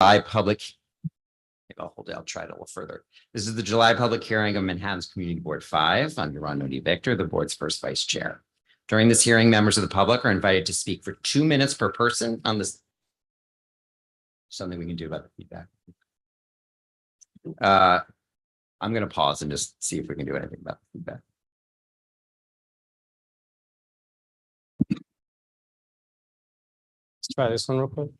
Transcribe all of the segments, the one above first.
July public. Maybe I'll hold it. I'll try it a little further. This is the July public hearing of Manhattan's Community Board 5. I'm Yaron D. Victor, the board's first vice chair. During this hearing, members of the public are invited to speak for 2 minutes per person on this. Something we can do about the feedback. I'm going to pause and just see if we can do anything about the feedback. Let's try this one real quick.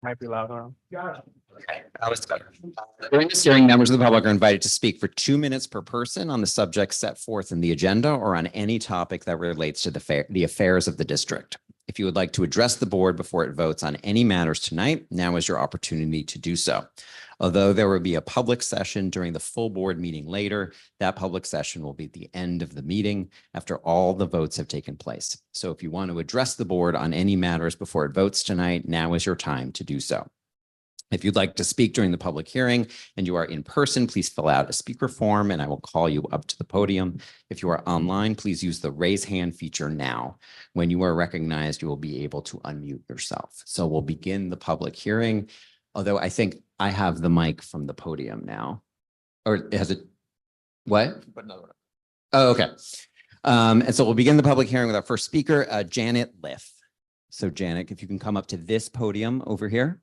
Might be louder. Okay, that was better. During this hearing, members of the public are invited to speak for 2 minutes per person on the subject set forth in the agenda or on any topic that relates to the affairs of the district. If you would like to address the board before it votes on any matters tonight, now is your opportunity to do so. Although there will be a public session during the full board meeting later, that public session will be at the end of the meeting after all the votes have taken place. So if you want to address the board on any matters before it votes tonight, now is your time to do so. If you'd like to speak during the public hearing and you are in person, please fill out a speaker form and I will call you up to the podium. If you are online, please use the raise hand feature now. When you are recognized, you will be able to unmute yourself. So we'll begin the public hearing. Although I think I have the mic from the podium now. Or has it, what? Oh, okay. And so we'll begin the public hearing with our first speaker, Janet Liff. So Janet, if you can come up to this podium over here.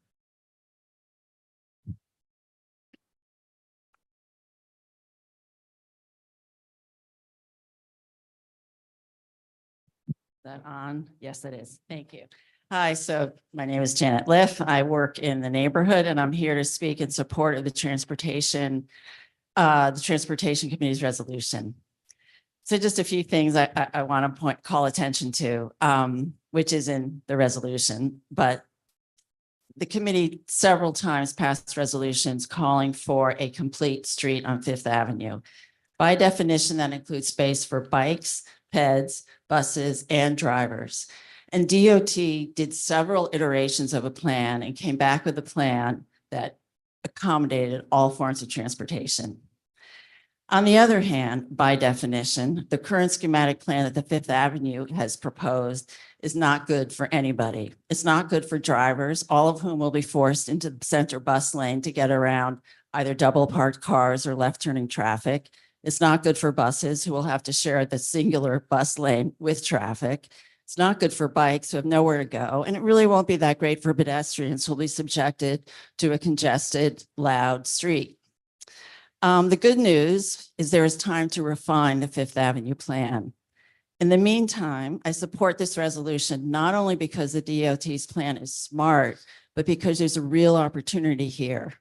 That on? Yes, it is. Thank you. Hi, so my name is Janet Liff. I work in the neighborhood and I'm here to speak in support of the Transportation Committee's resolution. So just a few things I want to call attention to, which is in the resolution, but the committee several times passed resolutions calling for a complete street on Fifth Avenue. By definition, that includes space for bikes, peds, buses, and drivers. And DOT did several iterations of a plan and came back with a plan that accommodated all forms of transportation. On the other hand, by definition, the current schematic plan that the Fifth Avenue has proposed is not good for anybody. It's not good for drivers, all of whom will be forced into the center bus lane to get around either double parked cars or left turning traffic. It's not good for buses who will have to share the singular bus lane with traffic. It's not good for bikes who have nowhere to go. And it really won't be that great for pedestrians who will be subjected to a congested, loud street. The good news is there is time to refine the Fifth Avenue plan. In the meantime, I support this resolution, not only because the DOT's plan is smart, but because there's a real opportunity here.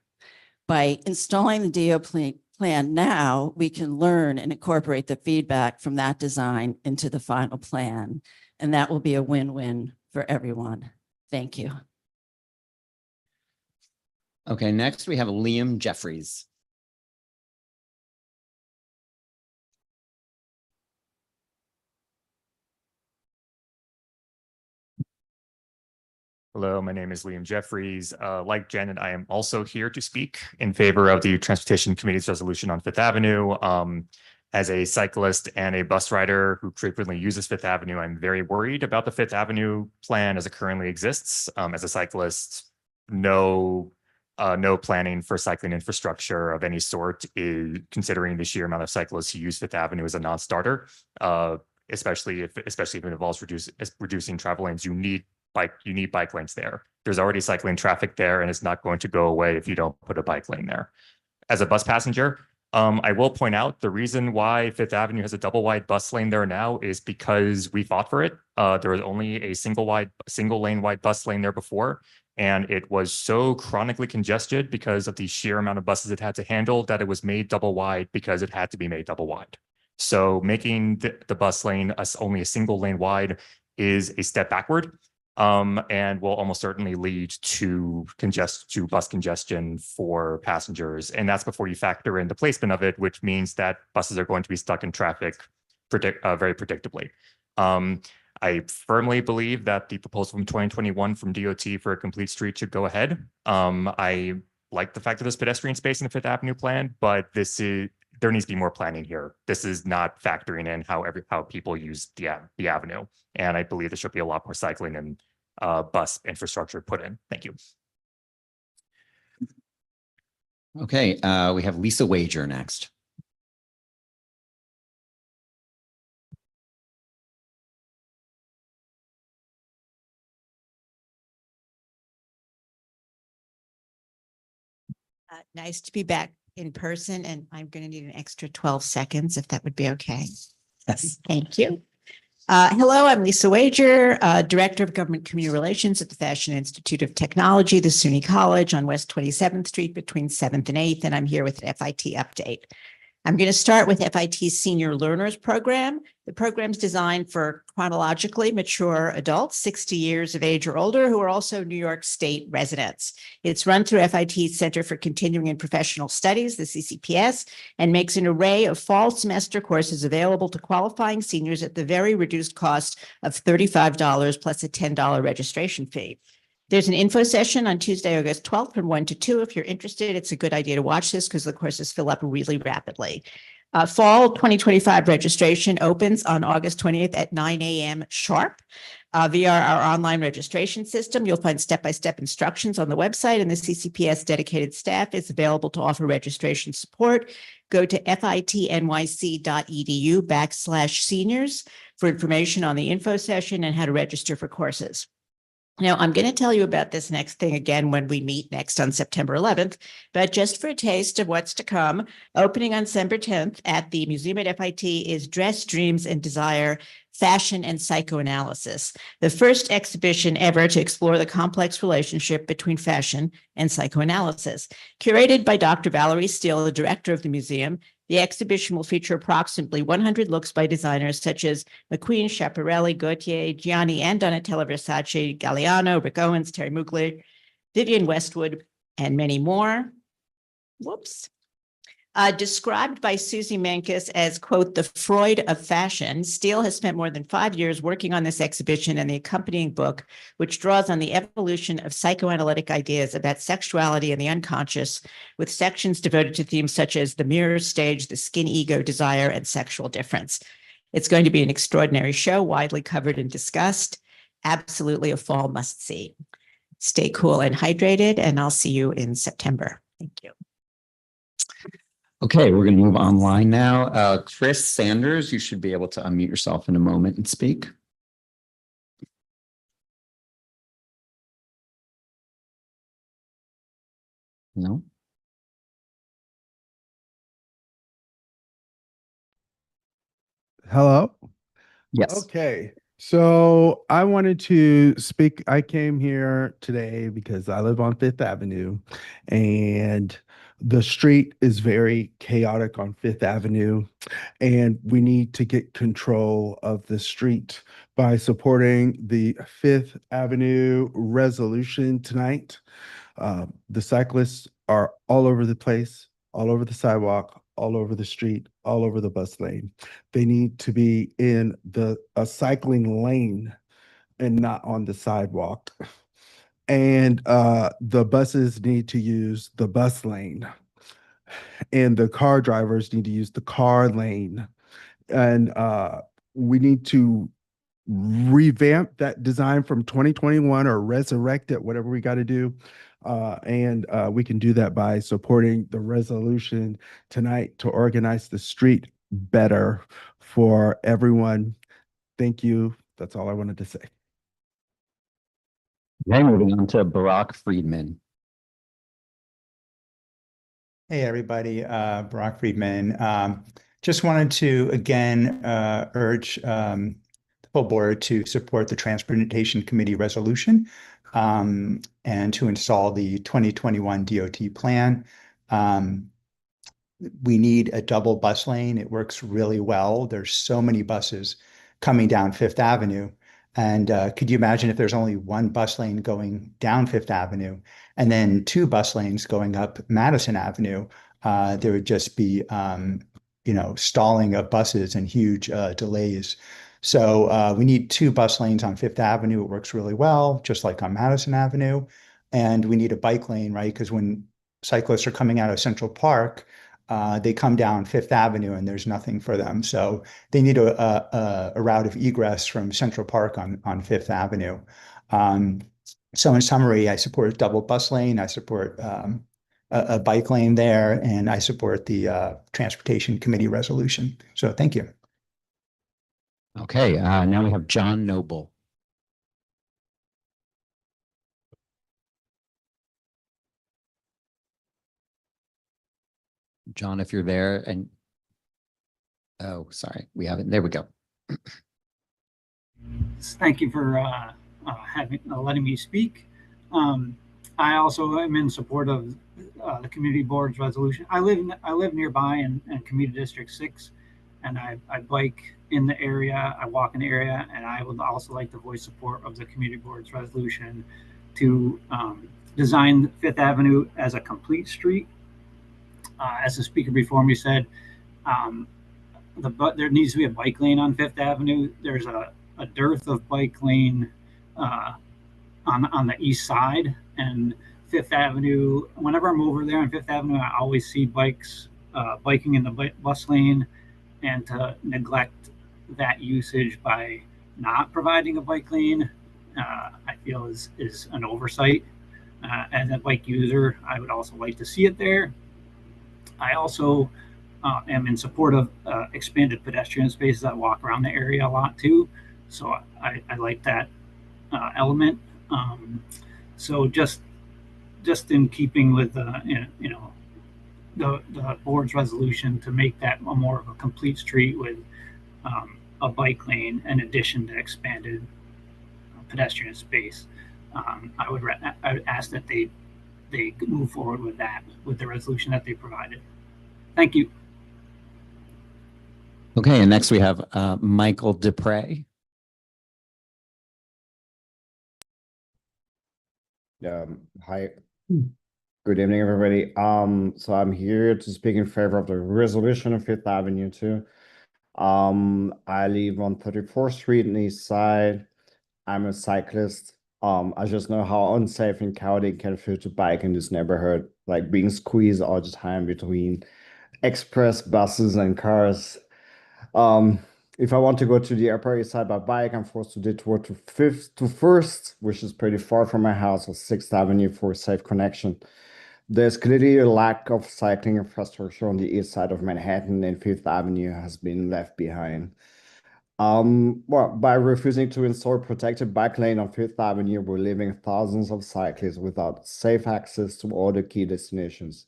By installing the DOT plan now, we can learn and incorporate the feedback from that design into the final plan. And that will be a win-win for everyone. Thank you. Okay, next we have Liam Jeffries. Hello, my name is Liam Jeffries. Like Janet, I am also here to speak in favor of the Transportation Committee's resolution on Fifth Avenue. As a cyclist and a bus rider who frequently uses Fifth Avenue, I'm very worried about the Fifth Avenue plan as it currently exists. As a cyclist, no planning for cycling infrastructure of any sort is considering the sheer amount of cyclists who use Fifth Avenue as a non-starter, especially if it involves reducing travel lanes. You need bike lanes there. There's already cycling traffic there, and it's not going to go away if you don't put a bike lane there. As a bus passenger, I will point out the reason why Fifth Avenue has a double wide bus lane there now is because we fought for it. There was only a single lane wide bus lane there before, and it was so chronically congested because of the sheer amount of buses it had to handle that it was made double wide because it had to be made double wide. So making the bus lane only a single lane wide is a step backward. And will almost certainly lead to bus congestion for passengers. And that's before you factor in the placement of it, which means that buses are going to be stuck in traffic very predictably. I firmly believe that the proposal from 2021 from DOT for a complete street should go ahead. I like the fact that there's pedestrian space in the Fifth Avenue plan, but there needs to be more planning here. This is not factoring in how people use the avenue. And I believe there should be a lot more cycling and bus infrastructure put in. Thank you. Okay, we have Lisa Wager next. Nice to be back in person, and I'm going to need an extra 12 seconds if that would be okay. Yes. Thank you. Hello, I'm Lisa Wager, Director of Government Community Relations at the Fashion Institute of Technology, the SUNY College on West 27th Street between 7th and 8th, and I'm here with an FIT update. I'm going to start with FIT's Senior Learners Program. The program's designed for chronologically mature adults, 60 years of age or older, who are also New York State residents. It's run through FIT's Center for Continuing and Professional Studies, the CCPS, and makes an array of fall semester courses available to qualifying seniors at the very reduced cost of $35 plus a $10 registration fee. There's an info session on Tuesday, August 12th from 1 to 2. If you're interested, it's a good idea to watch this because the courses fill up really rapidly. Fall 2025 registration opens on August 20th at 9 a.m. sharp. Via our online registration system, you'll find step-by-step instructions on the website, and the CCPS dedicated staff is available to offer registration support. Go to fitnyc.edu/seniors for information on the info session and how to register for courses. Now, I'm going to tell you about this next thing again when we meet next on September 11th, but just for a taste of what's to come, opening on December 10th at the Museum at FIT is Dress, Dreams, and Desire, Fashion and Psychoanalysis, the first exhibition ever to explore the complex relationship between fashion and psychoanalysis. Curated by Dr. Valerie Steele, the director of the museum, the exhibition will feature approximately 100 looks by designers such as McQueen, Schiaparelli, Gaultier, Gianni and Donatella Versace, Galliano, Rick Owens, Terry Mugler, Vivienne Westwood, and many more. Whoops. Described by Susie Menkes as, quote, the Freud of fashion, Steele has spent more than 5 years working on this exhibition and the accompanying book, which draws on the evolution of psychoanalytic ideas about sexuality and the unconscious, with sections devoted to themes such as the mirror stage, the skin, ego, desire, and sexual difference. It's going to be an extraordinary show, widely covered and discussed. Absolutely a fall must-see. Stay cool and hydrated, and I'll see you in September. Thank you. Okay, we're going to move online now. Chris Sanders, you should be able to unmute yourself in a moment and speak. No? Hello. Yes. Okay. So I wanted to speak. I came here today because I live on Fifth Avenue and the street is very chaotic on Fifth Avenue, and we need to get control of the street by supporting the Fifth Avenue resolution tonight. The cyclists are all over the place, all over the sidewalk, all over the street, all over the bus lane. They need to be in a cycling lane and not on the sidewalk. And the buses need to use the bus lane. And the car drivers need to use the car lane. And we need to revamp that design from 2021 or resurrect it, whatever we got to do. And we can do that by supporting the resolution tonight to organize the street better for everyone. Thank you. That's all I wanted to say. Okay, moving on to Barack Friedman. Hey, everybody, Barack Friedman. Just wanted to, again, urge the full board to support the Transportation Committee resolution and to install the 2021 DOT plan. We need a double bus lane. It works really well. There's so many buses coming down Fifth Avenue. And could you imagine if there's only one bus lane going down Fifth Avenue and then 2 bus lanes going up Madison Avenue? There would just be, stalling of buses and huge delays. So we need 2 bus lanes on Fifth Avenue. It works really well, just like on Madison Avenue. And we need a bike lane, right? Because when cyclists are coming out of Central Park, they come down Fifth Avenue and there's nothing for them. So they need a route of egress from Central Park on Fifth Avenue. So in summary, I support a double bus lane. I support a bike lane there, and I support the Transportation Committee resolution. So thank you. Okay, now we have John Noble. John, if you're there and, oh, sorry, we haven't, there we go. Thank you for letting me speak. I also am in support of the community board's resolution. I live nearby in Community District 6, and I bike in the area. I walk in the area, and I would also like to voice support of the community board's resolution to design Fifth Avenue as a complete street. As the speaker before me said, there needs to be a bike lane on Fifth Avenue. There's a dearth of bike lane on the east side, and Fifth Avenue. Whenever I'm over there on Fifth Avenue, I always see bikes biking in the bus lane, and to neglect that usage by not providing a bike lane, I feel is an oversight. As a bike user, I would also like to see it there. I also am in support of expanded pedestrian spaces. I walk around the area a lot too, so I like that element. So just in keeping with the board's resolution to make that more of a complete street with a bike lane in addition to expanded pedestrian space, I would ask that they move forward with that, with the resolution that they provided. Thank you. Okay, and next we have Michael Dupre. Hi, good evening, everybody. So I'm here to speak in favor of the resolution of Fifth Avenue too. I live on 34th Street in the East Side. I'm a cyclist. I just know how unsafe and chaotic it can feel to bike in this neighborhood, like being squeezed all the time between express buses and cars. If I want to go to the Upper East Side by bike, I'm forced to detour to First, which is pretty far from my house, or 6th Avenue for a safe connection. There's clearly a lack of cycling infrastructure on the east side of Manhattan, and Fifth Avenue has been left behind. Well, by refusing to install protected bike lane on Fifth Avenue, we're leaving thousands of cyclists without safe access to all the key destinations.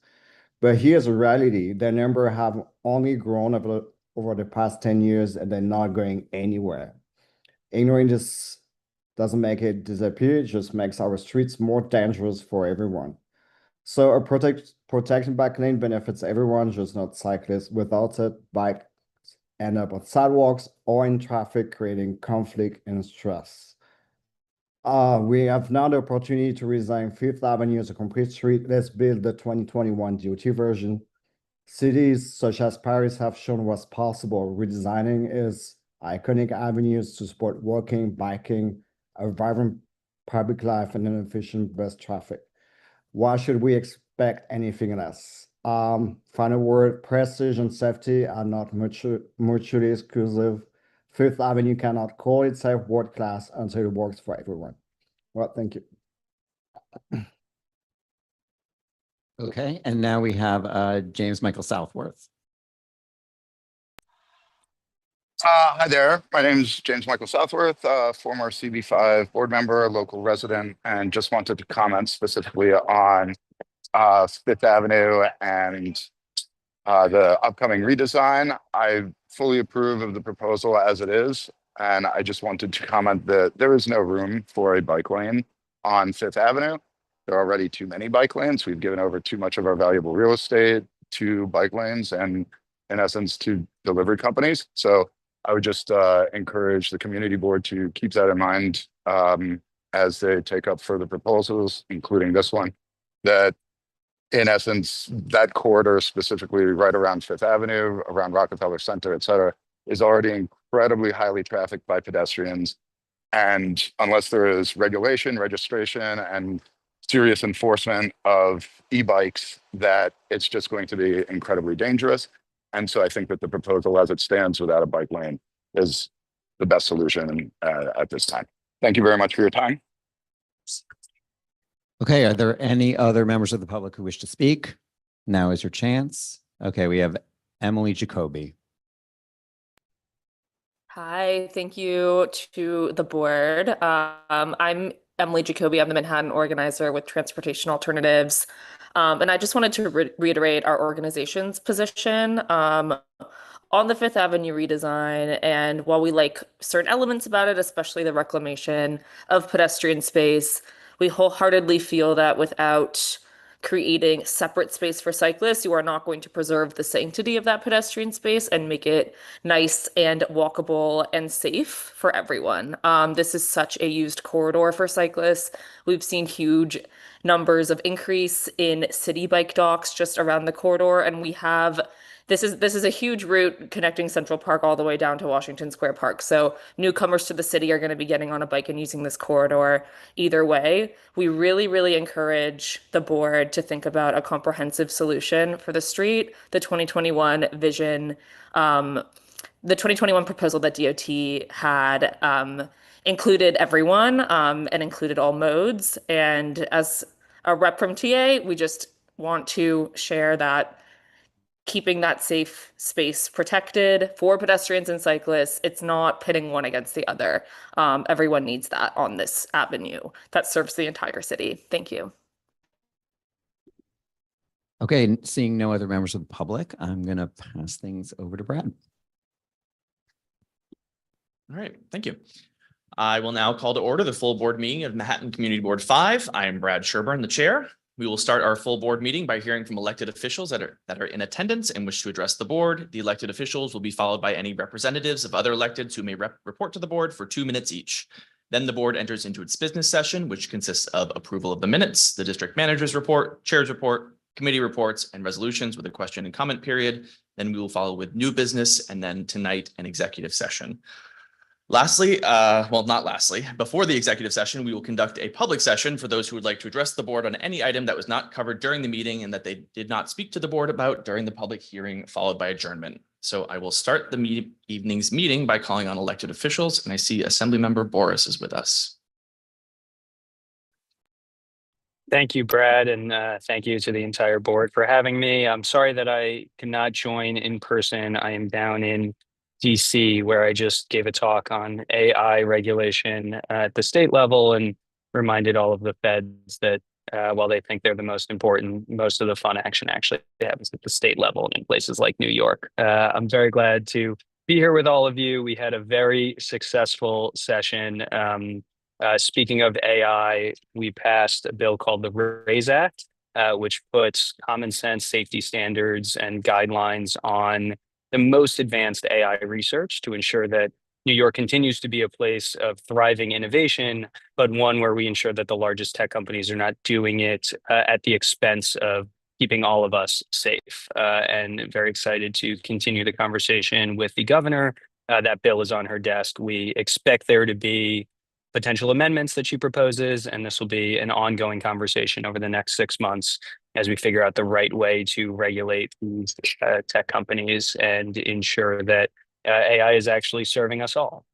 But here's a reality: their number have only grown over the past 10 years, and they're not going anywhere. Ignoring this doesn't make it disappear, it just makes our streets more dangerous for everyone. So a protected bike lane benefits everyone, just not cyclists. Without it, bikes end up on sidewalks or in traffic, creating conflict and stress. We have now the opportunity to redesign Fifth Avenue as a complete street. Let's build the 2021 DOT version. Cities such as Paris have shown what's possible. Redesigning is iconic avenues to support walking, biking, a vibrant public life, and an efficient bus traffic. Why should we expect anything less? Final word: prestige and safety are not mutually exclusive. Fifth Avenue cannot call itself world class until it works for everyone. Well, thank you. Okay, and now we have James Michael Southworth. Hi there. My name is James Michael Southworth, former CB5 board member, local resident, and just wanted to comment specifically on Fifth Avenue and the upcoming redesign. I fully approve of the proposal as it is, and I just wanted to comment that there is no room for a bike lane on Fifth Avenue. There are already too many bike lanes. We've given over too much of our valuable real estate to bike lanes and, in essence, to delivery companies. So I would just encourage the community board to keep that in mind as they take up further proposals, including this one, that in essence, that corridor, specifically right around Fifth Avenue, around Rockefeller Center, et cetera, is already incredibly highly trafficked by pedestrians. And unless there is regulation, registration, and serious enforcement of e-bikes, that it's just going to be incredibly dangerous. And so I think that the proposal as it stands without a bike lane is the best solution at this time. Thank you very much for your time. Okay, are there any other members of the public who wish to speak? Now is your chance. Okay, we have Emily Jacoby. Hi, thank you to the board. I'm Emily Jacoby. I'm the Manhattan organizer with Transportation Alternatives. And I just wanted to reiterate our organization's position on the Fifth Avenue redesign. And while we like certain elements about it, especially the reclamation of pedestrian space, we wholeheartedly feel that without creating separate space for cyclists, you are not going to preserve the sanctity of that pedestrian space and make it nice and walkable and safe for everyone. This is such a used corridor for cyclists. We've seen huge numbers of increase in city bike docks just around the corridor, and we have this is a huge route connecting Central Park all the way down to Washington Square Park. So newcomers to the city are going to be getting on a bike and using this corridor either way. We really, really encourage the board to think about a comprehensive solution for the street. The 2021 vision, the 2021 proposal that DOT had included everyone and included all modes. And as a rep from TA, we just want to share that keeping that safe space protected for pedestrians and cyclists. It's not pitting one against the other. Everyone needs that on this avenue that serves the entire city. Thank you. Okay, seeing no other members of the public, I'm going to pass things over to Brad. All right, thank you. I will now call to order the full board meeting of Manhattan Community Board 5. I am Brad Sherburne, the chair. We will start our full board meeting by hearing from elected officials that are in attendance and wish to address the board. The elected officials will be followed by any representatives of other electeds who may report to the board for 2 minutes each. Then the board enters into its business session, which consists of approval of the minutes, the district manager's report, chair's report, committee reports, and resolutions with a question and comment period. Then we will follow with new business, and then tonight an executive session. Lastly, well, not lastly, before the executive session, we will conduct a public session for those who would like to address the board on any item that was not covered during the meeting and that they did not speak to the board about during the public hearing, followed by adjournment. So I will start the evening's meeting by calling on elected officials, and I see Assemblymember Boris is with us. Thank you, Brad, and thank you to the entire board for having me. I'm sorry that I cannot join in person. I am down in DC, where I just gave a talk on AI regulation at the state level and reminded all of the feds that while they think they're the most important, most of the fun action actually happens at the state level and in places like New York. I'm very glad to be here with all of you. We had a very successful session. Speaking of AI, we passed a bill called the RAISE Act, which puts common sense safety standards and guidelines on the most advanced AI research to ensure that New York continues to be a place of thriving innovation, but one where we ensure that the largest tech companies are not doing it at the expense of keeping all of us safe. And very excited to continue the conversation with the governor. That bill is on her desk. We expect there to be potential amendments that she proposes, and this will be an ongoing conversation over the next 6 months as we figure out the right way to regulate these tech companies and ensure that AI is actually serving us all.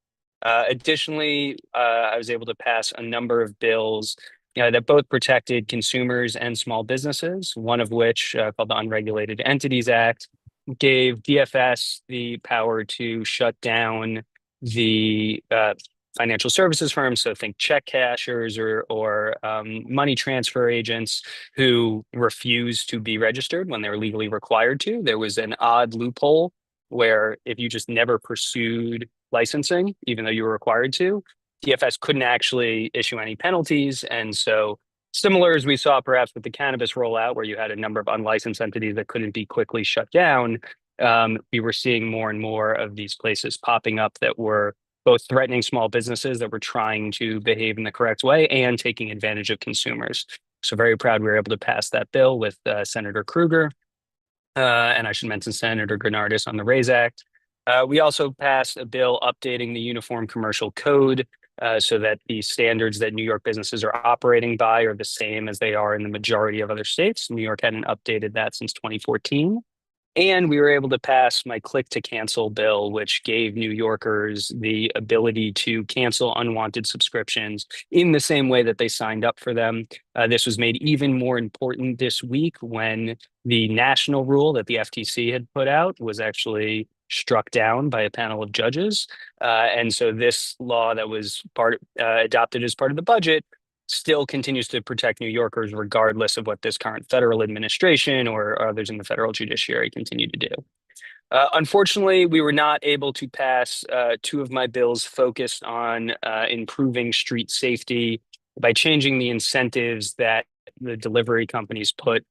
Additionally, I was able to pass a number of bills that both protected consumers and small businesses, one of which, called the Unregulated Entities Act, gave DFS the power to shut down the financial services firms, so think check cashers or money transfer agents who refuse to be registered when they're legally required to. There was an odd loophole where if you just never pursued licensing, even though you were required to, DFS couldn't actually issue any penalties. And so similar as we saw perhaps with the cannabis rollout, where you had a number of unlicensed entities that couldn't be quickly shut down, we were seeing more and more of these places popping up that were both threatening small businesses that were trying to behave in the correct way and taking advantage of consumers. So very proud we were able to pass that bill with Senator Krueger. And I should mention Senator Granardis on the RAISE Act. We also passed a bill updating the Uniform Commercial Code so that the standards that New York businesses are operating by are the same as they are in the majority of other states. New York hadn't updated that since 2014. And we were able to pass my click to cancel bill, which gave New Yorkers the ability to cancel unwanted subscriptions in the same way that they signed up for them. This was made even more important this week when the national rule that the FTC had put out was actually struck down by a panel of judges. And so this law that was adopted as part of the budget still continues to protect New Yorkers regardless of what this current federal administration or others in the federal judiciary continue to do. Unfortunately, we were not able to pass two of my bills focused on improving street safety by changing the incentives that the delivery companies put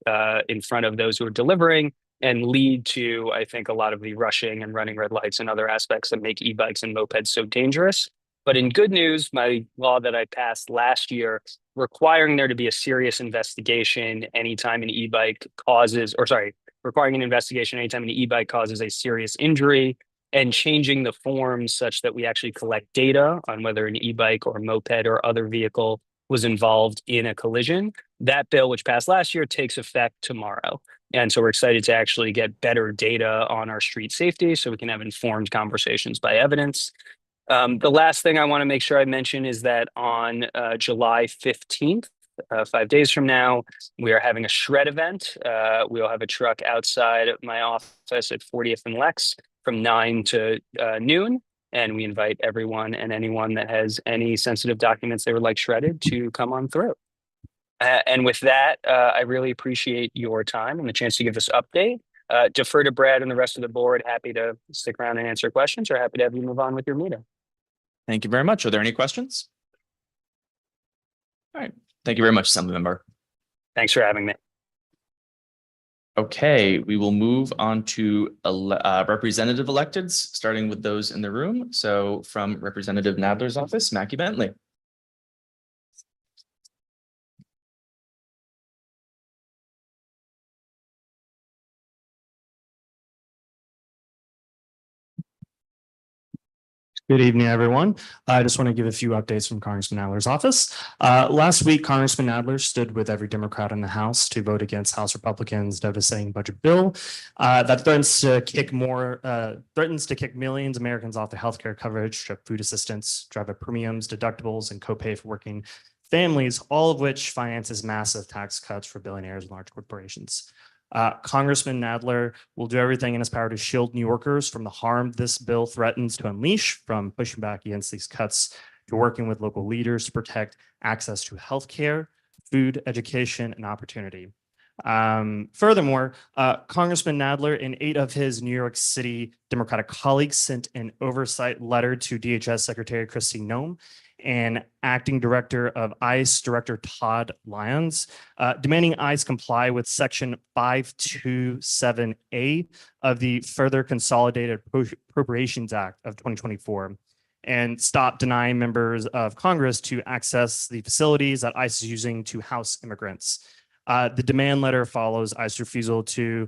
in front of those who are delivering and lead to, I think, a lot of the rushing and running red lights and other aspects that make e-bikes and mopeds so dangerous. But in good news, my law that I passed last year requiring there to be a serious investigation anytime an e-bike requiring an investigation anytime an e-bike causes a serious injury and changing the forms such that we actually collect data on whether an e-bike or a moped or other vehicle was involved in a collision. That bill, which passed last year, takes effect tomorrow. And so we're excited to actually get better data on our street safety so we can have informed conversations by evidence. The last thing I want to make sure I mention is that on July 15th, 5 days from now, we are having a shred event. We'll have a truck outside of my office at 40th and Lex from 9 to noon. And we invite everyone and anyone that has any sensitive documents they would like shredded to come on through. And with that, I really appreciate your time and the chance to give this update. Defer to Brad and the rest of the board. Happy to stick around and answer questions or happy to have you move on with your meeting. Thank you very much. Are there any questions? All right. Thank you very much, Assemblymember. Thanks for having me. Okay, we will move on to representative electeds, starting with those in the room. So from Representative Nadler's office, Mackie Bentley. Good evening, everyone. I just want to give a few updates from Congressman Nadler's office. Last week, Congressman Nadler stood with every Democrat in the House to vote against House Republicans' devastating budget bill that threatens to kick millions of Americans off the healthcare coverage, strip food assistance, drive up premiums, deductibles, and copay for working families, all of which finances massive tax cuts for billionaires and large corporations. Congressman Nadler will do everything in his power to shield New Yorkers from the harm this bill threatens to unleash, from pushing back against these cuts to working with local leaders to protect access to healthcare, food, education, and opportunity. Furthermore, Congressman Nadler and 8 of his New York City Democratic colleagues sent an oversight letter to DHS Secretary Kristi Noem and Acting Director of ICE, Director Todd Lyons, demanding ICE comply with Section 527A of the Further Consolidated Appropriations Act of 2024 and stop denying members of Congress to access the facilities that ICE is using to house immigrants. The demand letter follows ICE's refusal to,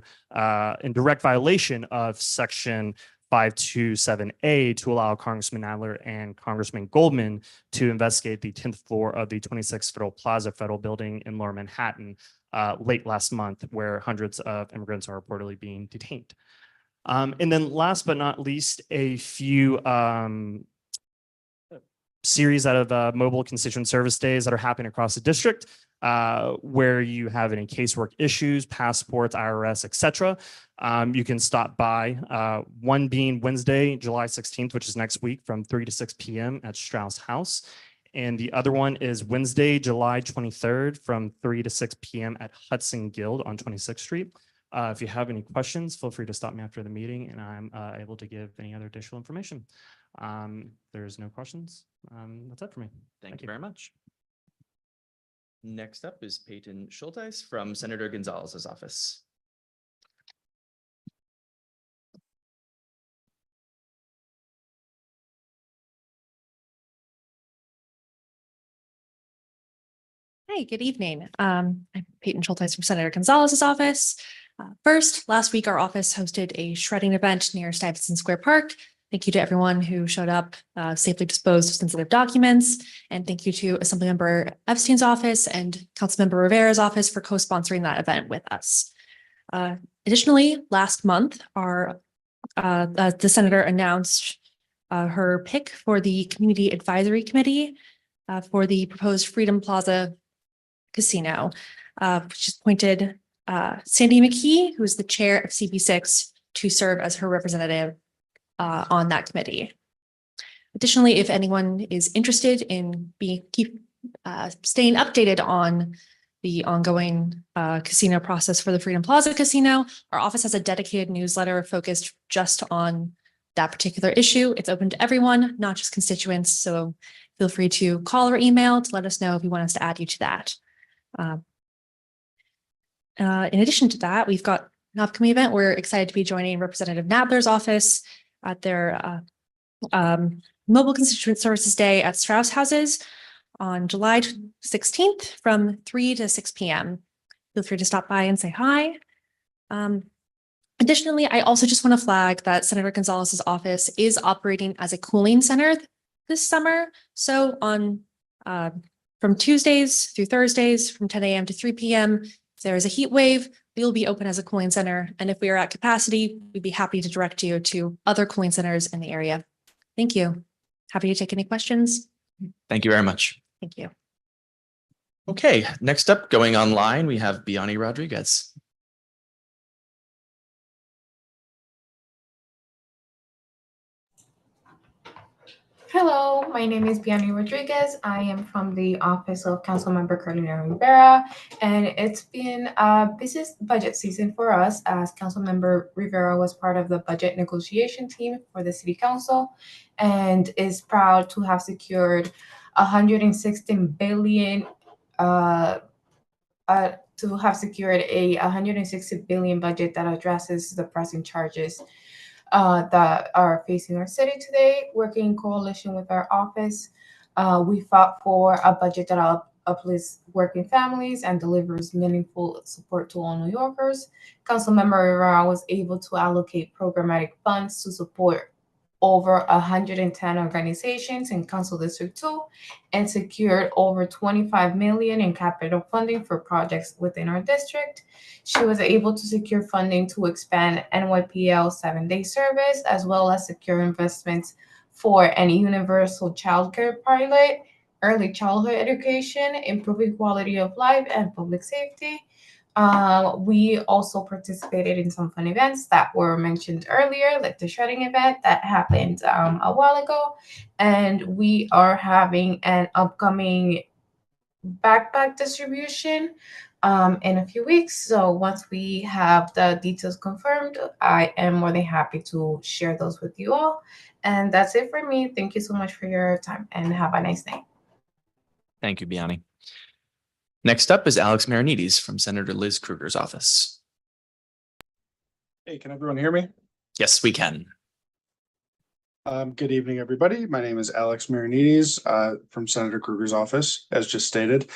in direct violation of Section 527A, to allow Congressman Nadler and Congressman Goldman to investigate the 10th floor of the 26th Federal Plaza Federal Building in Lower Manhattan late last month, where hundreds of immigrants are reportedly being detained. And then last but not least, a few series out of mobile constituent service days that are happening across the district, where you have any casework issues, passports, IRS, etc. You can stop by, one being Wednesday, July 16th, which is next week from 3 to 6 p.m. at Strauss House. And the other one is Wednesday, July 23rd from 3 to 6 p.m. at Hudson Guild on 26th Street. If you have any questions, feel free to stop me after the meeting and I'm able to give any other additional information. There's no questions. That's it for me. Thank you very much. Next up is Peyton Schulteis from Senator Gonzalez's office. Hi, good evening. I'm Peyton Schulteis from Senator Gonzalez's office. First, last week, our office hosted a shredding event near Stuyvesant Square Park. Thank you to everyone who showed up, safely disposed of sensitive documents. And thank you to Assemblymember Epstein's office and Councilmember Rivera's office for co-sponsoring that event with us. Additionally, last month, the senator announced her pick for the Community Advisory Committee for the proposed Freedom Plaza Casino, which has appointed Sandy McKee, who is the chair of CB6, to serve as her representative on that committee. Additionally, if anyone is interested in staying updated on the ongoing casino process for the Freedom Plaza Casino, our office has a dedicated newsletter focused just on that particular issue. It's open to everyone, not just constituents. So feel free to call or email to let us know if you want us to add you to that. In addition to that, we've got an upcoming event. We're excited to be joining Representative Nadler's office at their Mobile Constituent Services Day at Strauss Houses on July 16th from 3 to 6 p.m. Feel free to stop by and say hi. Additionally, I also just want to flag that Senator Gonzalez's office is operating as a cooling center this summer. So on from Tuesdays through Thursdays from 10 a.m. to 3 p.m., if there is a heat wave, we will be open as a cooling center. And if we are at capacity, we'd be happy to direct you to other cooling centers in the area. Thank you. Happy to take any questions. Thank you very much. Thank you. Okay, next up, going online, we have Biani Rodriguez. Hello, my name is Biani Rodriguez. I am from the office of Councilmember Carolina Rivera, and it's been a busy budget season for us as Councilmember Rivera was part of the budget negotiation team for the City Council and is proud to have secured $116 billion $160 billion budget that addresses the pressing charges that are facing our city today. Working in coalition with our office, we fought for a budget that uplifts working families and delivers meaningful support to all New Yorkers. Councilmember Rivera was able to allocate programmatic funds to support over 110 organizations in Council District 2 and secured over $25 million in capital funding for projects within our district. She was able to secure funding to expand NYPL 7-day service, as well as secure investments for an universal childcare pilot, early childhood education, improving quality of life, and public safety. We also participated in some fun events that were mentioned earlier, like the shredding event that happened a while ago. And we are having an upcoming backpack distribution in a few weeks. So once we have the details confirmed, I am more than happy to share those with you all. And that's it for me. Thank you so much for your time and have a nice night. Thank you, Biani. Next up is Alex Marinides from Senator Liz Krueger's office. Hey, can everyone hear me? Yes, we can. Good evening, everybody. My name is Alex Marinides from Senator Krueger's office, as just stated.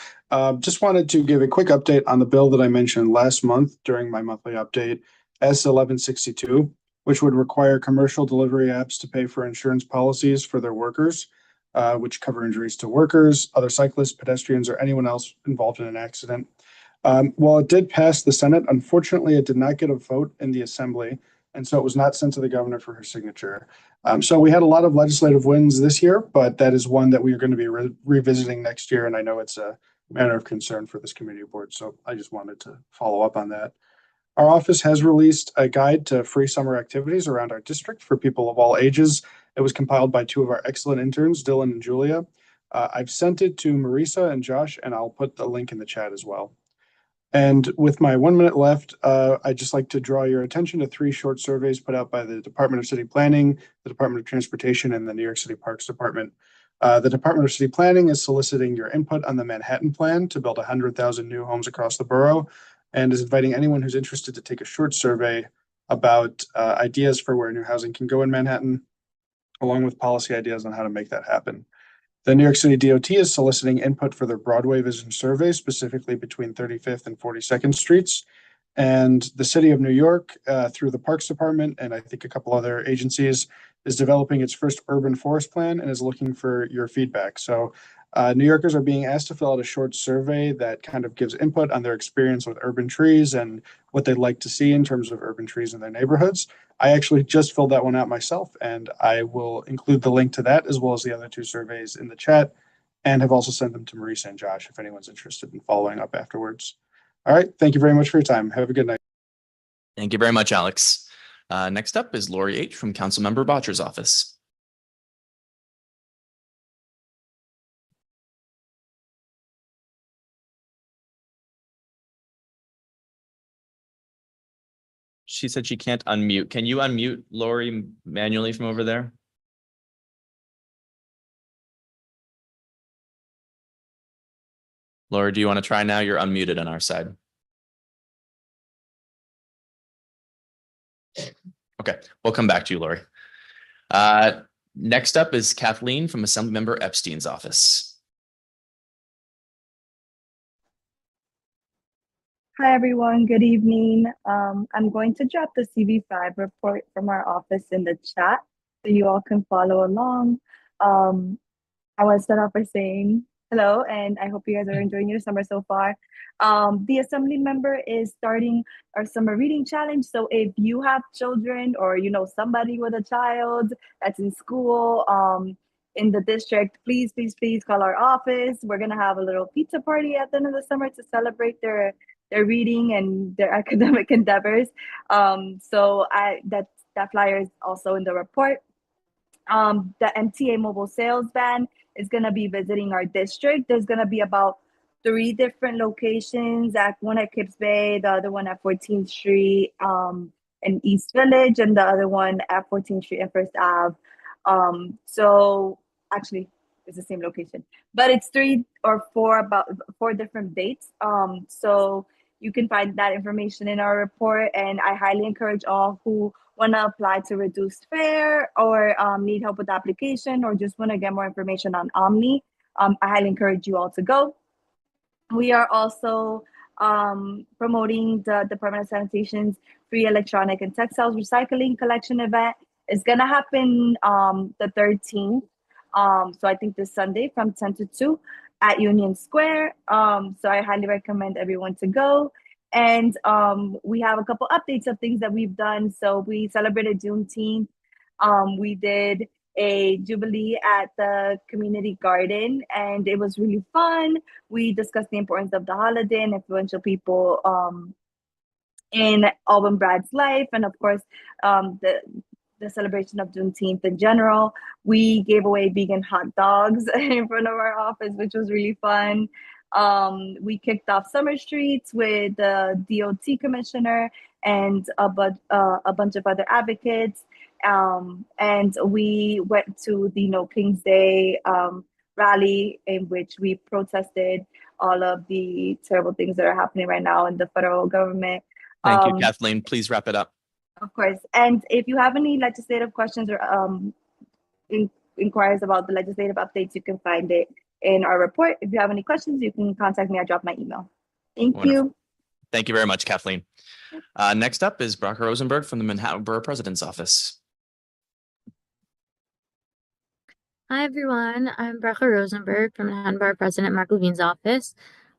Just wanted to give a quick update on the bill that I mentioned last month during my monthly update, S1162, which would require commercial delivery apps to pay for insurance policies for their workers, which cover injuries to workers, other cyclists, pedestrians, or anyone else involved in an accident. While it did pass the Senate, unfortunately, it did not get a vote in the Assembly, and so it was not sent to the governor for her signature. So we had a lot of legislative wins this year, but that is one that we are going to be revisiting next year, and I know it's a matter of concern for this committee board, so I just wanted to follow up on that. Our office has released a guide to free summer activities around our district for people of all ages. It was compiled by two of our excellent interns, Dylan and Julia. I've sent it to Marisa and Josh, and I'll put the link in the chat as well. And with my 1 minute left, I'd just like to draw your attention to 3 short surveys put out by the Department of City Planning, the Department of Transportation, and the New York City Parks Department. The Department of City Planning is soliciting your input on the Manhattan Plan to build 100,000 new homes across the borough, and is inviting anyone who's interested to take a short survey about ideas for where new housing can go in Manhattan, along with policy ideas on how to make that happen. The New York City DOT is soliciting input for their Broadway Vision Survey, specifically between 35th and 42nd Streets. And the City of New York, through the Parks Department, and I think a couple other agencies, is developing its first urban forest plan and is looking for your feedback. So New Yorkers are being asked to fill out a short survey that kind of gives input on their experience with urban trees and what they'd like to see in terms of urban trees in their neighborhoods. I actually just filled that one out myself, and I will include the link to that as well as the other 2 surveys in the chat, and have also sent them to Marisa and Josh if anyone's interested in following up afterwards. All right. Thank you very much for your time. Have a good night. Thank you very much, Alex. Next up is Lori H. from Councilmember Bottcher's office. She said she can't unmute. Can you unmute Lori manually from over there? Lori, do you want to try now? You're unmuted on our side. Okay, we'll come back to you, Lori. Next up is Kathleen from Assemblymember Epstein's office. Hi, everyone. Good evening. I'm going to drop the CV5 report from our office in the chat so you all can follow along. I want to start off by saying hello, and I hope you guys are enjoying your summer so far. The assembly member is starting our summer reading challenge. So if you have children or you know somebody with a child that's in school in the district, please call our office. We're gonna have a little pizza party at the end of the summer to celebrate their reading and their academic endeavors. So that flyer is also in the report. The MTA mobile sales van is going to be visiting our district. There's going to be about 3 different locations, one at Kips Bay, the other one at 14th Street in East Village, and the other one at 14th Street and First Ave. So actually, it's the same location, but it's 3 or 4 about 4 different dates. So you can find that information in our report, and I highly encourage all who want to apply to reduced fare or need help with the application or just want to get more information on Omni. I highly encourage you all to go. We are also promoting the Department of Sanitation's free electronic and textiles recycling collection event. It's going to happen the 13th. So I think this Sunday from 10 to 2 at Union Square. So I highly recommend everyone to go. And we have a couple updates of things that we've done. So we celebrated Juneteenth. We did a Jubilee at the community garden, and it was really fun. We discussed the importance of the holiday and influential people in Alban Brad's life, and of course, the celebration of Juneteenth in general. We gave away vegan hot dogs in front of our office, which was really fun. We kicked off Summer Streets with the DOT commissioner and a bunch of other advocates. And we went to the No Kings Day rally, in which we protested all of the terrible things that are happening right now in the federal government. Thank you, Kathleen. Please wrap it up. Of course. And if you have any legislative questions or inquiries about the legislative updates, you can find it in our report. If you have any questions, you can contact me. I drop my email. Thank Wonderful. you. Thank you very much, Kathleen. Next up is Bracha Rosenberg from the Manhattan Borough President's office. Hi, everyone. I'm Bracha Rosenberg from Manhattan Borough President Mark Levine's office.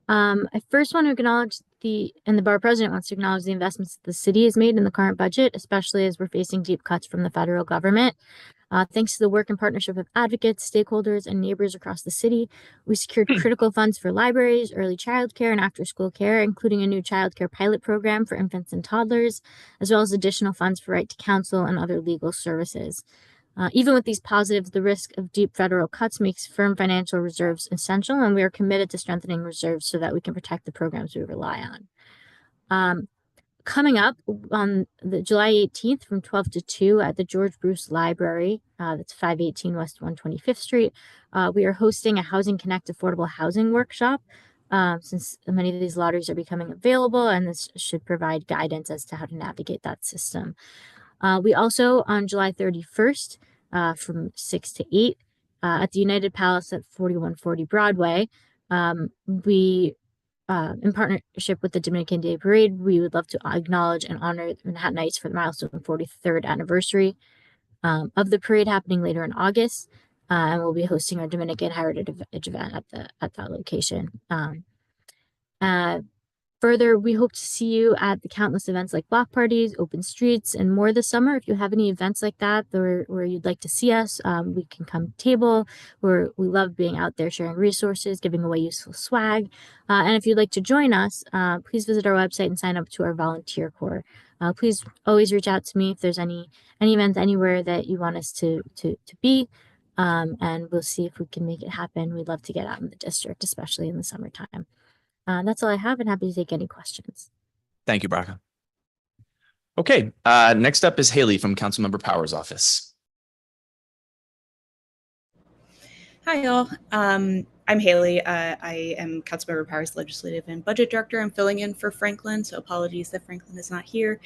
I first want to acknowledge the Borough President wants to acknowledge the investments that the city has made in the current budget, especially as we're facing deep cuts from the federal government. Thanks to the work and partnership of advocates, stakeholders, and neighbors across the city, we secured critical funds for libraries, early childcare, and after-school care, including a new childcare pilot program for infants and toddlers, as well as additional funds for right to counsel and other legal services. Even with these positives, the risk of deep federal cuts makes firm financial reserves essential, and we are committed to strengthening reserves so that we can protect the programs we rely on. Coming up on the July 18th from 12 to 2 at the George Bruce Library, that's 518 West 125th Street, we are hosting a Housing Connect affordable housing workshop, since many of these lotteries are becoming available, and this should provide guidance as to how to navigate that system. We also, on July 31st, from 6 to 8, at the United Palace at 4140 Broadway, we, in partnership with the Dominican Day Parade, we would love to acknowledge and honor the Manhattanites for the milestone 43rd anniversary of the parade happening later in August. and we'll be hosting our Dominican Heritage event at that location. Further, we hope to see you at the countless events like block parties, open streets, and more this summer. If you have any events like that where you'd like to see us, we can come table. We love being out there sharing resources, giving away useful swag. And if you'd like to join us, please visit our website and sign up to our volunteer corps. Please always reach out to me if there's any event anywhere that you want us to be. And we'll see if we can make it happen. We'd love to get out in the district, especially in the summertime. That's all I have, and happy to take any questions. Thank you, Braca. Okay, next up is Haley from Councilmember Powers' office. Hi, all. I'm Haley. I am Councilmember Powers' Legislative and Budget Director. I'm filling in for Franklin, so apologies that Franklin is not here.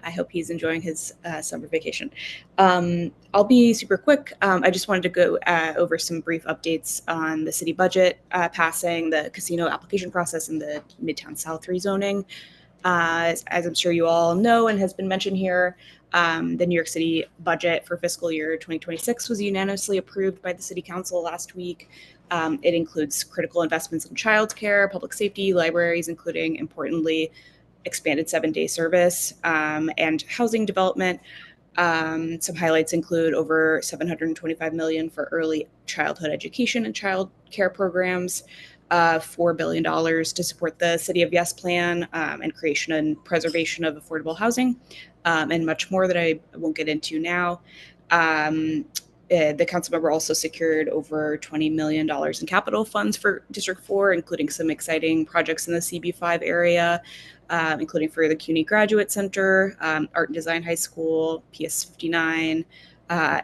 I hope he's enjoying his summer vacation. I'll be super quick. I just wanted to go over some brief updates on the city budget passing, the casino application process, and the Midtown South rezoning. As I'm sure you all know and has been mentioned here, the New York City budget for fiscal year 2026 was unanimously approved by the City Council last week. It includes critical investments in childcare, public safety, libraries, including, importantly, expanded 7-day service and housing development. Some highlights include over $725 million for early childhood education and child care programs, $4 billion to support the City of Yes plan and creation and preservation of affordable housing, and much more that I won't get into now. The council member also secured over $20 million in capital funds for District 4, including some exciting projects in the CB5 area, including for the CUNY Graduate Center, Art and Design High School, PS 59,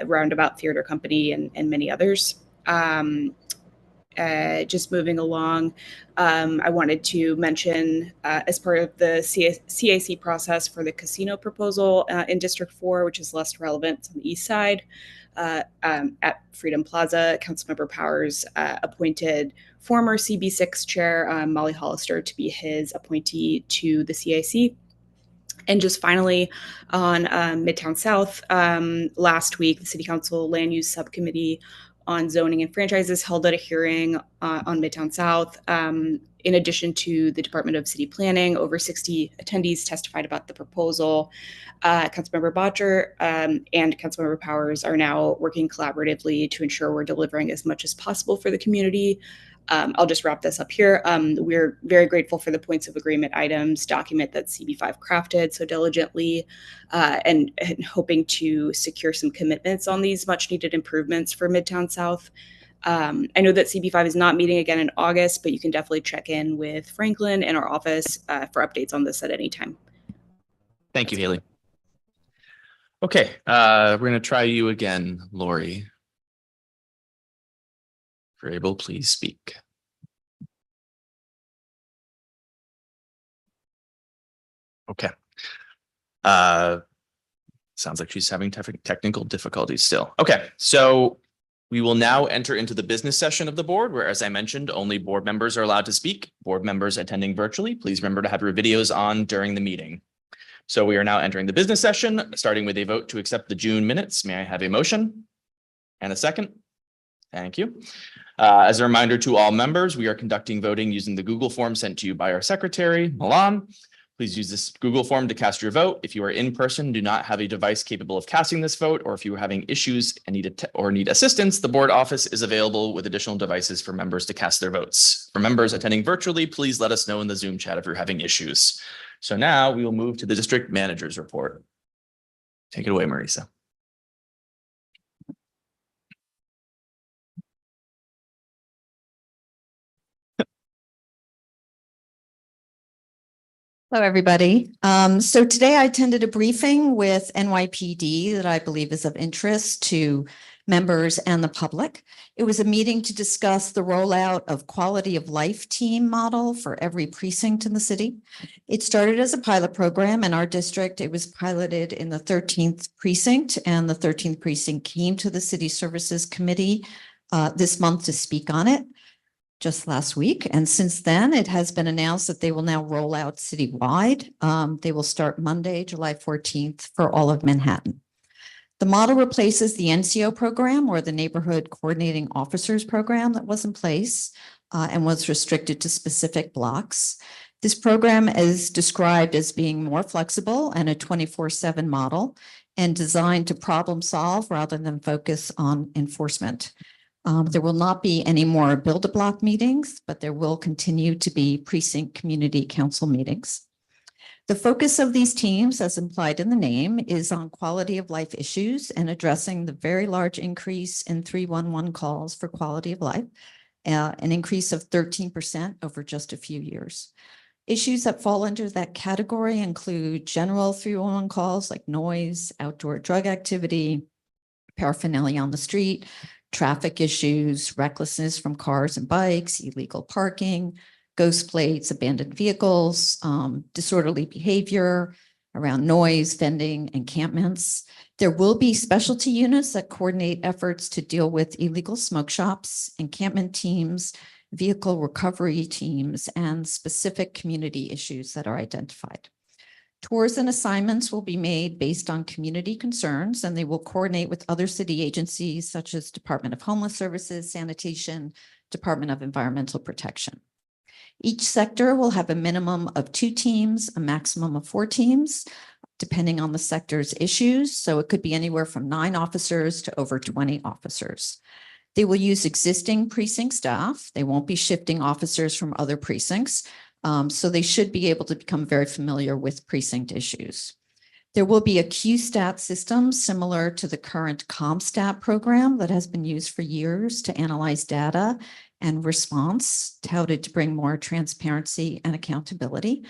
Roundabout Theater Company, and many others. Just moving along, I wanted to mention as part of the CAC process for the casino proposal in District 4, which is less relevant on the east side, at Freedom Plaza, Councilmember Powers appointed former CB6 chair Molly Hollister to be his appointee to the CIC. And just finally, on Midtown South, last week, the City Council Land Use Subcommittee on Zoning and Franchises held a hearing on Midtown South. In addition to the Department of City Planning, over 60 attendees testified about the proposal. Councilmember Botcher and Councilmember Powers are now working collaboratively to ensure we're delivering as much as possible for the community. I'll just wrap this up here. We're very grateful for the points of agreement items document that CB5 crafted so diligently, and hoping to secure some commitments on these much needed improvements for Midtown South. I know that CB5 is not meeting again in August, but you can definitely check in with Franklin and our office for updates on this at any time. Thank you, Haley. Okay, we're going to try you again, Lori. If you're able, please speak. Okay. Sounds like she's having technical difficulties still. Okay, so we will now enter into the business session of the board, where, as I mentioned, only board members are allowed to speak. Board members attending virtually, please remember to have your videos on during the meeting. So we are now entering the business session, starting with a vote to accept the June minutes. May I have a motion and a second? Thank you. As a reminder to all members, we are conducting voting using the Google form sent to you by our secretary, Milan. Please use this Google form to cast your vote. If you are in person, do not have a device capable of casting this vote, or if you are having issues and need assistance, the board office is available with additional devices for members to cast their votes. For members attending virtually, please let us know in the Zoom chat if you're having issues. So now we will move to the district manager's report. Take it away, Marisa. Hello, everybody. So today I attended a briefing with NYPD that I believe is of interest to members and the public. It was a meeting to discuss the rollout of quality of life team model for every precinct in the city. It started as a pilot program in our district. It was piloted in the 13th precinct, and the 13th precinct came to the City Services Committee this month to speak on it. Just last week. And since then, it has been announced that they will now roll out citywide. They will start Monday, July 14th for all of Manhattan. The model replaces the NCO program, or the Neighborhood Coordinating Officers program, that was in place and was restricted to specific blocks. This program is described as being more flexible and a 24/7 model and designed to problem solve rather than focus on enforcement. There will not be any more build-a-block meetings, but there will continue to be precinct community council meetings. The focus of these teams, as implied in the name, is on quality of life issues and addressing the very large increase in 311 calls for quality of life, an increase of 13% over just a few years. Issues that fall under that category include general 311 calls like noise, outdoor drug activity, paraphernalia on the street, traffic issues, recklessness from cars and bikes, illegal parking, ghost plates, abandoned vehicles, disorderly behavior around noise, vending, encampments. There will be specialty units that coordinate efforts to deal with illegal smoke shops, encampment teams, vehicle recovery teams, and specific community issues that are identified. Tours and assignments will be made based on community concerns, and they will coordinate with other city agencies such as Department of Homeless Services, Sanitation, Department of Environmental Protection. Each sector will have a minimum of 2 teams, a maximum of 4 teams, depending on the sector's issues. So it could be anywhere from 9 officers to over 20 officers. They will use existing precinct staff. They won't be shifting officers from other precincts. So they should be able to become very familiar with precinct issues. There will be a QStat system similar to the current CompStat program that has been used for years to analyze data and response, touted to bring more transparency and accountability.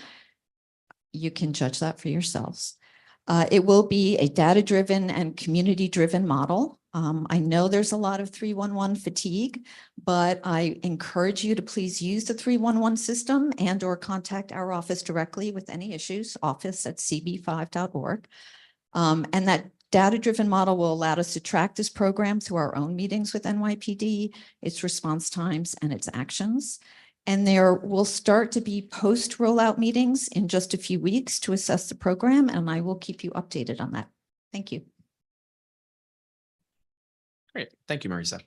You can judge that for yourselves. It will be a data-driven and community-driven model. I know there's a lot of 311 fatigue, but I encourage you to please use the 311 system and/or contact our office directly with any issues, office@cb5.org. And that data-driven model will allow us to track this program through our own meetings with NYPD, its response times, and its actions. And there will start to be post-rollout meetings in just a few weeks to assess the program, and I will keep you updated on that. Thank you. Great. Thank you, Marisa.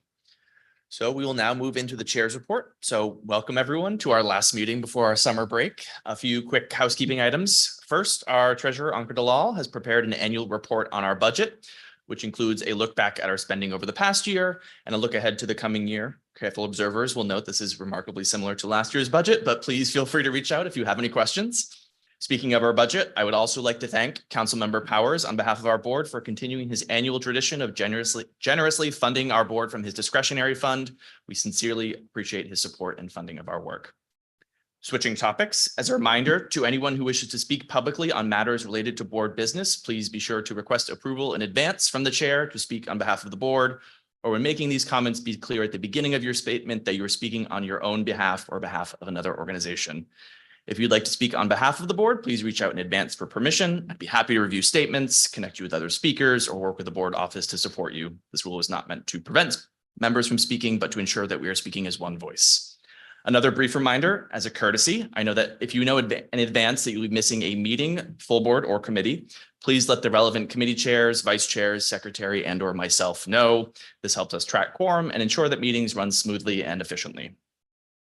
So we will now move into the chair's report. So welcome everyone to our last meeting before our summer break. A few quick housekeeping items. First, our treasurer, Ankur Dalal, has prepared an annual report on our budget, which includes a look back at our spending over the past year and a look ahead to the coming year. Careful observers will note this is remarkably similar to last year's budget, but please feel free to reach out if you have any questions. Speaking of our budget, I would also like to thank Councilmember Powers on behalf of our board for continuing his annual tradition of generously funding our board from his discretionary fund. We sincerely appreciate his support and funding of our work. Switching topics, as a reminder to anyone who wishes to speak publicly on matters related to board business, please be sure to request approval in advance from the chair to speak on behalf of the board, or when making these comments, be clear at the beginning of your statement that you're speaking on your own behalf or behalf of another organization. If you'd like to speak on behalf of the board, please reach out in advance for permission. I'd be happy to review statements, connect you with other speakers, or work with the board office to support you. This rule is not meant to prevent members from speaking, but to ensure that we are speaking as one voice. Another brief reminder, as a courtesy, I know that if you know in advance that you'll be missing a meeting, full board or committee, please let the relevant committee chairs, vice chairs, secretary, and/or myself know. This helps us track quorum and ensure that meetings run smoothly and efficiently.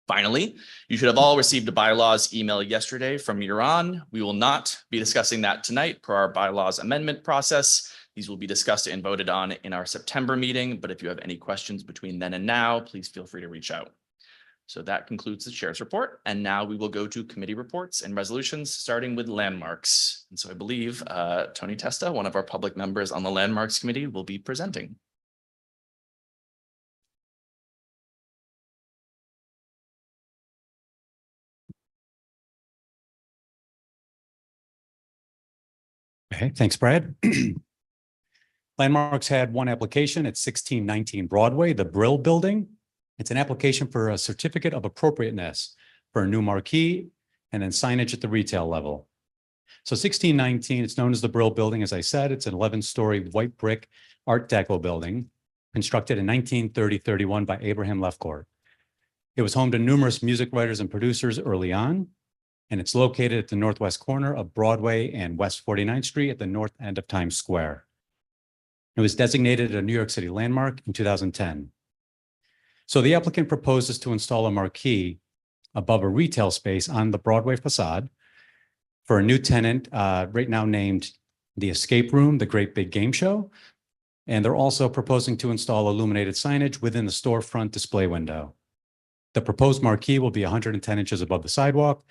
Finally, you should have all received a bylaws email yesterday from Euron. We will not be discussing that tonight per our bylaws amendment process. These will be discussed and voted on in our September meeting, but if you have any questions between then and now, please feel free to reach out. So that concludes the chair's report. And now we will go to committee reports and resolutions, starting with landmarks. And so I believe Tony Testa, one of our public members on the landmarks committee, will be presenting. Okay, thanks, Brad. Landmarks had one application at 1619 Broadway, the Brill Building. It's an application for a certificate of appropriateness for a new marquee and then signage at the retail level. So 1619, it's known as the Brill Building. As I said, it's an 11-story white brick Art Deco building constructed in 1930-31 by Abraham Lefcourt. It was home to numerous music writers and producers early on, and it's located at the northwest corner of Broadway and West 49th Street at the north end of Times Square. It was designated a New York City landmark in 2010. So the applicant proposes to install a marquee above a retail space on the Broadway facade for a new tenant, right now named the Escape Room, the Great Big Game Show. And they're also proposing to install illuminated signage within the storefront display window. The proposed marquee will be 110 inches above the sidewalk,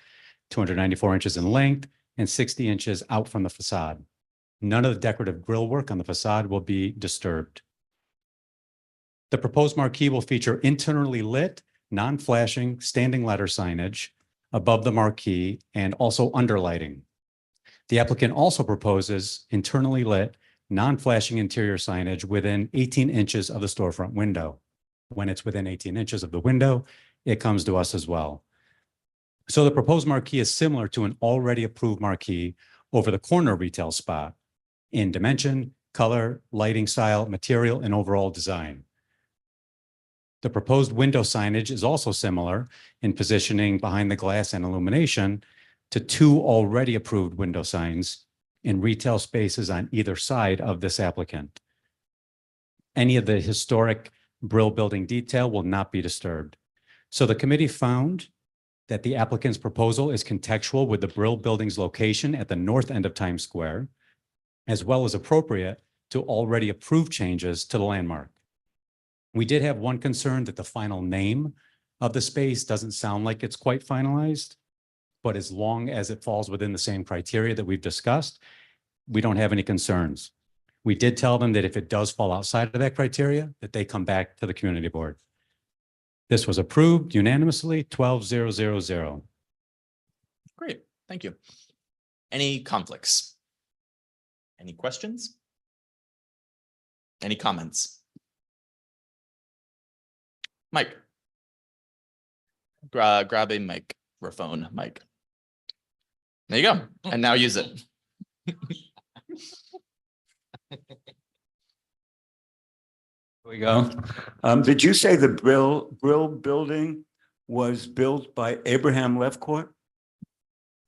294 inches in length, and 60 inches out from the facade. None of the decorative grille work on the facade will be disturbed. The proposed marquee will feature internally lit, non-flashing standing letter signage above the marquee and also underlighting. The applicant also proposes internally lit, non-flashing interior signage within 18 inches of the storefront window. When it's within 18 inches of the window, it comes to us as well. So the proposed marquee is similar to an already approved marquee over the corner retail spot in dimension, color, lighting style, material, and overall design. The proposed window signage is also similar in positioning behind the glass and illumination to two already approved window signs in retail spaces on either side of this applicant. Any of the historic Brill Building detail will not be disturbed. So the committee found that the applicant's proposal is contextual with the Brill Building's location at the north end of Times Square, as well as appropriate to already approved changes to the landmark. We did have one concern that the final name of the space doesn't sound like it's quite finalized, but as long as it falls within the same criteria that we've discussed, we don't have any concerns. We did tell them that if it does fall outside of that criteria, that they come back to the community board. This was approved unanimously, 12-0-0-0. Great, thank you. Any conflicts? Any questions? Any comments? Mike. Grab a microphone, Mike. There you go, and now use it. Here we go. Did you say the Brill Building was built by Abraham Lefcourt?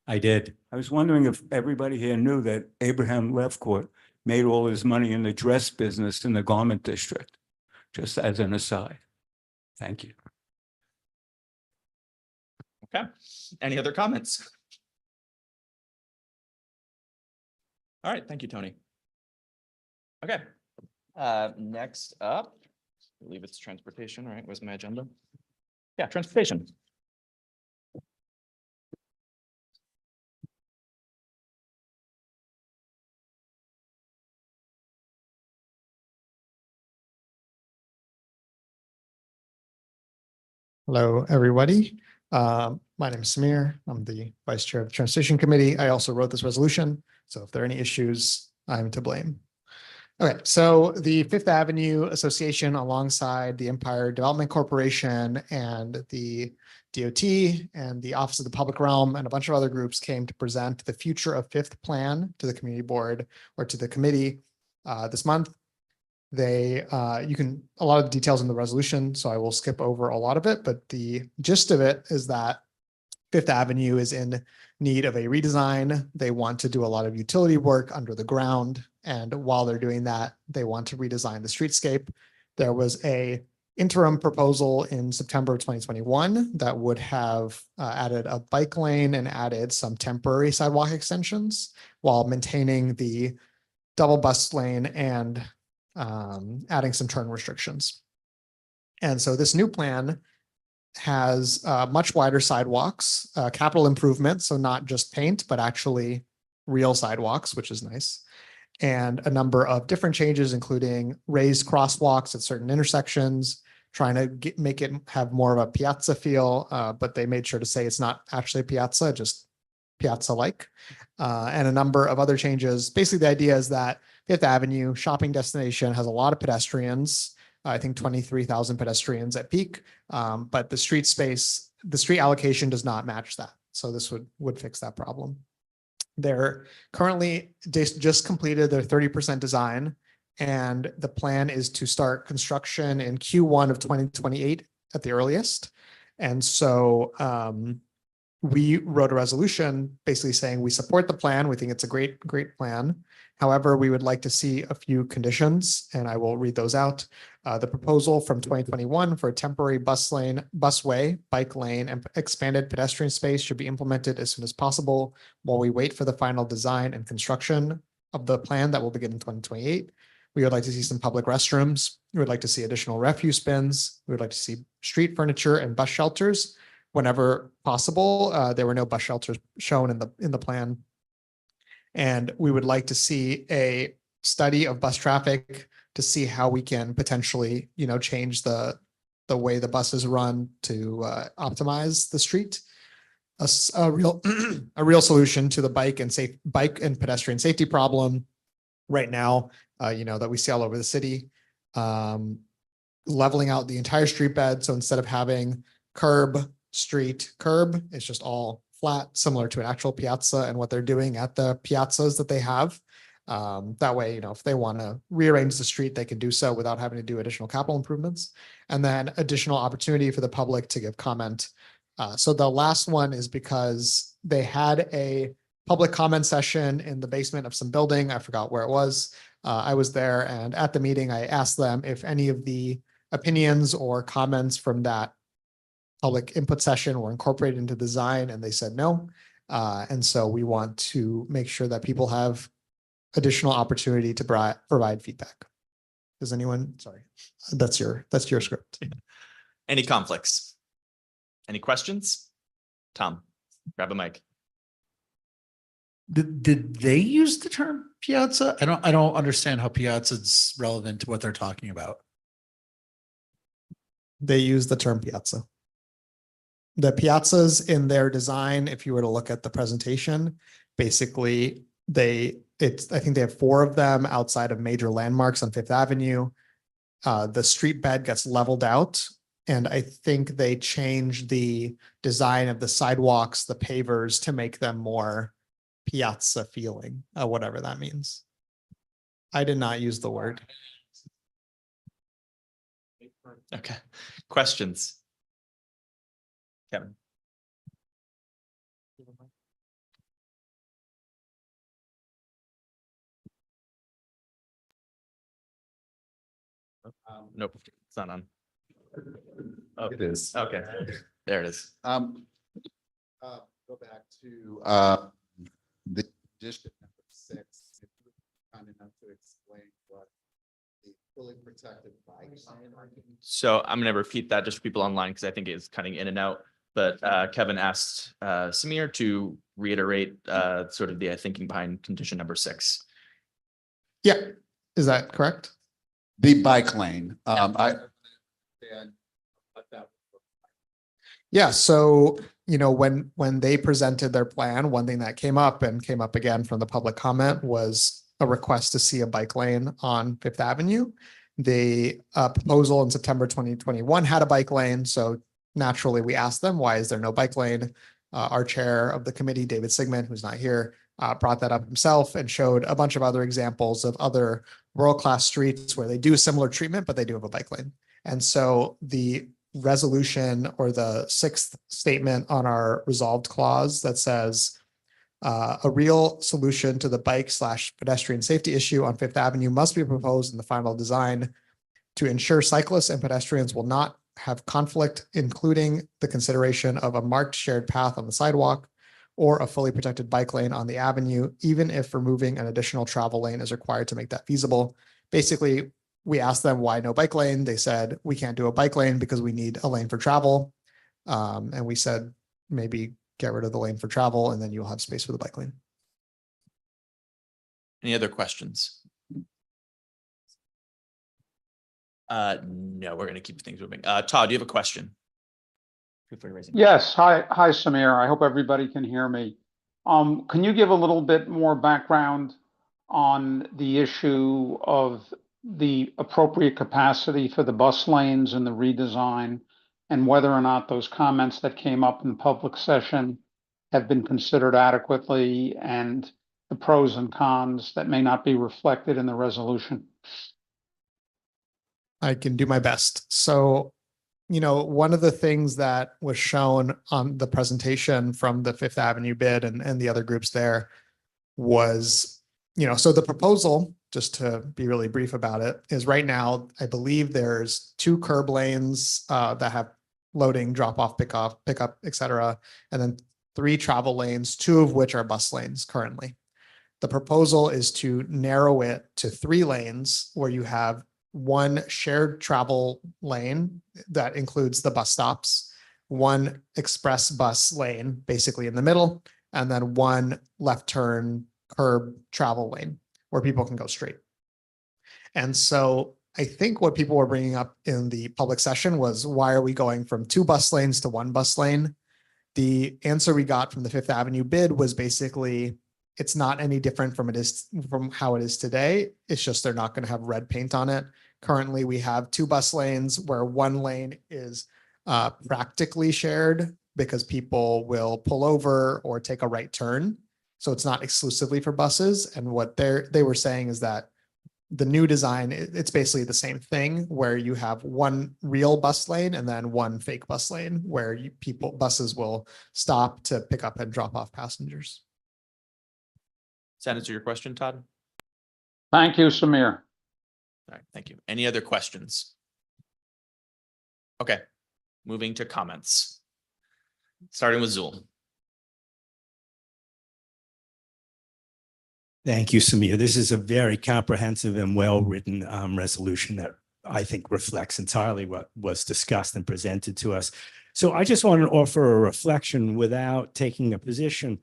I did. I was wondering if everybody here knew that Abraham Lefcourt made all his money in the dress business in the garment district, just as an aside. Thank you. Okay, any other comments? All right, thank you, Tony. Okay, next up, I believe it's transportation, right? Where's my agenda? Yeah, transportation. Hello, everybody. My name is Samir. I'm the Vice Chair of the Transportation Committee. I also wrote this resolution, so if there are any issues, I'm to blame. Okay, so the Fifth Avenue Association alongside the Empire Development Corporation and the DOT and the Office of the Public Realm and a bunch of other groups came to present the future of Fifth Plan to the community board or to the committee this month. You can, a lot of the details in the resolution, so I will skip over a lot of it, but the gist of it is that Fifth Avenue is in need of a redesign. They want to do a lot of utility work under the ground. And while they're doing that, they want to redesign the streetscape. There was a interim proposal in September of 2021 that would have added a bike lane and added some temporary sidewalk extensions while maintaining the double bus lane and adding some turn restrictions. And so this new plan has much wider sidewalks, capital improvement, so not just paint, but actually real sidewalks, which is nice. And a number of different changes, including raised crosswalks at certain intersections, trying to make it have more of a piazza feel, but they made sure to say it's not actually a piazza, just piazza-like. And a number of other changes. Basically, the idea is that Fifth Avenue shopping destination has a lot of pedestrians. I think 23,000 pedestrians at peak, but the street space, the street allocation does not match that. So this would fix that problem. They're currently just completed their 30% design, and the plan is to start construction in Q1 of 2028 at the earliest. And so we wrote a resolution basically saying we support the plan. We think it's a great plan. However, we would like to see a few conditions, and I will read those out. The proposal from 2021 for a temporary busway, bike lane, and expanded pedestrian space should be implemented as soon as possible while we wait for the final design and construction of the plan that will begin in 2028. We would like to see some public restrooms. We would like to see additional refuse bins. We would like to see street furniture and bus shelters whenever possible. There were no bus shelters shown in the plan. And we would like to see a study of bus traffic to see how we can potentially, change the way the buses run to optimize the street. A real solution to the bike and pedestrian safety problem right now, that we see all over the city. Leveling out the entire street bed. So instead of having curb, street, curb, it's just all flat, similar to an actual piazza and what they're doing at the piazzas that they have. That way, if they want to rearrange the street, they can do so without having to do additional capital improvements. And then additional opportunity for the public to give comment. So the last one is because they had a public comment session in the basement of some building. I forgot where it was. I was there, and at the meeting, I asked them if any of the opinions or comments from that public input session were incorporated into design, and they said no. And so we want to make sure that people have additional opportunity to provide feedback. Does anyone, sorry, that's your script. Any conflicts? Any questions? Tom, grab a mic. Did they use the term piazza? I don't understand how piazza is relevant to what they're talking about. They use the term piazza. The piazzas in their design, if you were to look at the presentation, basically I think they have 4 of them outside of major landmarks on Fifth Avenue. The street bed gets leveled out, and I think they changed the design of the sidewalks, the pavers, to make them more piazza feeling, whatever that means. I did not use the word. Okay. Questions? Kevin. Nope, it's not on. Oh, It is. Okay, there it is. Go back to the district number 6. If you're kind enough to explain what the fully protected bike lane are. So I'm going to repeat that just for people online because I think it's cutting in and out. But Kevin asked Samir to reiterate sort of the thinking behind condition number 6. Yeah, is that correct? The bike lane. Yeah, so when they presented their plan, one thing that came up again from the public comment was a request to see a bike lane on Fifth Avenue. The proposal in September 2021 had a bike lane, so naturally we asked them, why is there no bike lane? Our chair of the committee, David Sigmund, who's not here, brought that up himself and showed a bunch of other examples of other world-class streets where they do similar treatment, but they do have a bike lane. And so the resolution, or the 6th statement on our resolved clause that says a real solution to the bike/pedestrian safety issue on Fifth Avenue must be proposed in the final design to ensure cyclists and pedestrians will not have conflict, including the consideration of a marked shared path on the sidewalk or a fully protected bike lane on the avenue, even if removing an additional travel lane is required to make that feasible. Basically, we asked them why no bike lane. They said, we can't do a bike lane because we need a lane for travel. And we said, maybe get rid of the lane for travel and then you'll have space for the bike lane. Any other questions? No, we're going to keep things moving. Todd, do you have a question? Feel free to raise it. Yes. Hi, Samir. I hope everybody can hear me. Can you give a little bit more background on the issue of the appropriate capacity for the bus lanes and the redesign, and whether or not those comments that came up in public session have been considered adequately, and the pros and cons that may not be reflected in the resolution? I can do my best. So one of the things that was shown on the presentation from the Fifth Avenue bid and the other groups there was, so the proposal, just to be really brief about it, is right now, I believe there's 2 curb lanes that have loading, drop off, pickup, et cetera, and then 3 travel lanes, 2 of which are bus lanes currently. The proposal is to narrow it to 3 lanes where you have 1 shared travel lane that includes the bus stops, 1 express bus lane, basically in the middle, and then 1 left turn curb travel lane where people can go straight. And so I think what people were bringing up in the public session was, why are we going from 2 bus lanes to 1 bus lane? The answer we got from the Fifth Avenue bid was basically, it's not any different from how it is today. It's just they're not going to have red paint on it. Currently, we have 2 bus lanes where 1 lane is practically shared because people will pull over or take a right turn. So it's not exclusively for buses. And what they were saying is that the new design, it's basically the same thing where you have 1 real bus lane and then 1 fake bus lane where buses will stop to pick up and drop off passengers. Does that answer your question, Todd? Thank you, Samir. All right, thank you. Any other questions? Okay, moving to comments. Starting with Zool. Thank you, Samir. This is a very comprehensive and well-written resolution that I think reflects entirely what was discussed and presented to us. So I just want to offer a reflection without taking a position.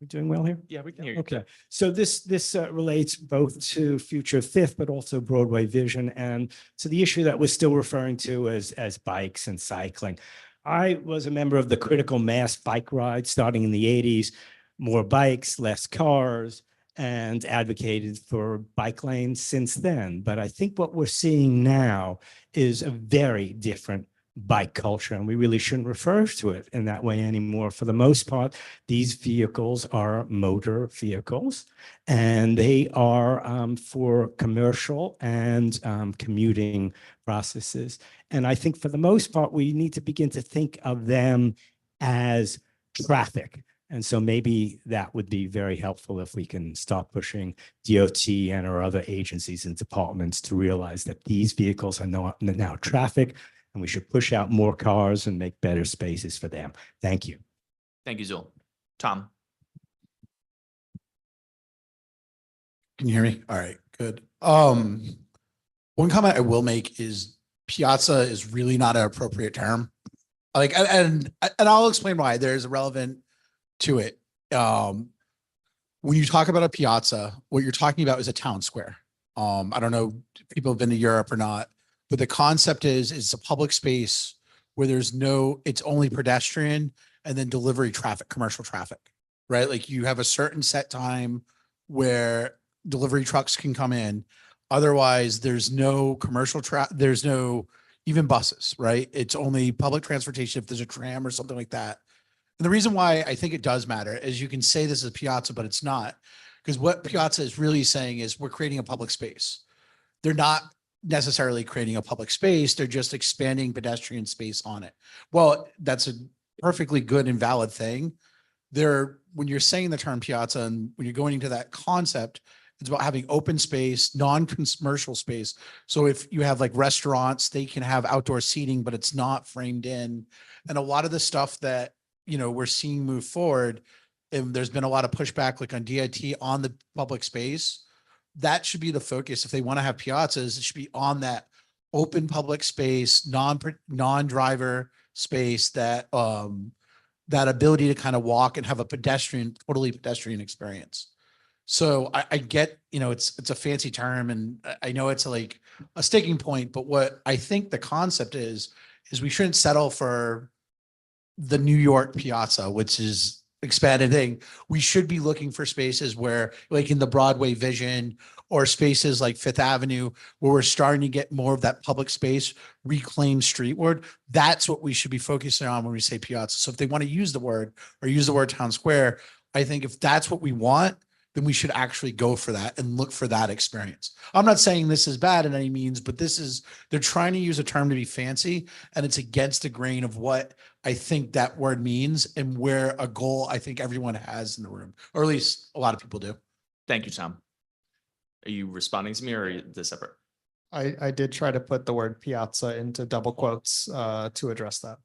We doing well here? Yeah, we can hear you. Okay, so this relates both to future Fifth, but also Broadway Vision, and to the issue that we're still referring to as bikes and cycling. I was a member of the critical mass bike ride starting in the 80s, more bikes, less cars, and advocated for bike lanes since then. But I think what we're seeing now is a very different bike culture, and we really shouldn't refer to it in that way anymore. For the most part, these vehicles are motor vehicles, and they are for commercial and commuting processes. And I think for the most part, we need to begin to think of them as traffic. And so maybe that would be very helpful if we can start pushing DOT and our other agencies and departments to realize that these vehicles are now traffic, and we should push out more cars and make better spaces for them. Thank you. Thank you, Zool. Tom. Can you hear me? All right, good. One comment I will make is piazza is really not an appropriate term. Like, and I'll explain why. There's a relevant to it. When you talk about a piazza, what you're talking about is a town square. I don't know if people have been to Europe or not, but the concept is it's a public space where it's only pedestrian and then delivery traffic, commercial traffic, right? Like you have a certain set time where delivery trucks can come in. Otherwise, there's no commercial there's no even buses, right? It's only public transportation if there's a tram or something like that. And the reason why I think it does matter is you can say this is piazza, but it's not. Because what piazza is really saying is we're creating a public space. They're not necessarily creating a public space. They're just expanding pedestrian space on it. Well, that's a perfectly good and valid thing. When you're saying the term piazza and when you're going into that concept, it's about having open space, non-commercial space. So if you have like restaurants, they can have outdoor seating, but it's not framed in. And a lot of the stuff that we're seeing move forward, and there's been a lot of pushback like on DIT on the public space. That should be the focus. If they want to have piazzas, it should be on that open public space, non-driver space, that ability to kind of walk and have a totally pedestrian experience. So I get, it's a fancy term, and I know it's like a sticking point, but what I think the concept is we shouldn't settle for the New York piazza, which is expanded thing. We should be looking for spaces where, like in the Broadway Vision or spaces like Fifth Avenue, where we're starting to get more of that public space, reclaimed streetward. That's what we should be focusing on when we say piazza. So if they want to use the word or use the word town square, I think if that's what we want, then we should actually go for that and look for that experience. I'm not saying this is bad in any means, but they're trying to use a term to be fancy, and it's against the grain of what I think that word means and where a goal I think everyone has in the room, or at least a lot of people do. Thank you, Tom. Are you responding to me or are this separate? I did try to put the word piazza into double quotes to address that.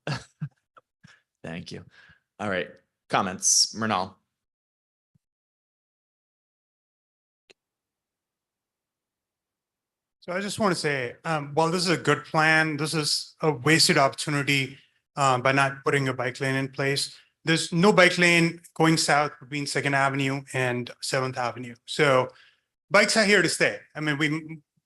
Thank you. All right, comments, Mernal. So I just want to say, while this is a good plan, this is a wasted opportunity by not putting a bike lane in place. There's no bike lane going south between 2nd Avenue and 7th Avenue. So bikes are here to stay. I mean,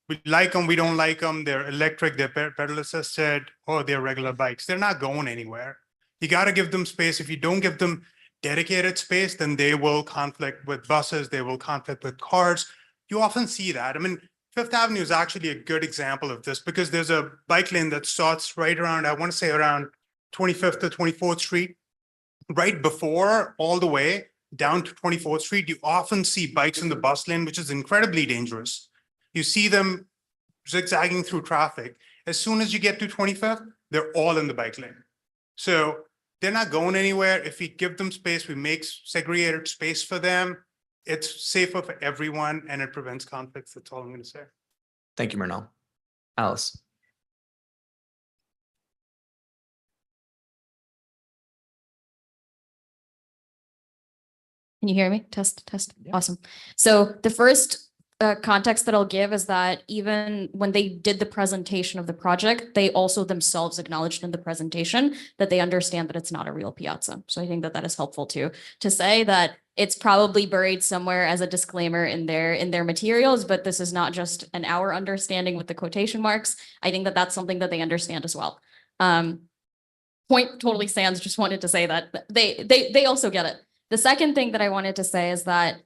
we like them, we don't like them. They're electric, they're pedal assisted, or they're regular bikes. They're not going anywhere. You got to give them space. If you don't give them dedicated space, then they will conflict with buses, they will conflict with cars. You often see that. I mean, 5th Avenue is actually a good example of this because there's a bike lane that starts right around, I want to say around 25th to 24th Street. Right before all the way down to 24th Street, you often see bikes in the bus lane, which is incredibly dangerous. You see them zigzagging through traffic. As soon as you get to 25th, they're all in the bike lane. So they're not going anywhere. If we give them space, we make segregated space for them. It's safer for everyone and it prevents conflicts. That's all I'm going to say. Thank you, Mernal. Alice. Can you hear me? Test. Awesome. So the first context that I'll give is that even when they did the presentation of the project, they also themselves acknowledged in the presentation that they understand that it's not a real piazza. So I think that that is helpful too, to say that it's probably buried somewhere as a disclaimer in their materials, but this is not just an our understanding with the quotation marks. I think that that's something that they understand as well. Point totally stands. Just wanted to say that they also get it. The second thing that I wanted to say is that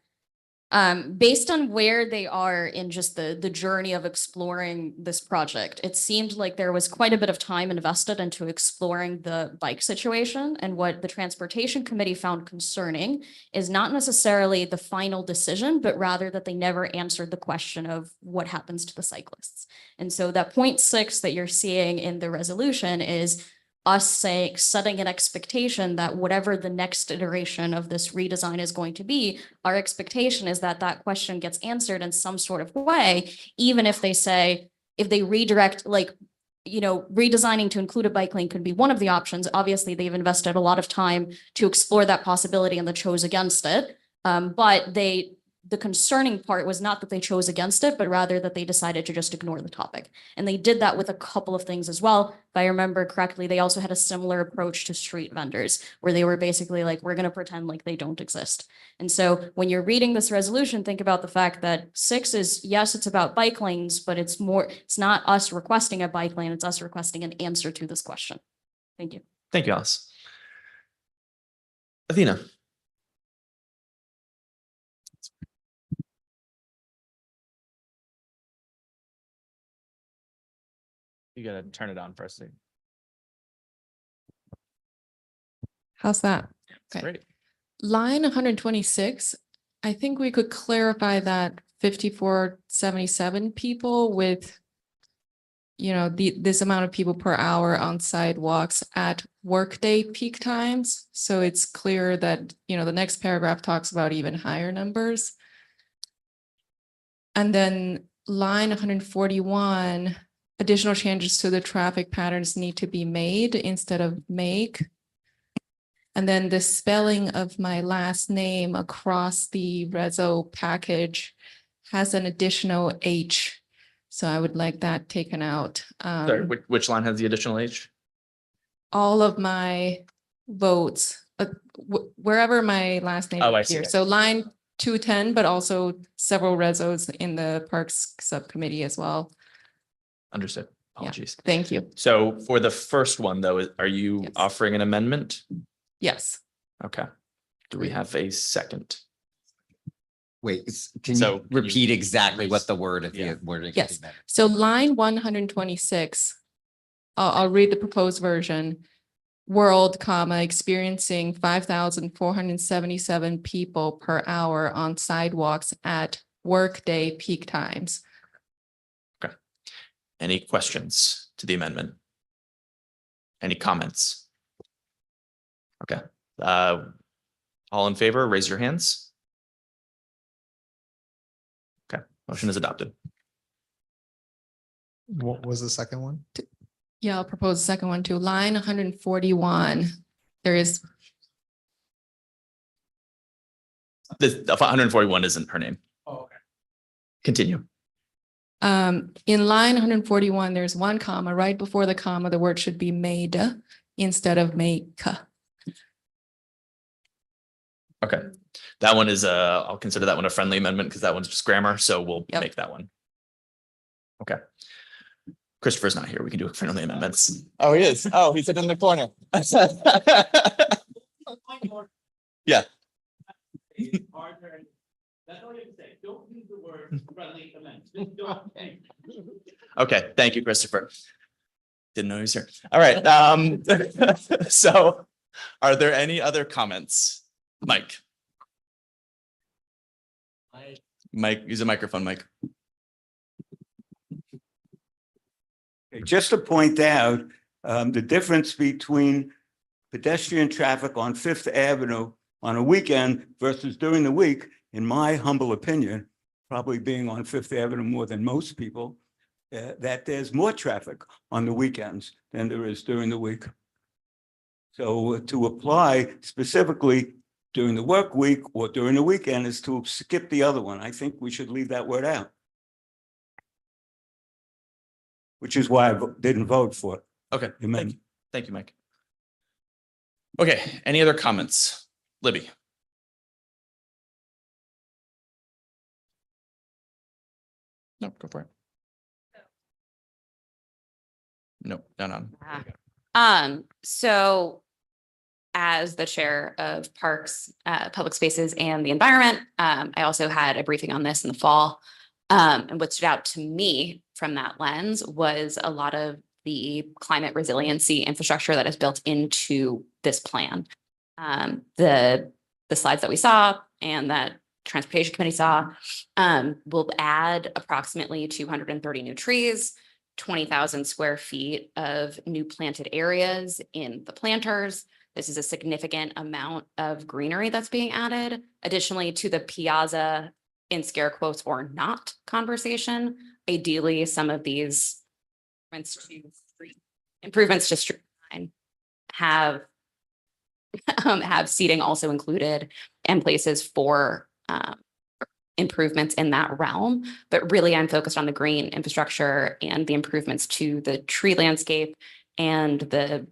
based on where they are in just the journey of exploring this project, it seemed like there was quite a bit of time invested into exploring the bike situation. And what the Transportation Committee found concerning is not necessarily the final decision, but rather that they never answered the question of what happens to the cyclists. And so that 0.6 that you're seeing in the resolution is us setting an expectation that whatever the next iteration of this redesign is going to be, our expectation is that that question gets answered in some sort of way, even if they redirect, like, redesigning to include a bike lane could be one of the options. Obviously, they've invested a lot of time to explore that possibility and they chose against it. But the concerning part was not that they chose against it, but rather that they decided to just ignore the topic. And they did that with a couple of things as well. If I remember correctly, they also had a similar approach to street vendors, where they were basically like, we're going to pretend like they don't exist. And so when you're reading this resolution, think about the fact that 6 is, yes, it's about bike lanes, but it's not us requesting a bike lane, it's us requesting an answer to this question. Thank you. Thank you, Alice. Athena. You gotta turn it on for us. How's that? Okay. Great. Line 126, I think we could clarify that 5477 people with, this amount of people per hour on sidewalks at workday peak times. So it's clear that, the next paragraph talks about even higher numbers. And then line 141, additional changes to the traffic patterns need to be made instead of make. And then the spelling of my last name across the Rezo package has an additional H. So I would like that taken out. Sorry, which line has the additional H? All of my votes, wherever my last name Oh, I see. appears. So line 210, but also several Rezos in the Parks Subcommittee as well. Understood. Apologies. Thank you. So for the first one, though, are you offering an amendment? Yes. Okay. Do we have a second? Wait, can you repeat exactly what the word of the wording? Yes. So line 126, I'll read the proposed version. world, comma, experiencing 5,477 people per hour on sidewalks at workday peak times. Okay. Any questions to the amendment? Any comments? Okay. All in favor, raise your hands. Okay, motion is adopted. What was the second one? Yeah, I'll propose the second one too. Line 141. There is, The 141 isn't her name. Oh, okay. Continue. in line 141, there's one comma. Right before the comma, the word should be made instead of make. Okay, that one is I'll consider that one a friendly amendment because that one's just grammar, so we'll Yep. make that one. Okay. Christopher's not here. We can do friendly amendments. Oh, he is. Oh, he's sitting in the corner. Yeah. Okay, thank you, Christopher. Didn't know he was here. All right, so are there any other comments? Mike? Mike, use a microphone, Mike. Okay, just to point out, the difference between pedestrian traffic on Fifth Avenue on a weekend versus during the week, in my humble opinion, probably being on Fifth Avenue more than most people, that there's more traffic on the weekends than there is during the week. So to apply specifically during the work week or during the weekend is to skip the other one. I think we should leave that word out. Which is why I didn't vote for it. Okay, thank you, Mike. Okay, any other comments? Libby? No, go for it. No, no. So as the chair of Parks, Public Spaces and the Environment, I also had a briefing on this in the fall. And what stood out to me from that lens was a lot of the climate resiliency infrastructure that is built into this plan. The slides that we saw and that Transportation Committee saw will add approximately 230 new trees, 20,000 square feet of new planted areas in the planters. This is a significant amount of greenery that's being added. Additionally, to the piazza, in scare quotes or not conversation, ideally, some of these improvements to street design have seating also included and places for improvements in that realm. But really, I'm focused on the green infrastructure and the improvements to the tree landscape and the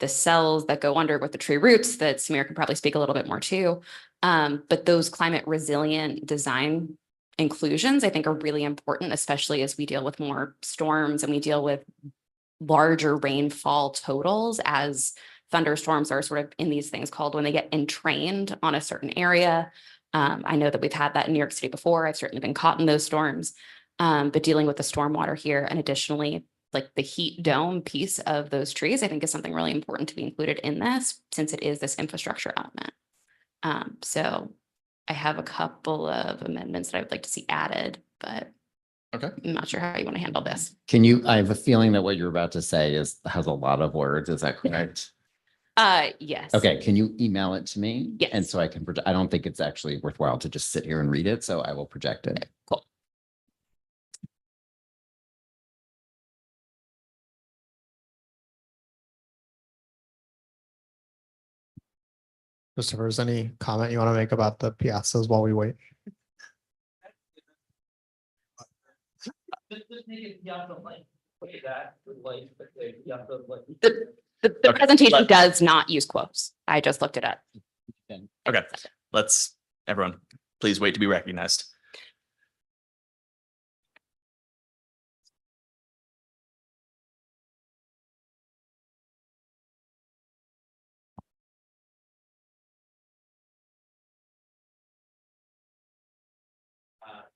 cells that go under with the tree roots that Samir can probably speak a little bit more to. But those climate resilient design inclusions, I think, are really important, especially as we deal with more storms and we deal with larger rainfall totals as thunderstorms are sort of in these things called when they get entrained on a certain area. I know that we've had that in New York City before. I've certainly been caught in those storms, but dealing with the stormwater here and additionally, like the heat dome piece of those trees, I think is something really important to be included in this since it is this infrastructure element. So I have a couple of amendments that I would like to see added, but okay, I'm not sure how you want to handle this. I have a feeling that what you're about to say has a lot of words. Is that correct? Yes. Okay, can you email it to me? Yes. And so I can, I don't think it's actually worthwhile to just sit here and read it, so I will project it. Cool. Christopher, is any comment you want to make about the piazzas while we wait? The presentation does not use quotes. I just looked it up. Okay, let's, everyone, please wait to be recognized.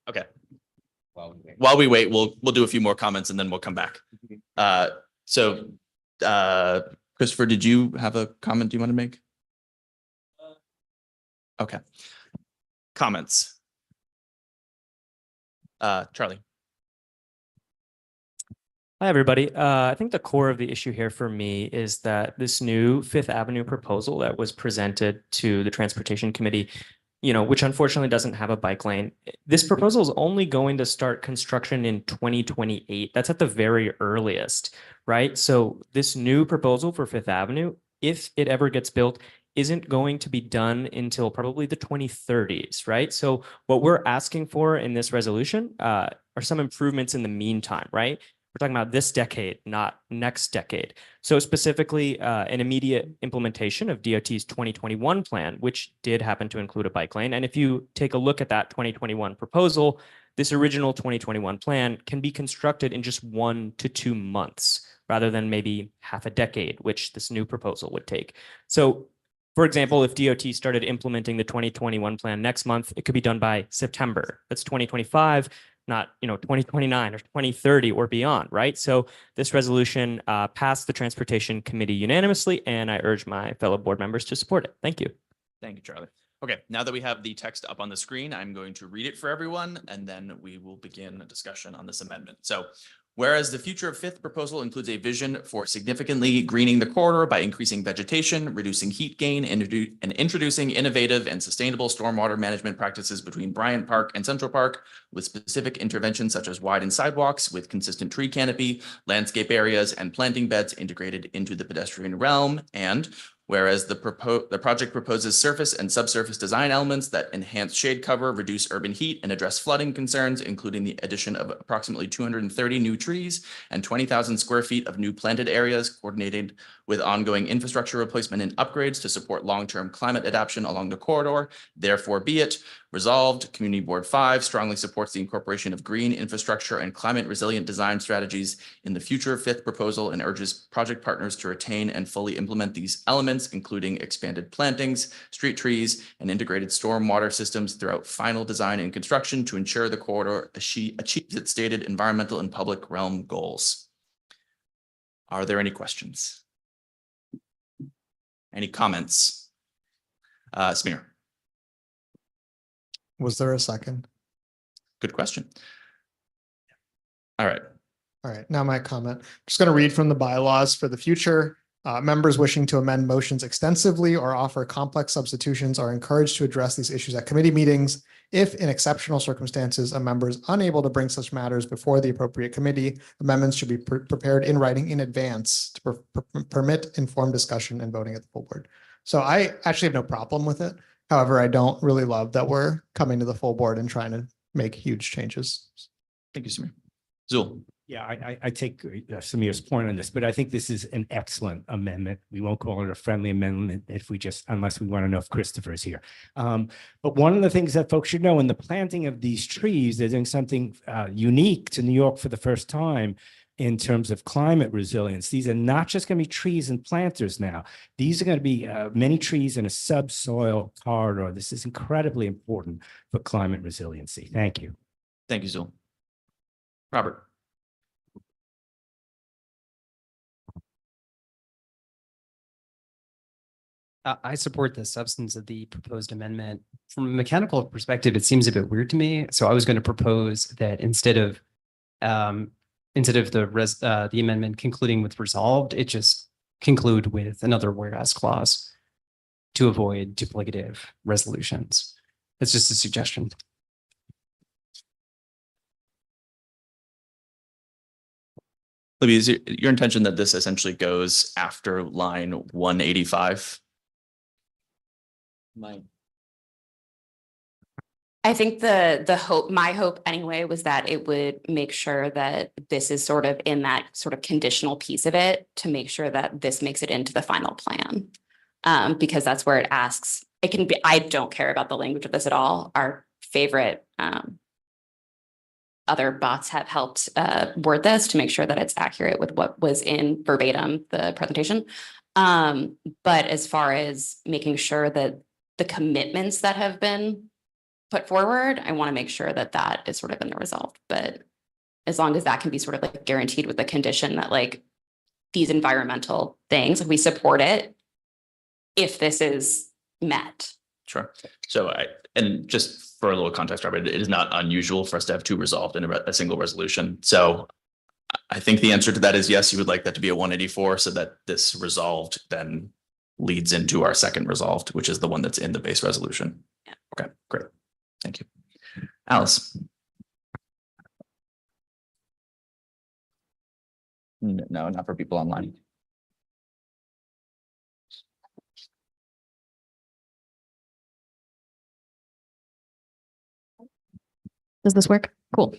Okay. While we wait, we'll do a few more comments and then we'll come back. So Christopher, did you have a comment you want to make? Okay. Comments? Charlie. Hi, everybody. I think the core of the issue here for me is that this new Fifth Avenue proposal that was presented to the Transportation Committee, which unfortunately doesn't have a bike lane. This proposal is only going to start construction in 2028. That's at the very earliest, right? So this new proposal for Fifth Avenue, if it ever gets built, isn't going to be done until probably the 2030s, right? So what we're asking for in this resolution are some improvements in the meantime, right? We're talking about this decade, not next decade. So specifically, an immediate implementation of DOT's 2021 plan, which did happen to include a bike lane. And if you take a look at that 2021 proposal, this original 2021 plan can be constructed in just 1 to 2 months, rather than maybe half a decade, which this new proposal would take. So, for example, if DOT started implementing the 2021 plan next month, it could be done by September. That's 2025. Not 2029 or 2030 or beyond, right? So this resolution passed the Transportation Committee unanimously, and I urge my fellow board members to support it. Thank you. Thank you, Charlie. Okay, now that we have the text up on the screen, I'm going to read it for everyone, and then we will begin a discussion on this amendment. So, whereas the future of Fifth proposal includes a vision for significantly greening the corridor by increasing vegetation, reducing heat gain, and introducing innovative and sustainable stormwater management practices between Bryant Park and Central Park, with specific interventions such as widened sidewalks with consistent tree canopy, landscape areas, and planting beds integrated into the pedestrian realm. And whereas the project proposes surface and subsurface design elements that enhance shade cover, reduce urban heat, and address flooding concerns, including the addition of approximately 230 new trees and 20,000 square feet of new planted areas, coordinated with ongoing infrastructure replacement and upgrades to support long-term climate adaptation along the corridor. Therefore be it resolved, Community Board 5 strongly supports the incorporation of green infrastructure and climate resilient design strategies in the future Fifth proposal, and urges project partners to retain and fully implement these elements, including expanded plantings, street trees, and integrated stormwater systems throughout final design and construction to ensure the corridor achieves its stated environmental and public realm goals. Are there any questions? Any comments? Samir. Was there a second? Good question. All right. All right, now my comment. Just going to read from the bylaws for the future. Members wishing to amend motions extensively or offer complex substitutions are encouraged to address these issues at committee meetings. If in exceptional circumstances, a member is unable to bring such matters before the appropriate committee, amendments should be prepared in writing in advance to permit informed discussion and voting at the full board. So I actually have no problem with it. However, I don't really love that we're coming to the full board and trying to make huge changes. Thank you, Samir. Zul. Yeah, I take Samir's point on this, but I think this is an excellent amendment. We won't call it a friendly amendment unless we want to know if Christopher is here. But one of the things that folks should know in the planting of these trees, they're doing something unique to New York for the first time in terms of climate resilience. These are not just going to be trees and planters now. These are going to be many trees in a subsoil corridor. This is incredibly important for climate resiliency. Thank you. Thank you, Zul. Robert. I support the substance of the proposed amendment. From a mechanical perspective, it seems a bit weird to me. So I was going to propose that instead of the amendment concluding with resolved, it just conclude with another whereas clause to avoid duplicative resolutions. It's just a suggestion. Libby, is your intention that this essentially goes after line 185? I think my hope anyway was that it would make sure that this is sort of in that sort of conditional piece of it to make sure that this makes it into the final plan. Because that's where it asks, it can be, I don't care about the language of this at all. Our favorite other bots have helped word this to make sure that it's accurate with what was in verbatim the presentation. But as far as making sure that the commitments that have been put forward, I want to make sure that that is sort of in the resolved. But as long as that can be sort of like guaranteed with the condition that like these environmental things. We support it if this is met. Sure. So and just for a little context, Robert, it is not unusual for us to have two resolved in a single resolution. So I think the answer to that is yes, you would like that to be a 184 so that this resolved then leads into our second resolved, which is the one that's in the base resolution. Yeah. Okay, great. Thank you. Alice. No, not for people online. Does this work? Cool.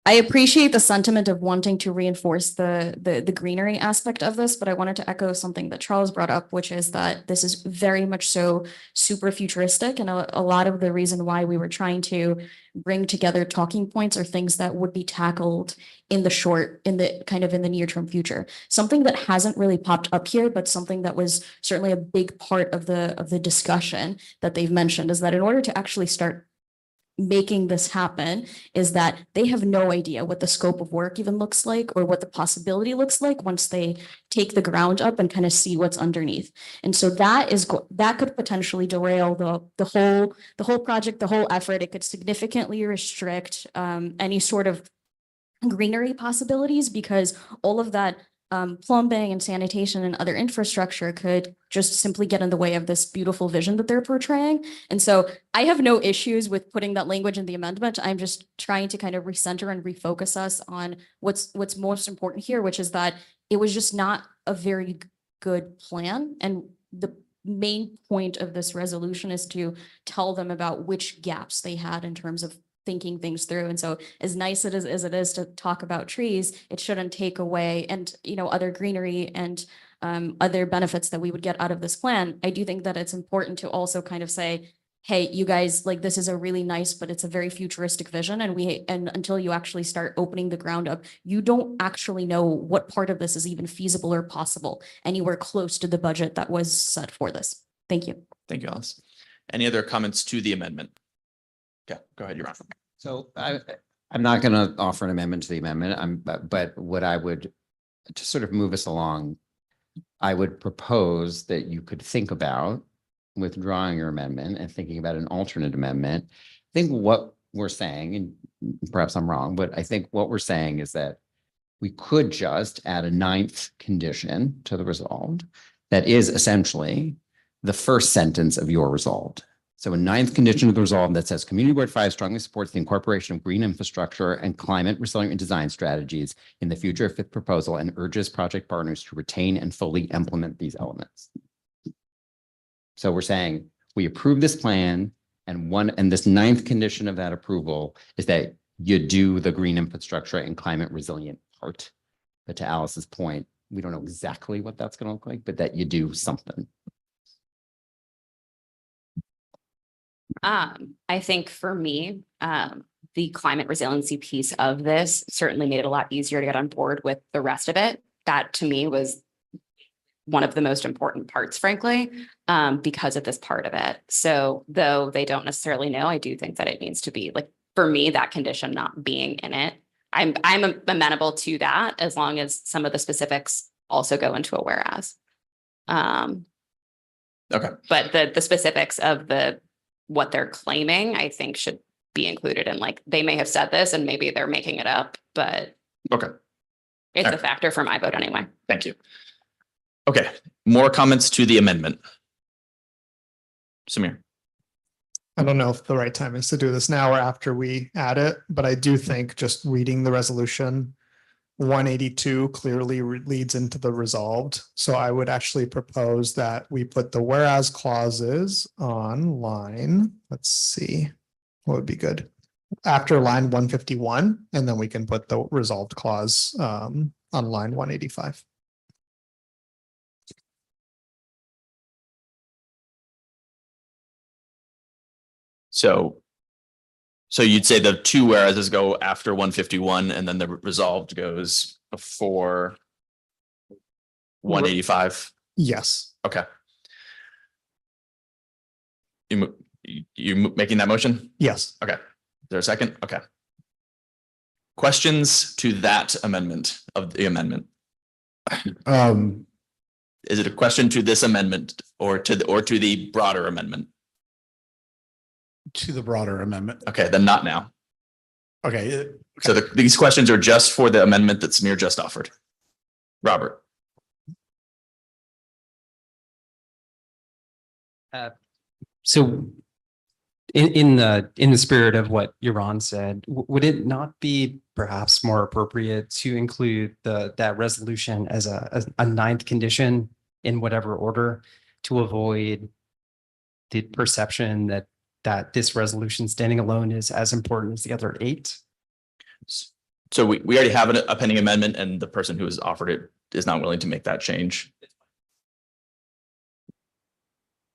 I appreciate the sentiment of wanting to reinforce the greenery aspect of this, but I wanted to echo something that Charles brought up, which is that this is very much so super futuristic. And a lot of the reason why we were trying to bring together talking points are things that would be tackled in the near term future. Something that hasn't really popped up here, but something that was certainly a big part of the discussion that they've mentioned is that in order to actually start making this happen is that they have no idea what the scope of work even looks like or what the possibility looks like once they take the ground up and kind of see what's underneath. And so that could potentially derail the whole project, the whole effort. It could significantly restrict any sort of greenery possibilities because all of that plumbing and sanitation and other infrastructure could just simply get in the way of this beautiful vision that they're portraying. And so I have no issues with putting that language in the amendment. I'm just trying to kind of recenter and refocus us on what's most important here, which is that it was just not a very good plan. And the main point of this resolution is to tell them about which gaps they had in terms of thinking things through. And so as nice as it is to talk about trees, it shouldn't take away and, other greenery and other benefits that we would get out of this plan. I do think that it's important to also kind of say, hey, you guys, like this is a really nice, but it's a very futuristic vision. And until you actually start opening the ground up, you don't actually know what part of this is even feasible or possible anywhere close to the budget that was set for this. Thank you. Thank you, Alice. Any other comments to the amendment? Okay, go ahead, you're on. So I'm not going to offer an amendment to the amendment. But what I would, to sort of move us along, I would propose that you could think about withdrawing your amendment and thinking about an alternate amendment. I think what we're saying, and perhaps I'm wrong, but I think what we're saying is that we could just add a 9th condition to the resolved that is essentially the first sentence of your resolved. So a 9th condition of the resolve that says Community Board 5 strongly supports the incorporation of green infrastructure and climate resilient design strategies in the future 5th proposal and urges project partners to retain and fully implement these elements. So we're saying we approve this plan and this 9th condition of that approval is that you do the green infrastructure and climate resilient part. But to Alice's point, we don't know exactly what that's going to look like, but that you do something. I think for me, the climate resiliency piece of this certainly made it a lot easier to get on board with the rest of it. That to me was one of the most important parts, frankly, because of this part of it. So though they don't necessarily know, I do think that it needs to be like, for me, that condition not being in it. I'm amenable to that as long as some of the specifics also go into a whereas. Okay. But the specifics of what they're claiming, I think should be included in they may have said this and maybe they're making it up, but okay, it's a factor for my vote anyway. Thank you. Okay, more comments to the amendment. Samir. I don't know if the right time is to do this now or after we add it, but I do think just reading the resolution, 182 clearly leads into the resolved. So I would actually propose that we put the whereas clauses on line, let's see, what would be good? After line 151, and then we can put the resolved clause on line 185. So you'd say the two whereases go after 151 and then the resolved goes before 185? Yes. Okay. You making that motion? Yes. Okay. Is there a second? Okay. Questions to that amendment of the amendment? Is it a question to this amendment or to the broader amendment? To the broader amendment. Okay, then not now. Okay, So these questions are just for the amendment that Samir just offered. Robert. So in the spirit of what Yaron said, would it not be perhaps more appropriate to include that resolution as a ninth condition in whatever order to avoid the perception that this resolution standing alone is as important as the other 8? So we already have a pending amendment and the person who has offered it is not willing to make that change.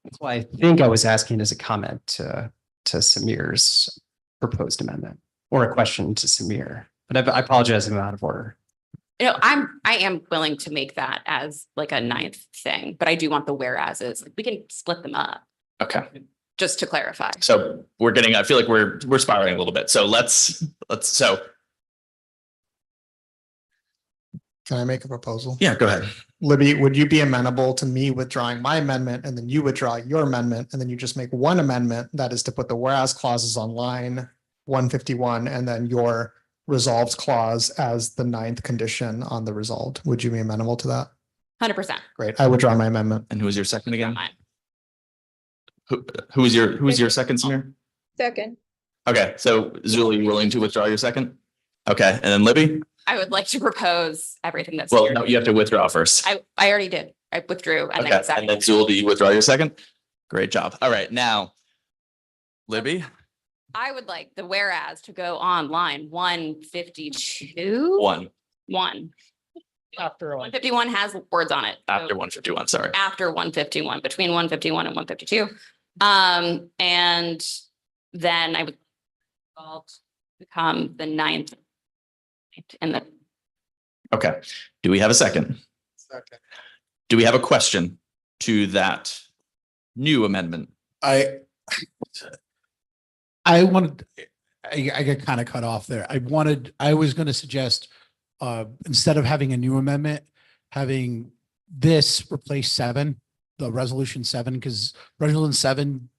That's why I think I was asking as a comment to Samir's proposed amendment or a question to Samir, but I apologize if I'm out of order. You know, I am willing to make that as like a ninth thing, but I do want the whereases. We can split them up, Okay. just to clarify. So I feel like we're spiraling a little bit. So so Can I make a proposal? yeah, go ahead. Libby, would you be amenable to me withdrawing my amendment and then you withdraw your amendment and then you just make one amendment that is to put the whereas clauses on line 151 and then your resolves clause as the ninth condition on the resolved? Would you be amenable to that? 100%. Great. I withdraw my amendment. And who was your second again? Who was your second, Samir? Second. Okay, so Zuli, you willing to withdraw your second? Okay, and then Libby? I would like to propose everything that's Well, here. no, you have to withdraw first. I already did. I withdrew and Okay, then and second. then Zul, do you withdraw your second? Great job. All right, now, Libby, I would like the whereas to go on line 152. One. After 151 has words on it. after So 151, sorry. after 151, between 151 and 152. And then I would become the ninth in the Okay, do we have a second? Second. Do we have a question to that new amendment? I got kind of cut off there. I was going to suggest, instead of having a new amendment, having this replace 7, the resolution 7, because resolution 7,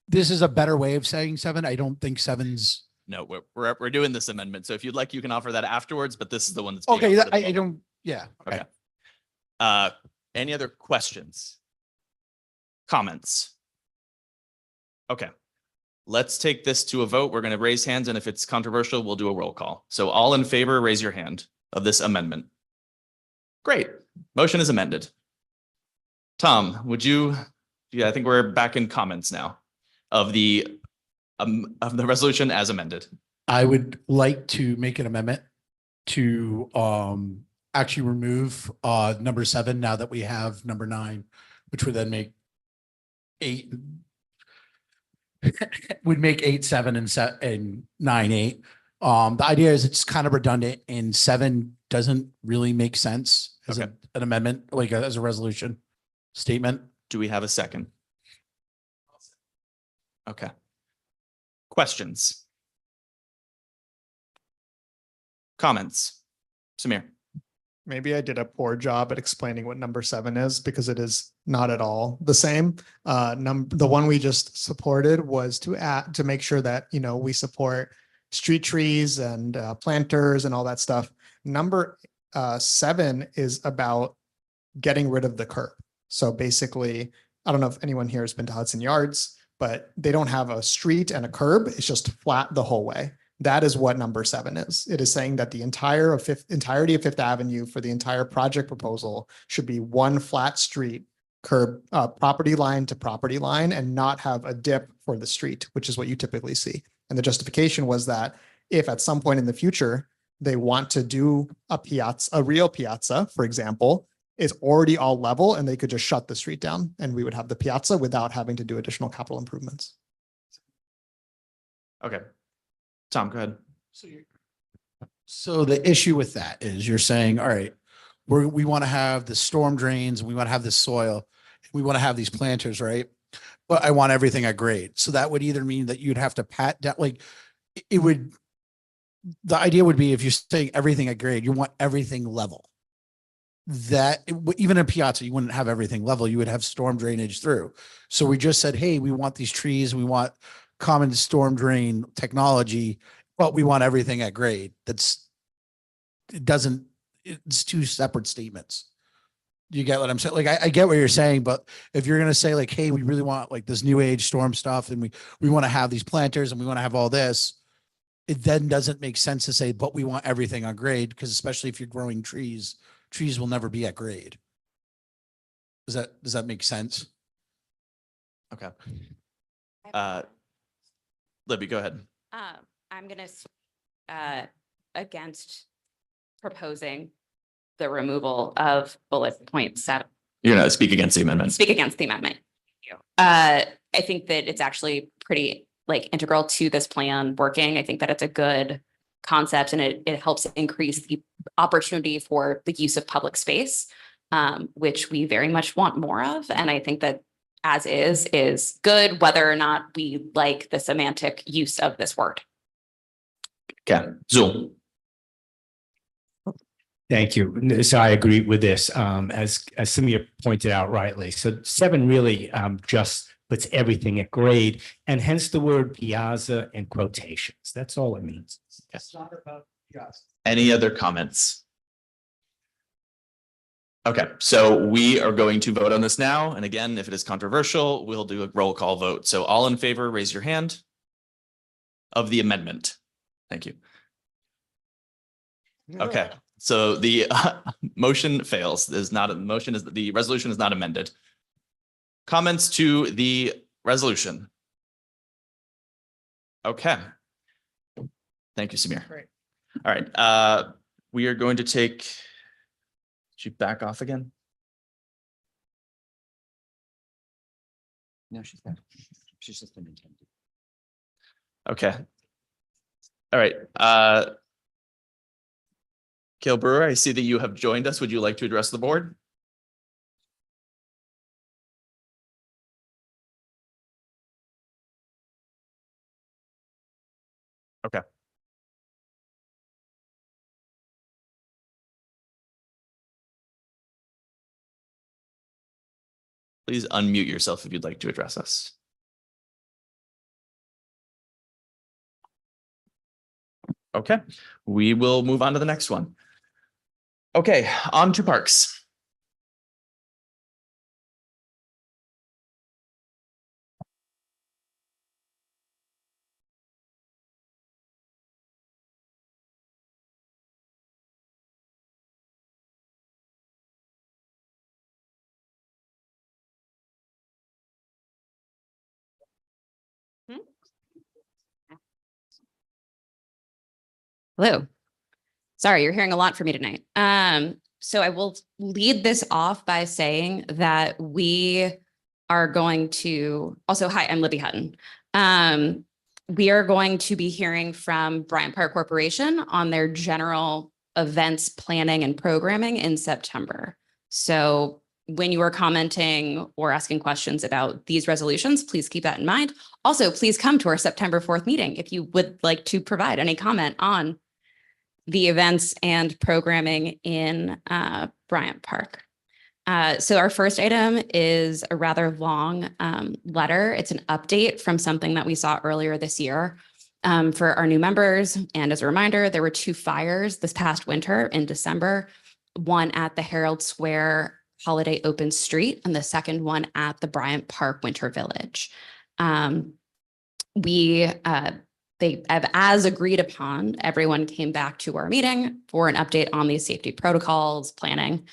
this is a better way of saying 7. I don't think 7's. No, we're doing this amendment. So if you'd like, you can offer that afterwards, but this is the one that's. being Okay, offered at the I moment. don't, yeah. Okay. Any other questions? Comments? Okay. Let's take this to a vote. We're going to raise hands, and if it's controversial, we'll do a roll call. So all in favor, raise your hand of this amendment. Great. Motion is amended. Tom, would you, I think we're back in comments now of the resolution as amended. I would like to make an amendment to actually remove number 7 now that we have number 9, which would then make 8 would make 8 7 and 9 8. The idea is it's kind of redundant and 7 doesn't really make sense as an amendment, like as a resolution statement. Do we have a second? Okay. Questions? Comments? Samir? Maybe I did a poor job at explaining what number 7 is because it is not at all the same. The one we just supported was to make sure that, we support street trees and planters and all that stuff. Number 7 is about getting rid of the curb. So basically, I don't know if anyone here has been to Hudson Yards, but they don't have a street and a curb. It's just flat the whole way. That is what number 7 is. It is saying that the entirety of Fifth Avenue for the entire project proposal should be one flat street curb, property line to property line, and not have a dip for the street, which is what you typically see. And the justification was that if at some point in the future they want to do a real piazza, for example, it's already all level and they could just shut the street down and we would have the piazza without having to do additional capital improvements. Okay. Tom, go ahead. So the issue with that is you're saying, all right, we want to have the storm drains, we want to have the soil, we want to have these planters, right? But I want everything at grade. So that would either mean that you'd have to pat down, like it would, the idea would be if you're saying everything at grade, you want everything level. Even in Piazza, you wouldn't have everything level. You would have storm drainage through. So we just said, hey, we want these trees. We want common storm drain technology, but we want everything at grade. It's two separate statements. You get what I'm saying? Like, I get what you're saying, but if you're going to say like, hey, we really want like this new age storm stuff, and we want to have these planters and we want to have all this, it then doesn't make sense to say, but we want everything on grade, because especially if you're growing trees will never be at grade. Does that make sense? Okay. Libby, go ahead. I'm gonna against proposing the removal of bullet point 7. You're gonna speak against the amendment. Speak against the amendment. Thank you. I think that it's actually pretty integral to this plan working. I think that it's a good concept, and it helps increase the opportunity for the use of public space, which we very much want more of. And I think that as is good, whether or not we like the semantic use of this word. Okay, Zul. Thank you. So I agree with this, as Samir pointed out rightly. So 7 really just puts everything at grade, and hence the word piazza in quotations. That's all it means. It's not about piazza. Any other comments? Okay, so we are going to vote on this now. And again, if it is controversial, we'll do a roll call vote. So all in favor, raise your hand of the amendment. Thank you. Okay, so the motion fails. The resolution is not amended. Comments to the resolution? Okay. Thank you, Samir. Great. All right, we are going to take, should you back off again? No, she's not. She's just been intended. Okay. All right, Cale Brewer, I see that you have joined us. Would you like to address the board? Okay. Please unmute yourself if you'd like to address us. Okay, we will move on to the next one. Okay, on to parks. Hello. Sorry, you're hearing a lot from me tonight. So I will lead this off by saying that we are going to also, hi, I'm Libby Hutton. We are going to be hearing from Bryant Park Corporation on their general events planning and programming in September. So when you are commenting or asking questions about these resolutions, please keep that in mind. Also, please come to our September 4th meeting if you would like to provide any comment on the events and programming in Bryant Park. So our first item is a rather long letter. It's an update from something that we saw earlier this year for our new members. And as a reminder, there were 2 fires this past winter in December, one at the Herald Square Holiday Open Street and the second one at the Bryant Park Winter Village. They have, as agreed upon, everyone came back to our meeting for an update on these safety protocols, planning.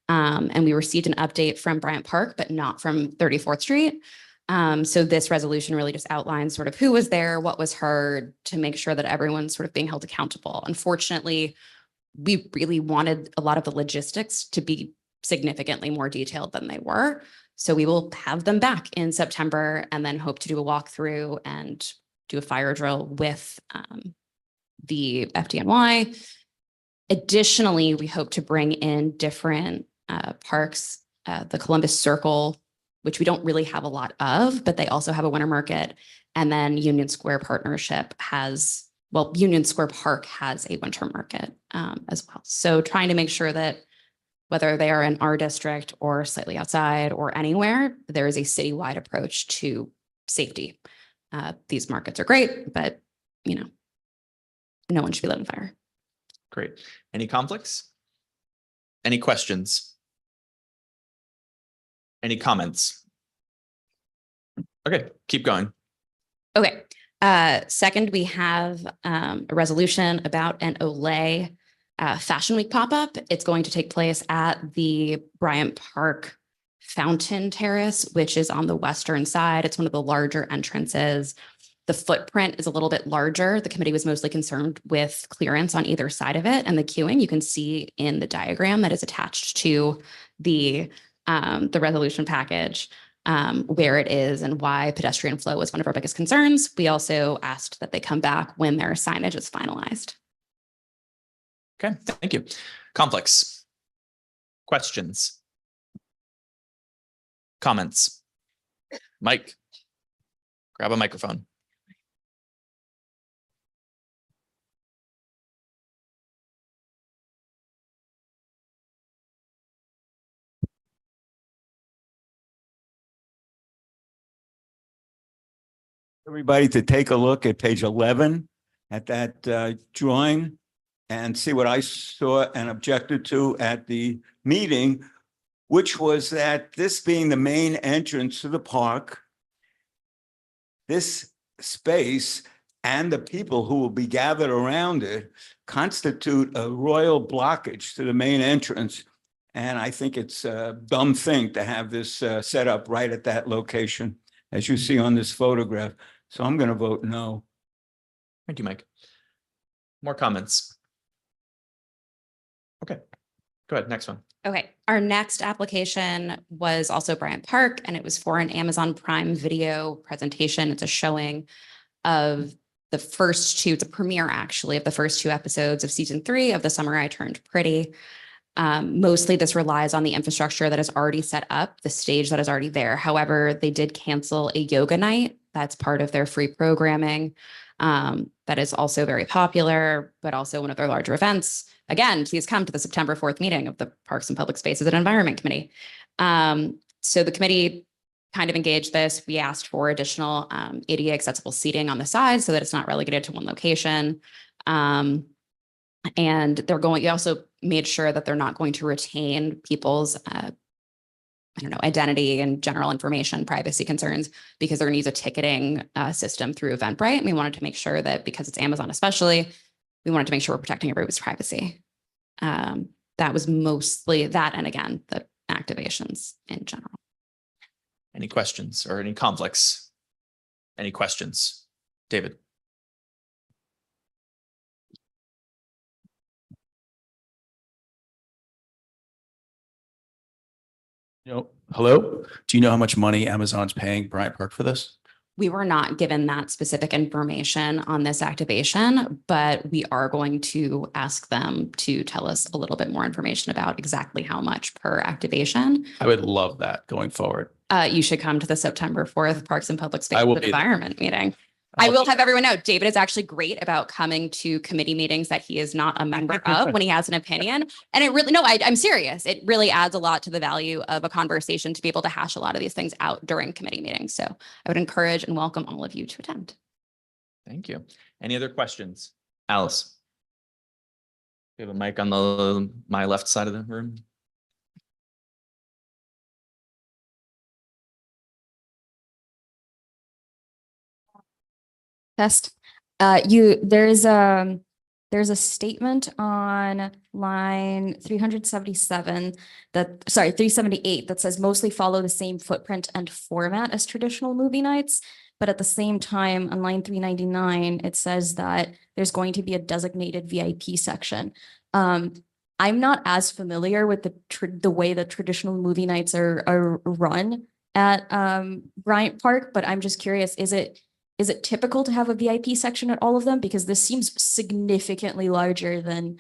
And we received an update from Bryant Park, but not from 34th Street. So this resolution really just outlines sort of who was there, what was heard, to make sure that everyone's sort of being held accountable. Unfortunately, we really wanted a lot of the logistics to be significantly more detailed than they were. So we will have them back in September and then hope to do a walkthrough and do a fire drill with the FDNY. Additionally, we hope to bring in different parks, the Columbus Circle, which we don't really have a lot of, but they also have a winter market. And then Union Square Partnership has well, Union Square Park has a winter market as well. So trying to make sure that whether they are in our district or slightly outside or anywhere, there is a citywide approach to safety. These markets are great, but you know, no one should be lit on fire. Great. Any conflicts? Any questions? Any comments? Okay, keep going. Okay. Second, we have a resolution about an Olay Fashion Week pop-up. It's going to take place at the Bryant Park Fountain Terrace, which is on the western side. It's one of the larger entrances. The footprint is a little bit larger. The committee was mostly concerned with clearance on either side of it and the queuing. You can see in the diagram that is attached to the resolution package where it is and why pedestrian flow was one of our biggest concerns. We also asked that they come back when their signage is finalized. Okay, thank you. Conflicts? Questions? Comments? Mike, grab a microphone. Everybody to take a look at page 11 at that drawing and see what I saw and objected to at the meeting, which was that this being the main entrance to the park, this space and the people who will be gathered around it constitute a royal blockage to the main entrance. And I think it's a dumb thing to have this set up right at that location, as you see on this photograph. So I'm going to vote no. Thank you, Mike. More comments? Okay, go ahead. Next one. Okay, our next application was also Bryant Park, and it was for an Amazon Prime Video presentation. It's a showing of the first two, it's a premiere actually, of the first two episodes of season 3 of The Summer I Turned Pretty. Mostly this relies on the infrastructure that is already set up, the stage that is already there. However, they did cancel a yoga night. That's part of their free programming. That is also very popular, but also one of their larger events. Again, please come to the September 4th meeting of the Parks and Public Spaces and Environment Committee. So the committee kind of engaged this. We asked for additional ADA accessible seating on the side so that it's not relegated to one location. And you also made sure that they're not going to retain people's, identity and general information, privacy concerns, because they're going to use a ticketing system through Eventbrite. And we wanted to make sure that because it's Amazon especially, we wanted to make sure we're protecting everybody's privacy. That was mostly that. And again, the activations in general. Any questions or any conflicts? Any questions? David. Hello? Do you know how much money Amazon's paying Bryant Park for this? We were not given that specific information on this activation, but we are going to ask them to tell us a little bit more information about exactly how much per activation. I would love that going forward. You should come to the September 4th Parks and Public Spaces will and be there. Environment meeting. I will have everyone know, David is actually great about coming to committee meetings that he is not a member of when he has an opinion. And it really, I'm serious. It really adds a lot to the value of a conversation to be able to hash a lot of these things out during committee meetings. So I would encourage and welcome all of you to attend. Thank you. Any other questions? Alice. We have a mic on my left side of the room. Test. There's a statement on line 378 that says mostly follow the same footprint and format as traditional movie nights. But at the same time, on line 399, it says that there's going to be a designated VIP section. I'm not as familiar with the way that traditional movie nights are run at Bryant Park, but I'm just curious, is it typical to have a VIP section at all of them? Because this seems significantly larger than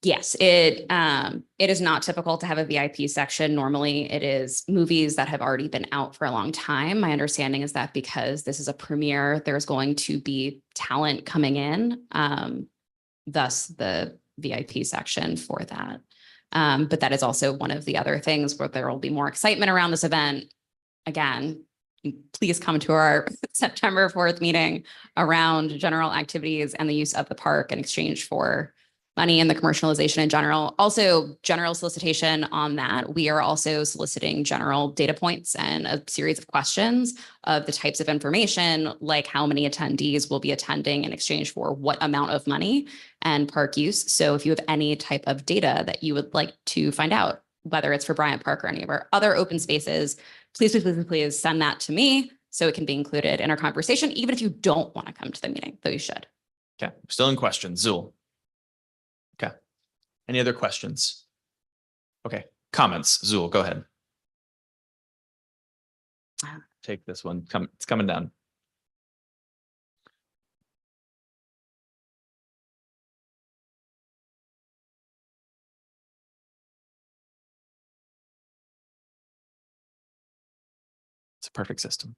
Yes, it is not typical to have a VIP section. Normally, it is movies that have already been out for a long time. My understanding is that because this is a premiere, there's going to be talent coming in, thus the VIP section for that. But that is also one of the other things where there will be more excitement around this event. Again, please come to our September 4th meeting around general activities and the use of the park in exchange for money and the commercialization in general. Also, general solicitation on that. We are also soliciting general data points and a series of questions of the types of information, like how many attendees will be attending in exchange for what amount of money and park use. So if you have any type of data that you would like to find out, whether it's for Bryant Park or any of our other open spaces, please send that to me so it can be included in our conversation, even if you don't want to come to the meeting, though you should. Okay, still in question, Zool. Okay, any other questions? Okay, comments, Zool, go ahead. Take this one, it's coming down. It's a perfect system.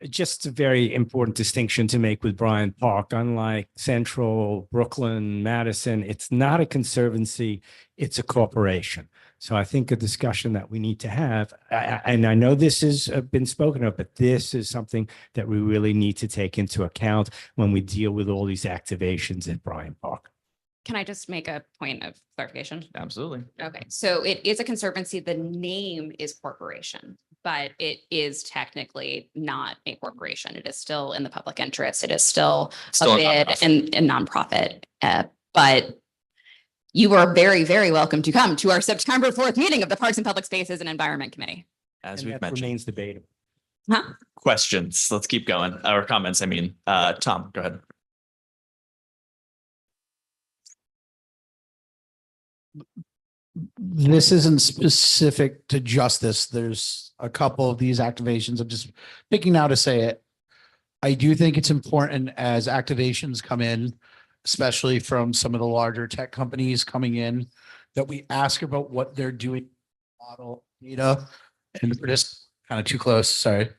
Just a very important distinction to make with Bryant Park. Unlike Central, Brooklyn, Madison, it's not a conservancy, it's a corporation. So I think a discussion that we need to have, and I know this has been spoken of, but this is something that we really need to take into account when we deal with all these activations at Bryant Park. Can I just make a point of clarification? Absolutely. Okay, so it is a conservancy. The name is corporation, but it is technically not a corporation. It is still in the public interest. It is still Still a a bid and nonprofit. But you are very, very welcome to come to our September 4th meeting of the Parks and Public Spaces and Environment Committee. As And we've that mentioned. remains debatable. Huh? Questions, let's keep going, or comments, I mean. Tom, go ahead. This isn't specific to just this. There's a couple of these activations. I'm just picking now to say it. I do think it's important as activations come in, especially from some of the larger tech companies coming in, that we ask about what they're doing, model data, and we're just kind of too close, sorry.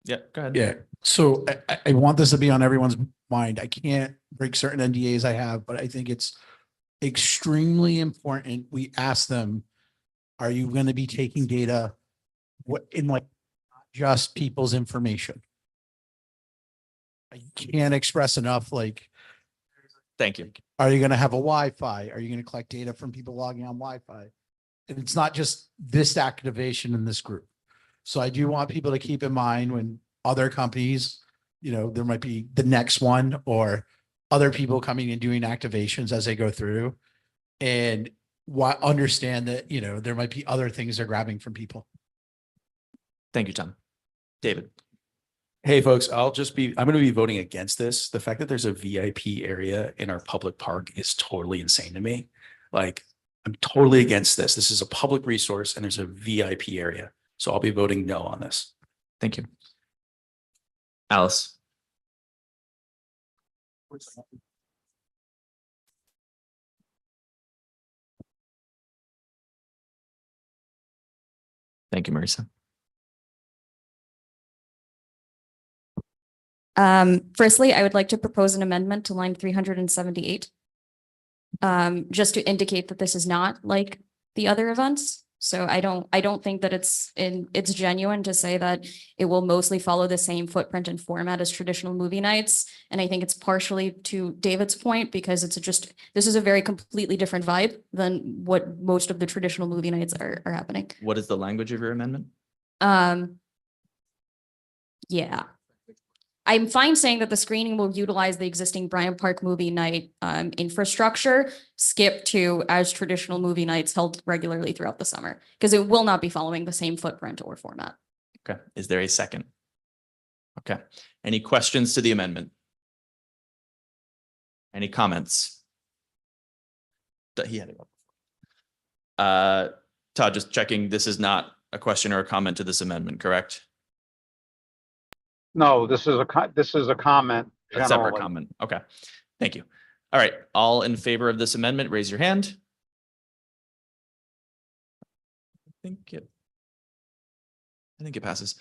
Yeah, go ahead. Yeah, so I want this to be on everyone's mind. I can't break certain NDAs I have, but I think it's extremely important. We ask them, are you going to be taking data in like not just people's information? I can't express enough, like, Thank you. are you going to have a Wi-Fi? Are you going to collect data from people logging on Wi-Fi? And it's not just this activation in this group. So I do want people to keep in mind when other companies, you know, there might be the next one or other people coming and doing activations as they go through, and understand that, you know, there might be other things they're grabbing from people. Thank you, Tom. David. Hey, folks, I'm going to be voting against this. The fact that there's a VIP area in our public park is totally insane to me. Like, I'm totally against this. This is a public resource and there's a VIP area. So I'll be voting no on this. Thank you. Alice. Thank you, Marisa. Firstly, I would like to propose an amendment to line 378. Just to indicate that this is not like the other events. So I don't think that it's genuine to say that it will mostly follow the same footprint and format as traditional movie nights. And I think it's partially to David's point, because this is a very completely different vibe than what most of the traditional movie nights are happening. What is the language of your amendment? Yeah. I'm fine saying that the screening will utilize the existing Bryant Park movie night infrastructure, skip to as traditional movie nights held regularly throughout the summer, because it will not be following the same footprint or format. Okay, is there a second? Okay, any questions to the amendment? Any comments? He had it up. Todd, just checking, this is not a question or a comment to this amendment, correct? No, this is a comment. A separate comment. Okay, thank you. All right, all in favor of this amendment, raise your hand. I think it passes.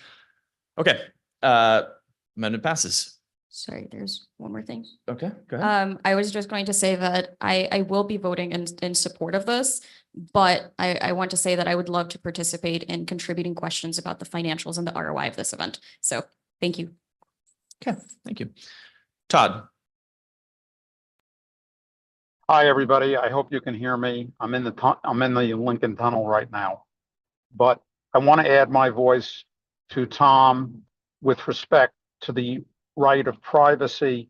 Okay, amendment passes. Sorry, there's one more thing. Okay, go ahead. I was just going to say that I will be voting in support of this, but I want to say that I would love to participate in contributing questions about the financials and the ROI of this event. So thank you. Okay, thank you. Todd. Hi, everybody. I hope you can hear me. I'm in the Lincoln Tunnel right now. But I want to add my voice to Tom with respect to the right of privacy.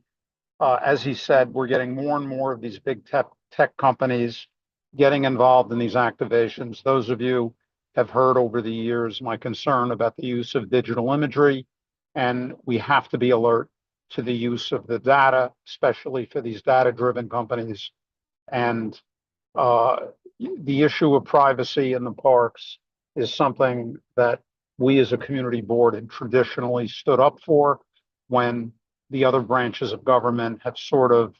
As he said, we're getting more and more of these big tech companies getting involved in these activations. Those of you have heard over the years my concern about the use of digital imagery, and we have to be alert to the use of the data, especially for these data-driven companies. And the issue of privacy in the parks is something that we as a community board have traditionally stood up for when the other branches of government have sort of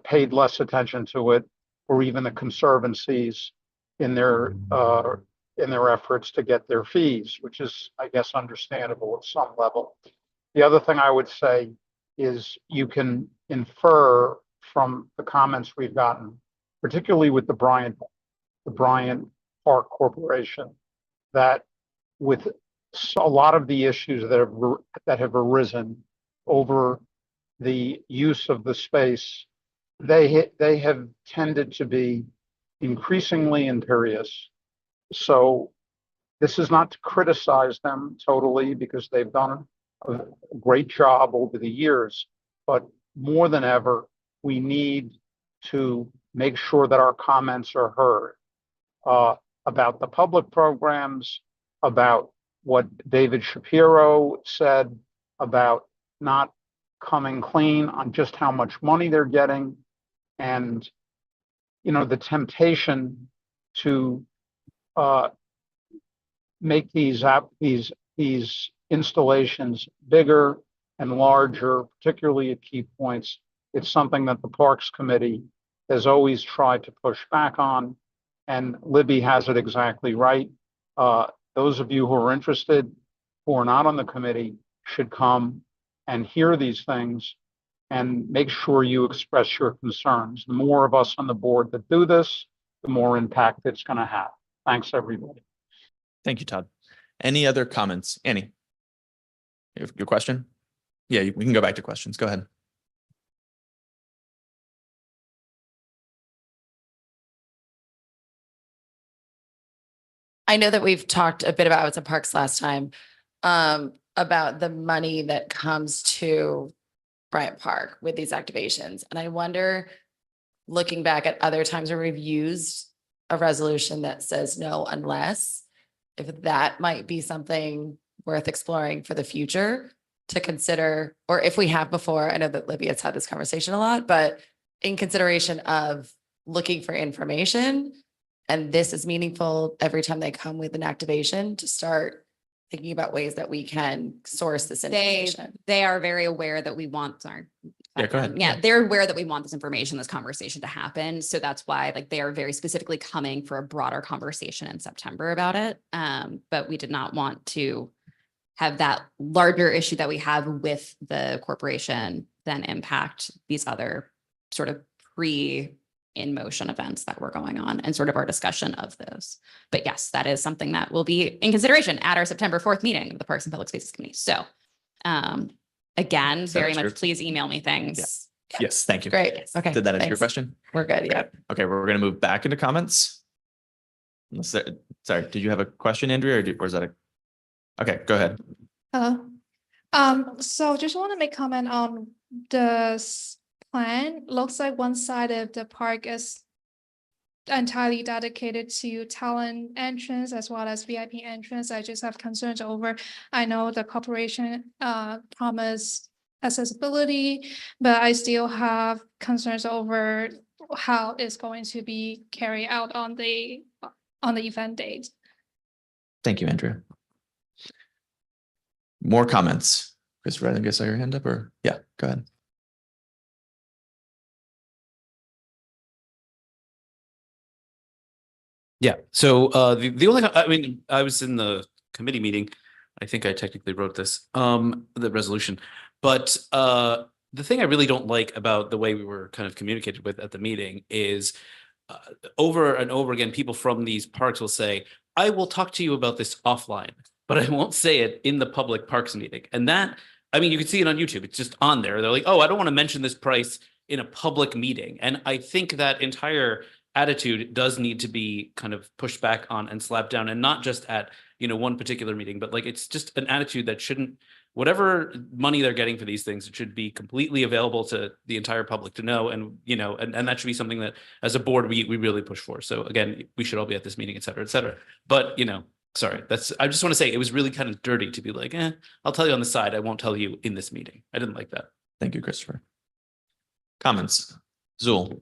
paid less attention to it, or even the conservancies in their efforts to get their fees, which is, I guess, understandable at some level. The other thing I would say is you can infer from the comments we've gotten, particularly with the Bryant Park Corporation, that with a lot of the issues that have arisen over the use of the space, they have tended to be increasingly imperious. So this is not to criticize them totally, because they've done a great job over the years, but more than ever, we need to make sure that our comments are heard about the public programs, about what David Shapiro said about not coming clean on just how much money they're getting, and the temptation to make these installations bigger and larger, particularly at key points. It's something that the Parks Committee has always tried to push back on, and Libby has it exactly right. Those of you who are interested, who are not on the committee, should come and hear these things and make sure you express your concerns. The more of us on the board that do this, the more impact it's going to have. Thanks, everybody. Thank you, Todd. Any other comments? Annie, your question? Yeah, we can go back to questions. Go ahead. I know that we've talked a bit about Outdoor Parks last time, about the money that comes to Bryant Park with these activations. And I wonder, looking back at other times where we've used a resolution that says no unless, if that might be something worth exploring for the future to consider, or if we have before. I know that Libby has had this conversation a lot, but in consideration of looking for information, and this is meaningful every time they come with an activation, to start thinking about ways that we can source this information. They are very aware that we want, sorry. Yeah, go ahead. Yeah, they're aware that we want this information, this conversation to happen. So that's why they are very specifically coming for a broader conversation in September about it. But we did not want to have that larger issue that we have with the corporation then impact these other sort of in motion events that were going on and sort of our discussion of those. But yes, that is something that will be in consideration at our September 4th meeting of the Parks and Public Spaces Committee. So again, very much please email me things. Yeah. Yes, thank you. Great. Okay. Did that answer your thanks. question? We're good. Yeah. Okay, we're going to move back into comments. Sorry, did you have a question, Andrea, or was that a? Okay, go ahead. Hello. So just want to make comment on the plan. Looks like one side of the park is entirely dedicated to talent entrance as well as VIP entrance. I just have concerns over, I know the corporation promised accessibility, but I still have concerns over how it's going to be carried out on the event date. Thank you, Andrea. More comments? Christopher, I think I saw your hand up, or yeah, go ahead. Yeah, so the only, I mean, I was in the committee meeting. I think I technically wrote this, the resolution. But the thing I really don't like about the way we were kind of communicated with at the meeting is over and over again, people from these parks will say, I will talk to you about this offline, but I won't say it in the public parks meeting. And that, I mean, you can see it on YouTube. It's just on there. They're like, oh, I don't want to mention this price in a public meeting. And I think that entire attitude does need to be kind of pushed back on and slapped down, and not just at, you know, one particular meeting, but like, it's just an attitude that shouldn't, whatever money they're getting for these things, it should be completely available to the entire public to know. And, you know, and that should be something that as a board, we really push for. So again, we should all be at this meeting, et cetera, et cetera. But, you know, sorry, I just want to say it was really kind of dirty to be like, I'll tell you on the side. I won't tell you in this meeting. I didn't like that. Thank you, Christopher. Comments? Zool.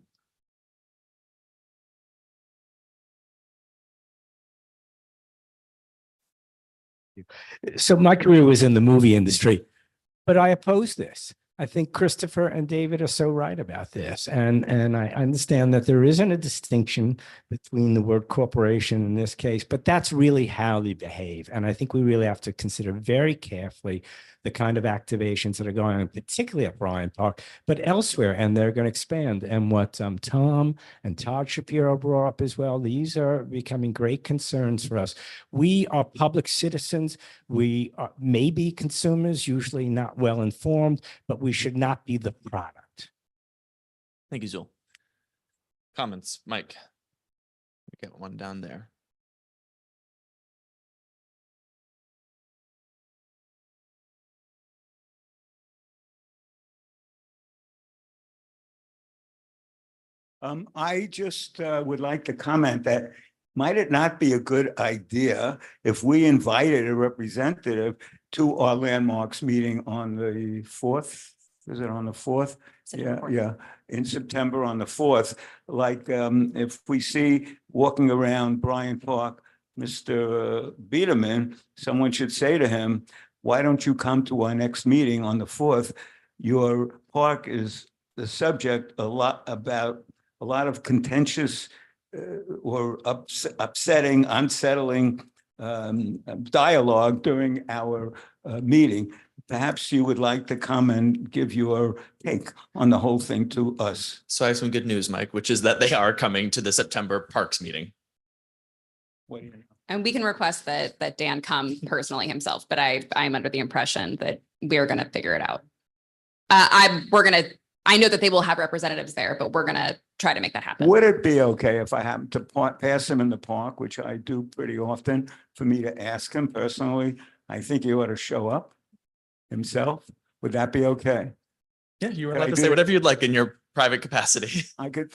So my career was in the movie industry, but I oppose this. I think Christopher and David are so right about this. And I understand that there isn't a distinction between the word corporation in this case, but that's really how they behave. And I think we really have to consider very carefully the kind of activations that are going on, particularly at Bryant Park, but elsewhere, and they're going to expand. And what Tom and Todd Shapiro brought up as well, these are becoming great concerns for us. We are public citizens. We are maybe consumers, usually not well informed, but we should not be the product. Thank you, Zool. Comments, Mike? We got one down there. I just would like to comment that might it not be a good idea if we invited a representative to our landmarks meeting on the 4th? Is it on the 4th? Yeah, in September on the 4th. Like if we see walking around Bryant Park, Mr. Biederman, someone should say to him, why don't you come to our next meeting on the 4th? Your park is the subject a lot of contentious or upsetting, unsettling dialogue during our meeting. Perhaps you would like to come and give your take on the whole thing to us. So I have some good news, Mike, which is that they are coming to the September Parks meeting. And we can request that Dan come personally himself, but I'm under the impression that we're going to figure it out. I know that they will have representatives there, but we're going to try to make that happen. Would it be okay if I happen to pass him in the park, which I do pretty often, for me to ask him personally? I think he ought to show up himself. Would that be okay? Yeah, you were allowed to say whatever you'd like in your private capacity. I could,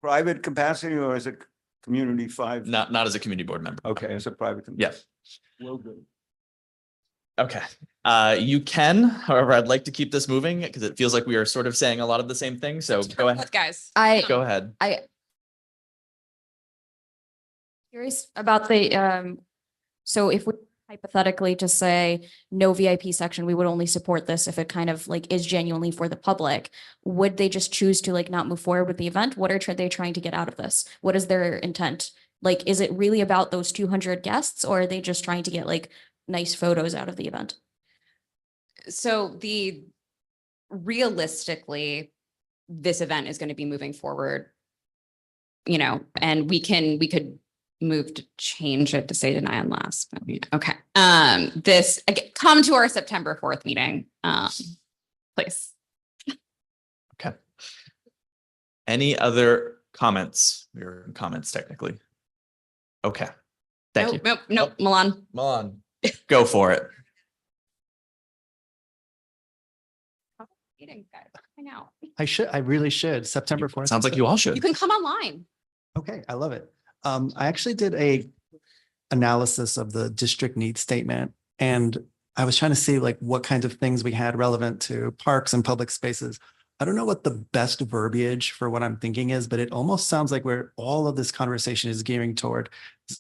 private capacity or as a community 5? Not as a community board member. Okay, as a private. Yes. Will do. Okay. You can, however, I'd like to keep this moving because it feels like we are sort of saying a lot of the same thing. So go ahead. Guys, Go ahead. Curious about the, so if we hypothetically just say no VIP section, we would only support this if it kind of like is genuinely for the public. Would they just choose to like not move forward with the event? What are they trying to get out of this? What is their intent? Like, is it really about those 200 guests, or are they just trying to get like nice photos out of the event? So realistically, this event is going to be moving forward, you know, and we could move to change it to say deny on last. Okay. This again, come to our September 4th meeting, please. Okay. Any other comments? We're in comments technically. Okay. Thank you. Nope. Milan. Milan, go for it. Meeting, guys, hang out. I really should. September 4th. Sounds like you all should. You can come online. Okay, I love it. I actually did a analysis of the district needs statement, and I was trying to see like what kinds of things we had relevant to parks and public spaces. I don't know what the best verbiage for what I'm thinking is, but it almost sounds like where all of this conversation is gearing toward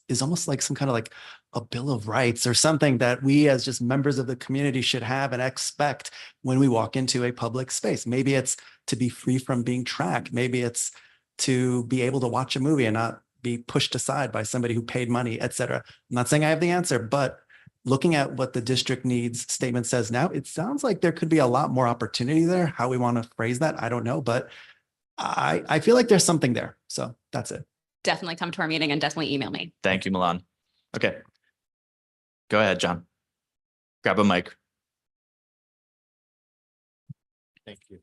is almost like some kind of like a Bill of Rights or something that we as just members of the community should have and expect when we walk into a public space. Maybe it's to be free from being tracked. Maybe it's to be able to watch a movie and not be pushed aside by somebody who paid money, et cetera. I'm not saying I have the answer, but looking at what the district needs statement says now, it sounds like there could be a lot more opportunity there. How we want to phrase that, I don't know, but I feel like there's something there. So that's it. Definitely come to our meeting and definitely email me. Thank you, Milan. Okay. Go ahead, John. Grab a mic. Thank you.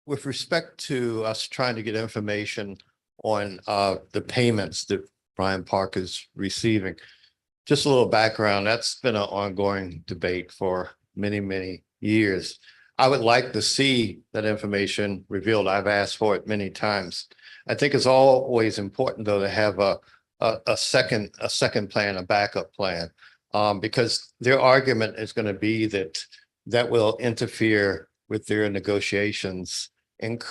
With respect to us trying to get information on the payments that Bryant Park is receiving, just a little background, that's been an ongoing debate for many, many years. I would like to see that information revealed. I've asked for it many times. I think it's always important, though, to have a second plan, a backup plan, because their argument is going to be that that will interfere with their negotiations, and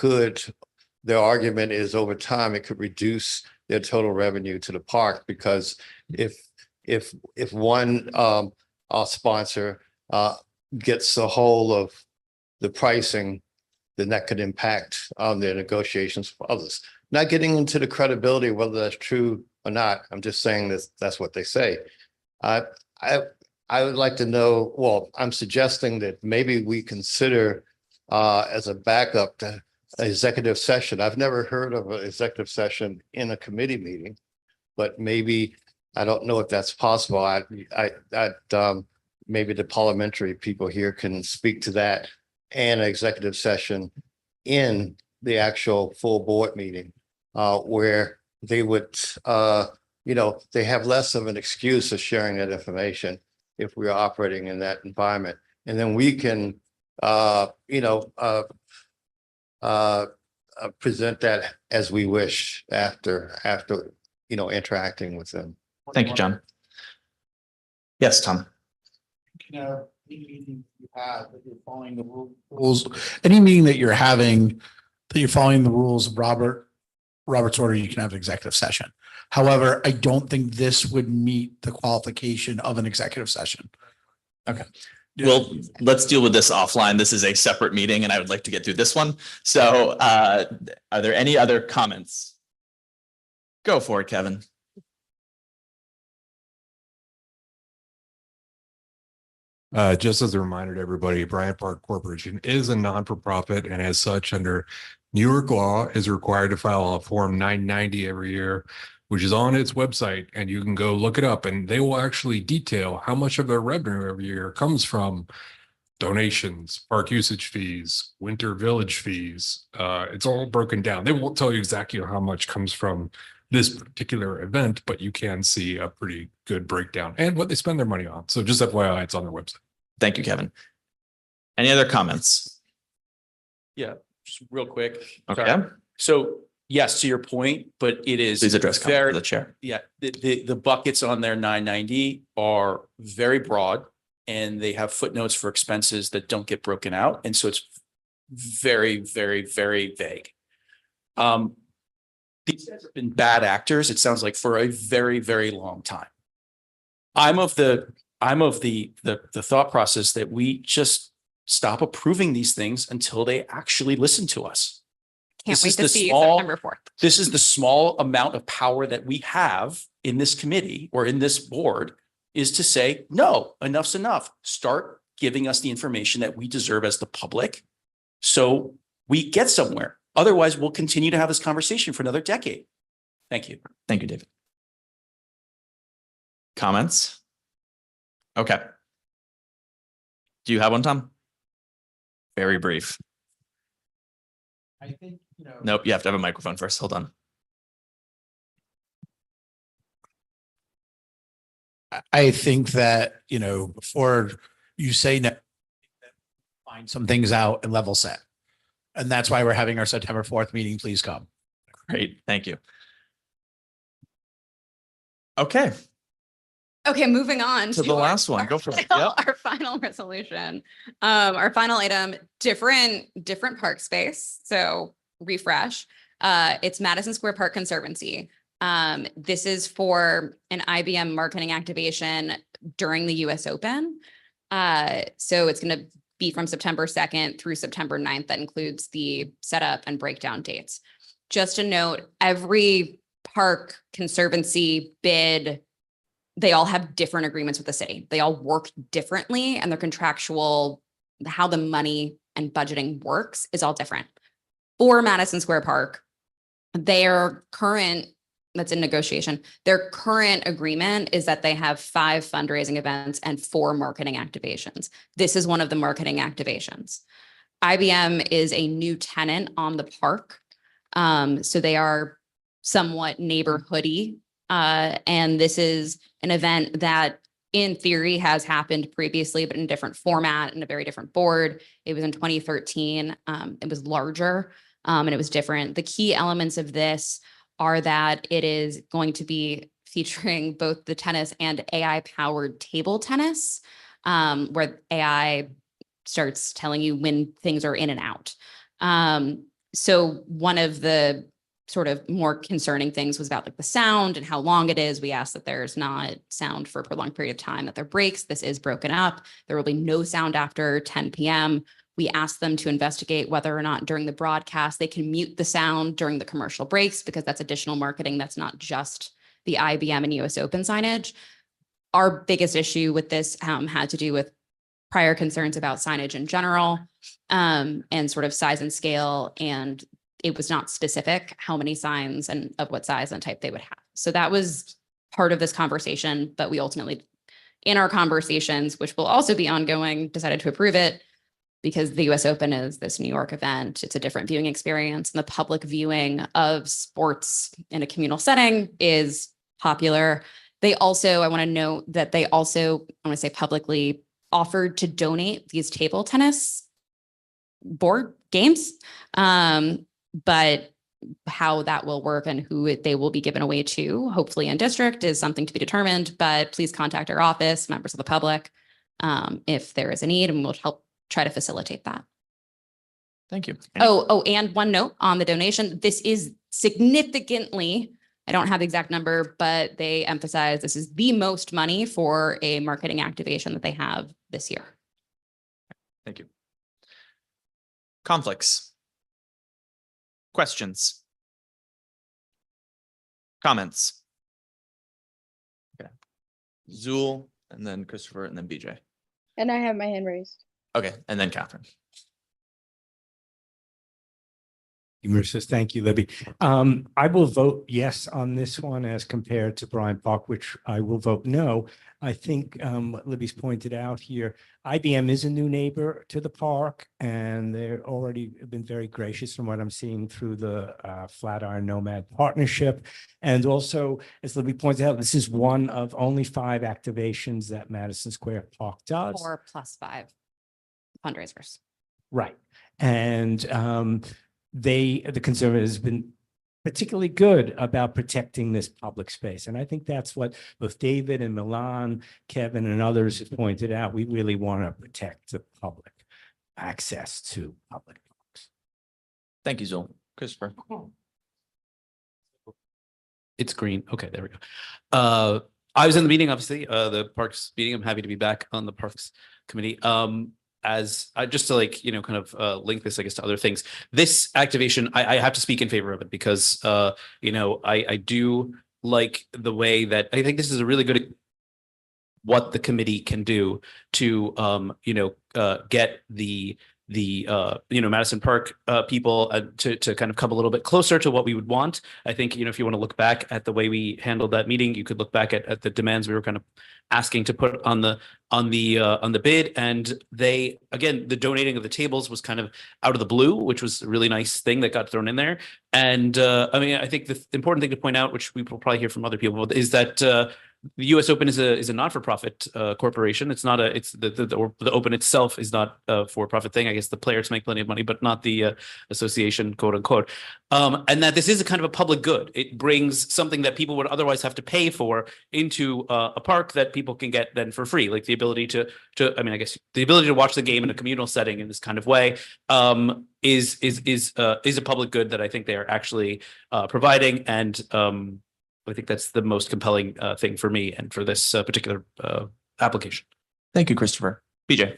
their argument is over time it could reduce their total revenue to the park, because if one sponsor gets a hold of the pricing, then that could impact their negotiations for others. Not getting into the credibility of whether that's true or not. I'm just saying that's what they say. I would like to know, well, I'm suggesting that maybe we consider as a backup to executive session. I've never heard of an executive session in a committee meeting, but maybe, I don't know if that's possible. Maybe the parliamentary people here can speak to that, and an executive session in the actual full board meeting, where they would, they have less of an excuse of sharing that information if we are operating in that environment. And then we can, present that as we wish after, interacting with them. Thank you, John. Yes, Tom. Any meeting you have that you're following the rules, any meeting that you're having that you're following the rules of Robert's order, you can have an executive session. However, I don't think this would meet the qualification of an executive session. Okay. Well, let's deal with this offline. This is a separate meeting and I would like to get through this one. So are there any other comments? Go for it, Kevin. Just as a reminder to everybody, Bryant Park Corporation is a non-for-profit, and as such, under New York law, is required to file a Form 990 every year, which is on its website, and you can go look it up, and they will actually detail how much of their revenue every year comes from donations, park usage fees, winter village fees. It's all broken down. They won't tell you exactly how much comes from this particular event, but you can see a pretty good breakdown and what they spend their money on. So just FYI, it's on their website. Thank you, Kevin. Any other comments? Yeah, just real quick. Okay. Sorry. So yes, to your point, but it is. Please address comment to the chair. Yeah, the buckets on their 990 are very broad, and they have footnotes for expenses that don't get broken out. And so it's very, very, very vague. These guys have been bad actors, it sounds like, for a very, very long time. I'm of the thought process that we just stop approving these things until they actually listen to us. Can't wait to see September 4th. This is the small amount of power that we have in this committee or in this board, is to say, no, enough's enough. Start giving us the information that we deserve as the public, so we get somewhere. Otherwise, we'll continue to have this conversation for another decade. Thank you. Thank you, David. Comments? Okay. Do you have one, Tom? Very brief. I think, Nope, you have to have a microphone first. Hold on. I think that, before you say no, find some things out and level set. And that's why we're having our September 4th meeting. Please come. Great. Thank you. Okay. Okay, moving on To the last one. Go for it. Yep. Our final resolution. Our final item, different park space. So refresh. It's Madison Square Park Conservancy. This is for an IBM marketing activation during the US Open. So it's going to be from September 2nd through September 9th. That includes the setup and breakdown dates. Just a note, every Park, Conservancy, BID, they all have different agreements with the city. They all work differently, and their contractual, how the money and budgeting works is all different. For Madison Square Park, their current, that's in negotiation, their current agreement is that they have 5 fundraising events and 4 marketing activations. This is one of the marketing activations. IBM is a new tenant on the park. So they are somewhat neighborhoody. And this is an event that in theory has happened previously, but in a different format and a very different board. It was in 2013. It was larger and it was different. The key elements of this are that it is going to be featuring both the tennis and AI powered table tennis, where AI starts telling you when things are in and out. So one of the sort of more concerning things was about like the sound and how long it is. We asked that there's not sound for a prolonged period of time, that there are breaks. This is broken up. There will be no sound after 10 p.m. We asked them to investigate whether or not during the broadcast they can mute the sound during the commercial breaks, because that's additional marketing. That's not just the IBM and US Open signage. Our biggest issue with this had to do with prior concerns about signage in general, and sort of size and scale. And it was not specific how many signs and of what size and type they would have. So that was part of this conversation, but we ultimately, in our conversations, which will also be ongoing, decided to approve it because the US Open is this New York event. It's a different viewing experience, and the public viewing of sports in a communal setting is popular. They also, I want to note that they also, I want to say publicly, offered to donate these table tennis board games. But how that will work and who they will be given away to, hopefully in district, is something to be determined. But please contact our office, members of the public, if there is a need, and we'll help try to facilitate that. Thank you. Oh, and one note on the donation. This is significantly, I don't have the exact number, but they emphasize this is the most money for a marketing activation that they have this year. Thank you. Conflicts. Questions? Comments? Okay. Zool, and then Christopher, and then BJ. And I have my hand raised. Okay, and then Catherine. Marissa, thank you, Libby. I will vote yes on this one as compared to Bryant Park, which I will vote no. I think what Libby's pointed out here, IBM is a new neighbor to the park, and they're already been very gracious from what I'm seeing through the Flatiron Nomad partnership. And also, as Libby pointed out, this is one of only 5 activations that Madison Square Park does. 4 + 5 fundraisers. Right. And the conservative has been particularly good about protecting this public space. And I think that's what both David and Milan, Kevin, and others have pointed out. We really want to protect the public access to public parks. Thank you, Zool. Christopher. It's green. Okay, there we go. I was in the meeting, obviously, the Parks meeting. I'm happy to be back on the Parks Committee. As just to kind of link this, I guess, to other things. This activation, I have to speak in favor of it because, I do like the way that I think this is a really good what the committee can do to, get the Madison Park people to kind of come a little bit closer to what we would want. I think, if you want to look back at the way we handled that meeting, you could look back at the demands we were kind of asking to put on the bid. And they, again, the donating of the tables was kind of out of the blue, which was a really nice thing that got thrown in there. And I think the important thing to point out, which we will probably hear from other people, is that the US Open is a not-for-profit corporation. It's not it's the Open itself is not a for-profit thing. I guess the players make plenty of money, but not the association, quote unquote. And that this is a kind of a public good. It brings something that people would otherwise have to pay for into a park that people can get then for free, like the ability to the ability to watch the game in a communal setting in this kind of way is a public good that I think they are actually providing. And I think that's the most compelling thing for me and for this particular application. Thank you, Christopher. BJ.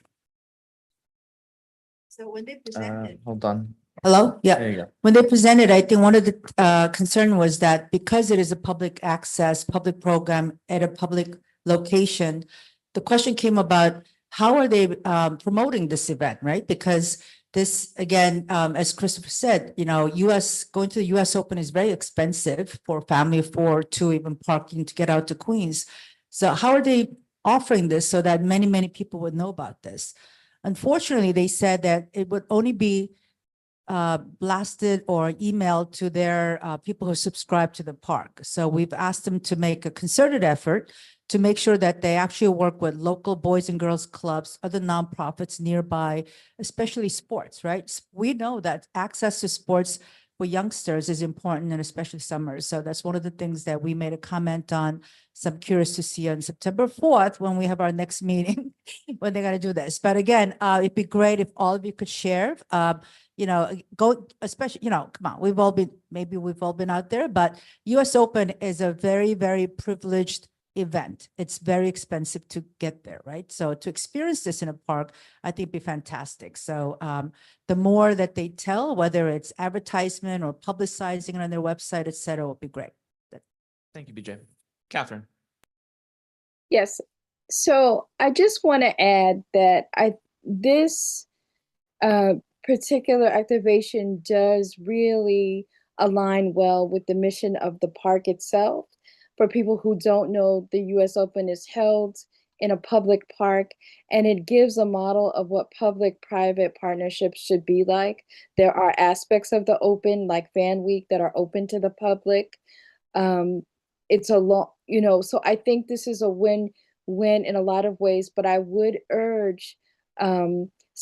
So when they presented, Hold on. Hello? Yeah. There you go. When they presented, I think one of the concern was that because it is a public access, public program at a public location, the question came about how are they promoting this event, right? Because this, again, as Christopher said, you know, going to the US Open is very expensive for a family of four to even parking to get out to Queens. So how are they offering this so that many, many people would know about this? Unfortunately, they said that it would only be blasted or emailed to their people who subscribe to the park. So we've asked them to make a concerted effort to make sure that they actually work with local boys and girls clubs, other nonprofits nearby, especially sports, right? We know that access to sports for youngsters is important, and especially summers. So that's one of the things that we made a comment on. So I'm curious to see on September 4th, when we have our next meeting, when they're gonna do this. But again, it'd be great if all of you could share, you know, go, especially, you know, come on, maybe we've all been out there, but US Open is a very, very privileged event. It's very expensive to get there, right? So to experience this in a park, I think be fantastic. So the more that they tell, whether it's advertisement or publicizing it on their website, et cetera, will be great. Thank you, BJ. Catherine. Yes. So I just want to add that this particular activation does really align well with the mission of the park itself. For people who don't know, the US Open is held in a public park, and it gives a model of what public-private partnerships should be like. There are aspects of the Open, like Fan Week, that are open to the public. It's a long, you know, so I think this is a win-win in a lot of ways, but I would urge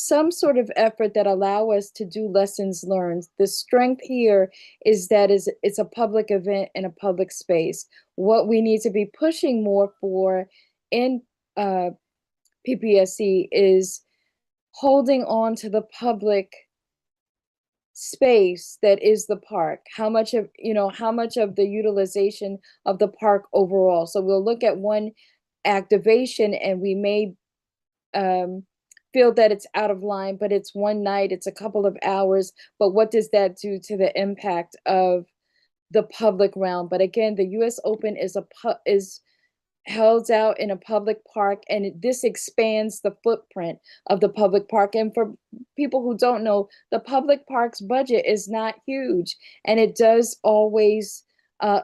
some sort of effort that allow us to do lessons learned. The strength here is that it's a public event in a public space. What we need to be pushing more for in PPSC is holding on to the public space that is the park. How much of the utilization of the park overall. So we'll look at one activation and we may feel that it's out of line, but it's one night, it's a couple of hours, but what does that do to the impact of the public realm? But again, the US Open is held out in a public park, and this expands the footprint of the public park. And for people who don't know, the public park's budget is not huge, and it does always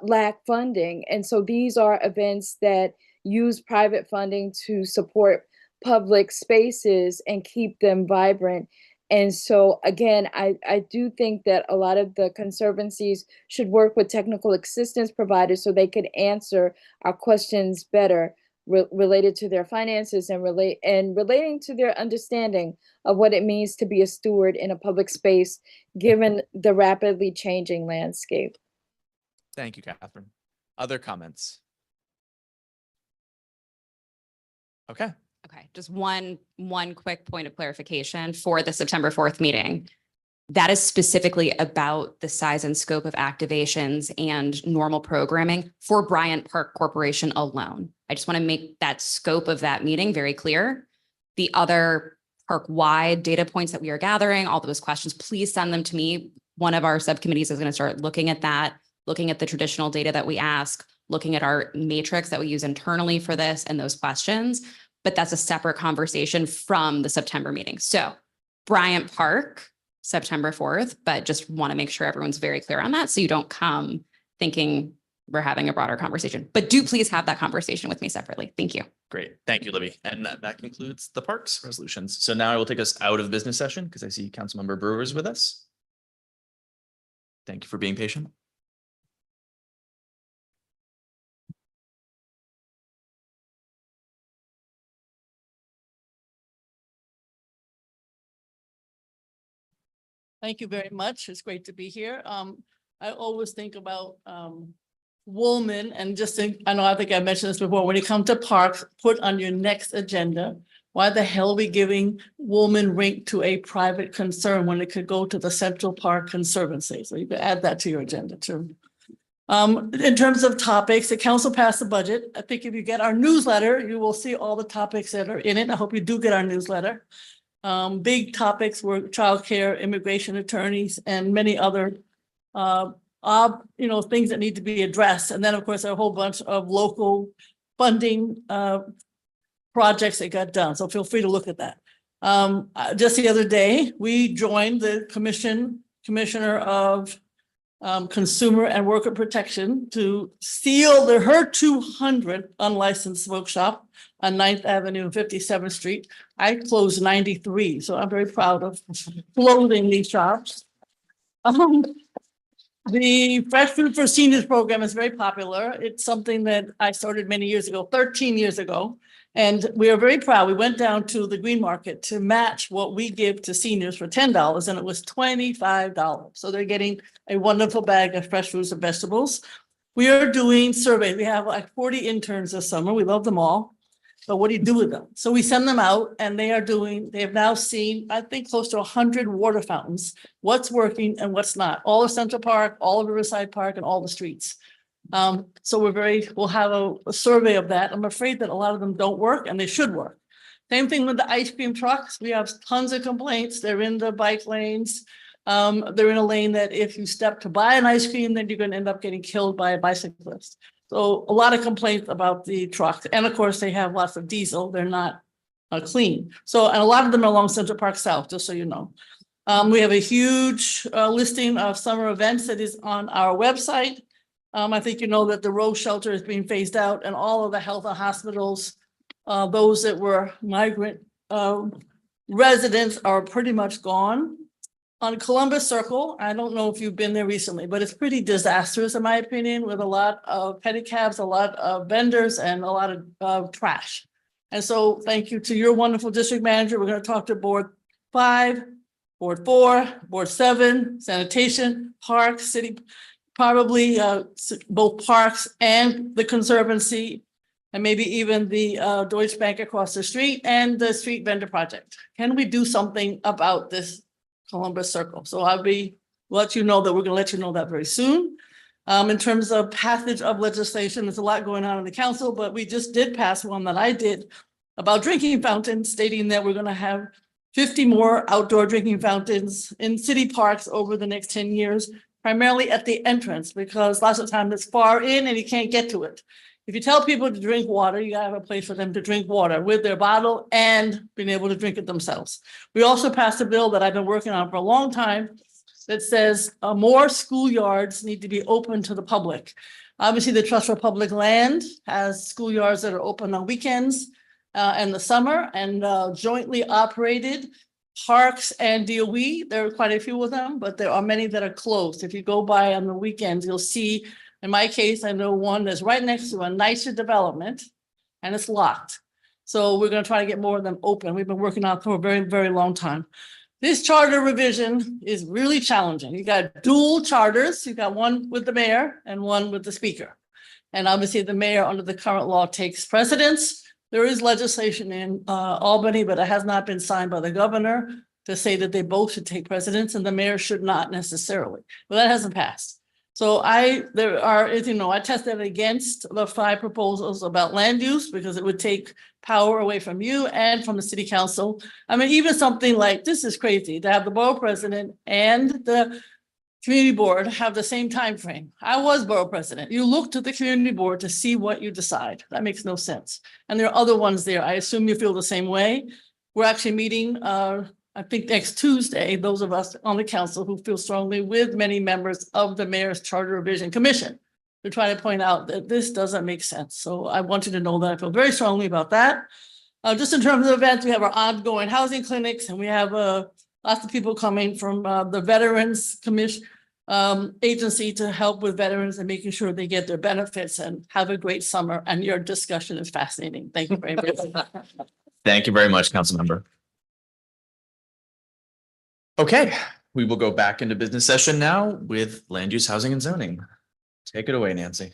lack funding. And so these are events that use private funding to support public spaces and keep them vibrant. And so again, I do think that a lot of the conservancies should work with technical assistance providers so they could answer our questions better related to their finances and relating to their understanding of what it means to be a steward in a public space, given the rapidly changing landscape. Thank you, Catherine. Other comments? Okay. Okay, just one quick point of clarification for the September 4th meeting. That is specifically about the size and scope of activations and normal programming for Bryant Park Corporation alone. I just want to make that scope of that meeting very clear. The other park-wide data points that we are gathering, all those questions, please send them to me. One of our subcommittees is going to start looking at that, looking at the traditional data that we ask, looking at our matrix that we use internally for this and those questions. But that's a separate conversation from the September meeting. So Bryant Park, September 4th, but just want to make sure everyone's very clear on that so you don't come thinking we're having a broader conversation. But do please have that conversation with me separately. Thank you. Great. Thank you, Libby. And that concludes the parks resolutions. So now I will take us out of business session because I see Councilmember Brewer is with us. Thank you for being patient. Thank you very much. It's great to be here. I always think about Woolman and just think, I think I mentioned this before, when it comes to parks, put on your next agenda, why the hell are we giving Woolman Rink to a private concern when it could go to the Central Park Conservancy? So you can add that to your agenda too. In terms of topics, the council passed the budget. I think if you get our newsletter, you will see all the topics that are in it. I hope you do get our newsletter. Big topics were childcare, immigration attorneys, and many other things that need to be addressed. And then, of course, a whole bunch of local funding projects that got done. So feel free to look at that. Just the other day, we joined the commissioner of Consumer and Worker Protection to seal her 200 unlicensed smoke shop on 9th Avenue and 57th Street. I closed 93, so I'm very proud of closing these shops. The Fresh Food for Seniors program is very popular. It's something that I started many years ago, 13 years ago. And we are very proud. We went down to the Green Market to match what we give to seniors for $10, and it was $25. So they're getting a wonderful bag of fresh fruits and vegetables. We are doing surveys. We have like 40 interns this summer. We love them all. But what do you do with them? So we send them out, and they have now seen, I think, close to 100 water fountains, what's working and what's not, all of Central Park, all of Riverside Park, and all the streets. So we'll have a survey of that. I'm afraid that a lot of them don't work, and they should work. Same thing with the ice cream trucks. We have tons of complaints. They're in the bike lanes. They're in a lane that if you step to buy an ice cream, then you're going to end up getting killed by a bicyclist. So a lot of complaints about the trucks. And of course, they have lots of diesel. They're not clean. So, and a lot of them are along Central Park South, just so you know. We have a huge listing of summer events that is on our website. I think you know that the Rose Shelter is being phased out, and all of the health and hospitals, those that were migrant residents are pretty much gone. On Columbus Circle, I don't know if you've been there recently, but it's pretty disastrous in my opinion, with a lot of pedicabs, a lot of vendors, and a lot of trash. And so thank you to your wonderful district manager. We're going to talk to Board 5, Board 4, Board 7, Sanitation, Parks, City, probably both parks and the Conservancy, and maybe even the Deutsche Bank across the street and the street vendor project. Can we do something about this Columbus Circle? So let you know that we're going to let you know that very soon. In terms of passage of legislation, there's a lot going on in the council, but we just did pass one that I did about drinking fountains, stating that we're going to have 50 more outdoor drinking fountains in city parks over the next 10 years, primarily at the entrance, because lots of times it's far in and you can't get to it. If you tell people to drink water, you gotta have a place for them to drink water with their bottle and being able to drink it themselves. We also passed a bill that I've been working on for a long time that says more schoolyards need to be open to the public. Obviously, the Trust for Public Land has schoolyards that are open on weekends and the summer, and jointly operated parks and DOE. There are quite a few of them, but there are many that are closed. If you go by on the weekends, you'll see, in my case, I know one that's right next to a nicer development and it's locked. So we're going to try to get more of them open. We've been working on it for a very, very long time. This charter revision is really challenging. You got dual charters. You got one with the mayor and one with the speaker. And obviously the mayor under the current law takes precedence. There is legislation in Albany, but it has not been signed by the governor to say that they both should take precedence, and the mayor should not necessarily. But that hasn't passed. So I tested against the 5 proposals about land use because it would take power away from you and from the city council. I mean, even something like, this is crazy, to have the borough president and the community board have the same time frame. I was borough president. You look to the community board to see what you decide. That makes no sense. And there are other ones there. I assume you feel the same way. We're actually meeting, I think next Tuesday, those of us on the council who feel strongly with many members of the Mayor's Charter Revision Commission to try to point out that this doesn't make sense. So I want you to know that I feel very strongly about that. Just in terms of events, we have our ongoing housing clinics, and we have lots of people coming from the Veterans Commission agency to help with veterans and making sure they get their benefits, and have a great summer. And your discussion is fascinating. Thank you very much. Thank you very much, Councilmember. Okay, we will go back into business session now with land use, housing, and zoning. Take it away, Nancy.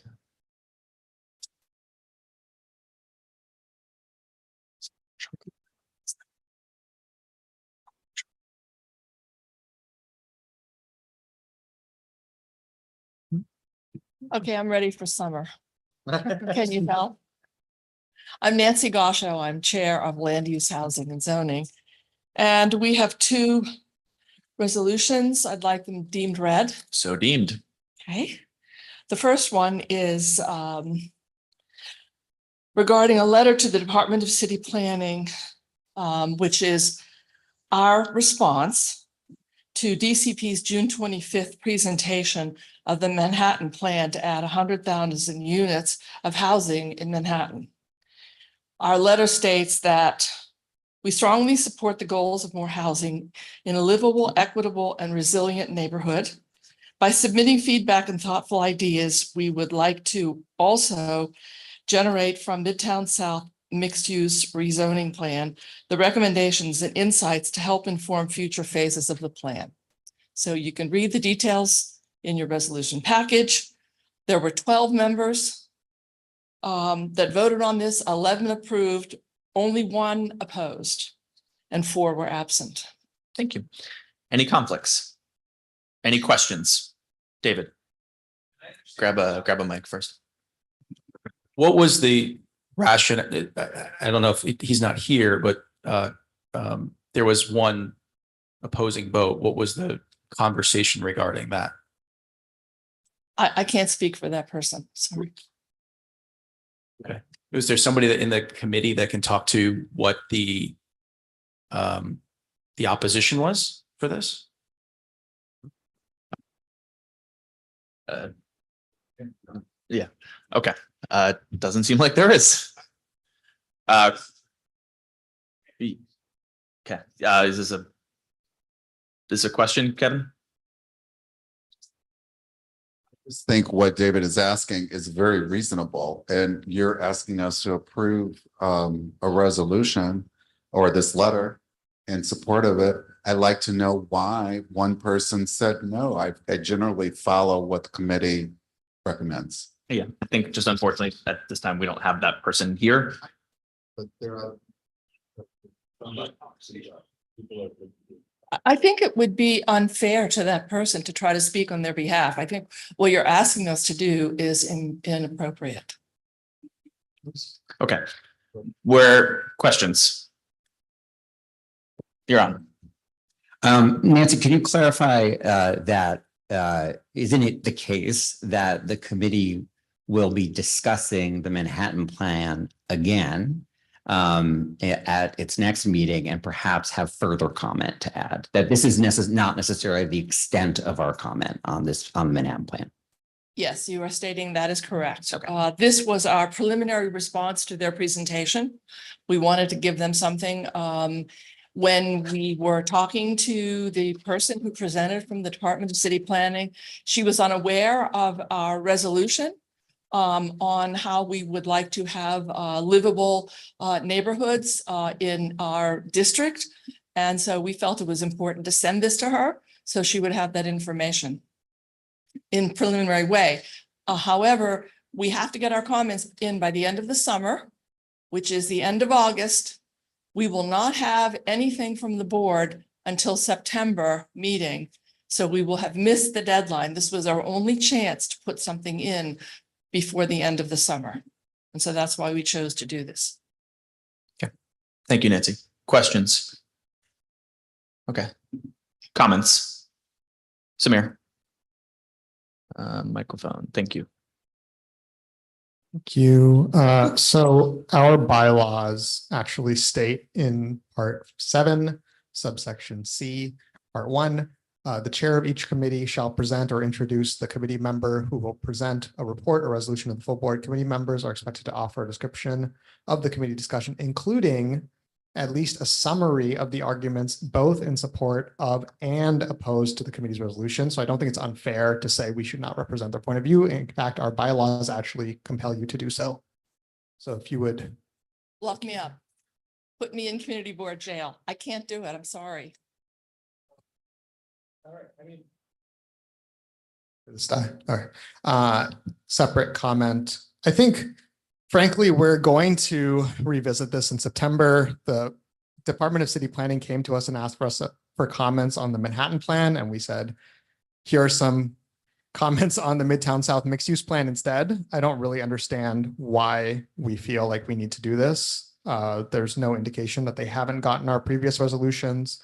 Okay, I'm ready for summer. Can you tell? I'm Nancy Gosho. I'm Chair of Land Use, Housing, and Zoning. And we have two resolutions. I'd like them deemed read. So deemed. Okay. The first one is regarding a letter to the Department of City Planning, which is our response to DCP's June 25th presentation of the Manhattan plan to add 100,000 units of housing in Manhattan. Our letter states that we strongly support the goals of more housing in a livable, equitable, and resilient neighborhood. By submitting feedback and thoughtful ideas, we would like to also generate from Midtown South mixed-use rezoning plan the recommendations and insights to help inform future phases of the plan. So you can read the details in your resolution package. There were 12 members that voted on this, 11 approved, only 1 opposed, and 4 were absent. Thank you. Any conflicts? Any questions? David, grab a mic first. What was the rationale? I don't know if he's not here, but there was 1 opposing vote. What was the conversation regarding that? I can't speak for that person, sorry. Okay. Was there somebody that in the committee that can talk to what the opposition was for this? Yeah, okay. Doesn't seem like there is. Okay, is this a question, Kevin? Just think what David is asking is very reasonable, and you're asking us to approve a resolution or this letter in support of it. I'd like to know why one person said no. I generally follow what the committee recommends. Yeah, I think just unfortunately at this time we don't have that person here. But there are. I think it would be unfair to that person to try to speak on their behalf. I think what you're asking us to do is inappropriate. Okay. Questions? You're on. Nancy, can you clarify that isn't it the case that the committee will be discussing the Manhattan Plan again at its next meeting and perhaps have further comment to add? That this is not necessarily the extent of our comment on the Manhattan Plan. Yes, you are stating that is correct. Okay. This was our preliminary response to their presentation. We wanted to give them something. When we were talking to the person who presented from the Department of City Planning, she was unaware of our resolution on how we would like to have livable neighborhoods in our district. And so we felt it was important to send this to her so she would have that information in preliminary way. However, we have to get our comments in by the end of the summer, which is the end of August. We will not have anything from the board until September meeting. So we will have missed the deadline. This was our only chance to put something in before the end of the summer. And so that's why we chose to do this. Okay. Thank you, Nancy. Questions? Okay. Comments? Samir. Microphone. Thank you. Thank you. So our bylaws actually state in part 7, subsection C, part 1, the chair of each committee shall present or introduce the committee member who will present a report or resolution of the full board. Committee members are expected to offer a description of the committee discussion, including at least a summary of the arguments both in support of and opposed to the committee's resolution. So I don't think it's unfair to say we should not represent their point of view. In fact, our bylaws actually compel you to do so. So if you would. Lock me up. Put me in community board jail. I can't do it. I'm sorry. All right. All right. Separate comment. I think, frankly, we're going to revisit this in September. The Department of City Planning came to us and asked for comments on the Manhattan Plan. And we said, here are some comments on the Midtown South mixed use plan instead. I don't really understand why we feel like we need to do this. There's no indication that they haven't gotten our previous resolutions.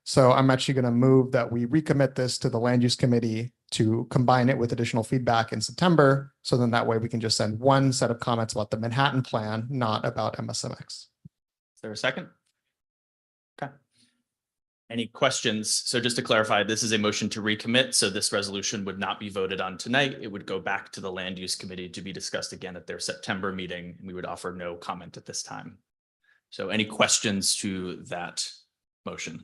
So I'm actually going to move that we recommit this to the land use committee to combine it with additional feedback in September. So then that way we can just send one set of comments about the Manhattan Plan, not about MSMX. Is there a second? Okay. Any questions? So just to clarify, this is a motion to recommit. So this resolution would not be voted on tonight. It would go back to the land use committee to be discussed again at their September meeting. And we would offer no comment at this time. So any questions to that motion?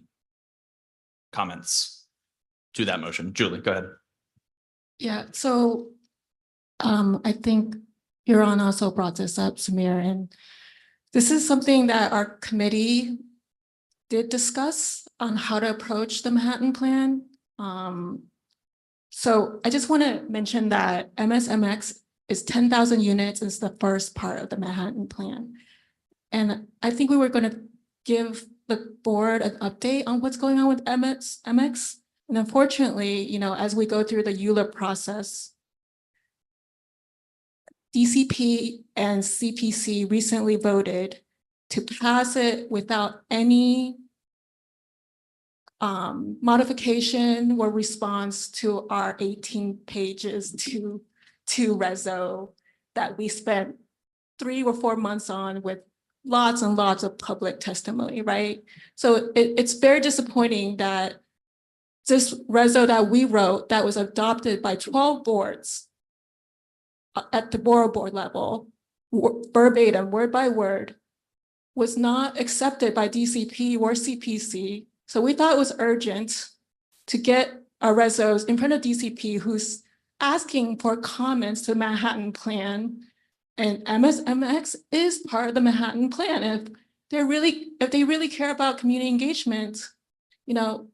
Comments to that motion? Julie, go ahead. Yeah, so I think Huron also brought this up, Samir, and this is something that our committee did discuss on how to approach the Manhattan Plan. So I just want to mention that MSMX is 10,000 units is the first part of the Manhattan Plan. And I think we were going to give the board an update on what's going on with MX. And unfortunately, you know, as we go through the ULURP process, DCP and CPC recently voted to pass it without any modification or response to our 18 pages to Reso that we spent 3 or 4 months on with lots and lots of public testimony, right? So it's very disappointing that this Reso that we wrote that was adopted by 12 boards at the borough board level, verbatim, word by word, was not accepted by DCP or CPC. So we thought it was urgent to get our Resos in front of DCP, who's asking for comments to the Manhattan Plan. And MSMX is part of the Manhattan Plan. If they really care about community engagement, you know,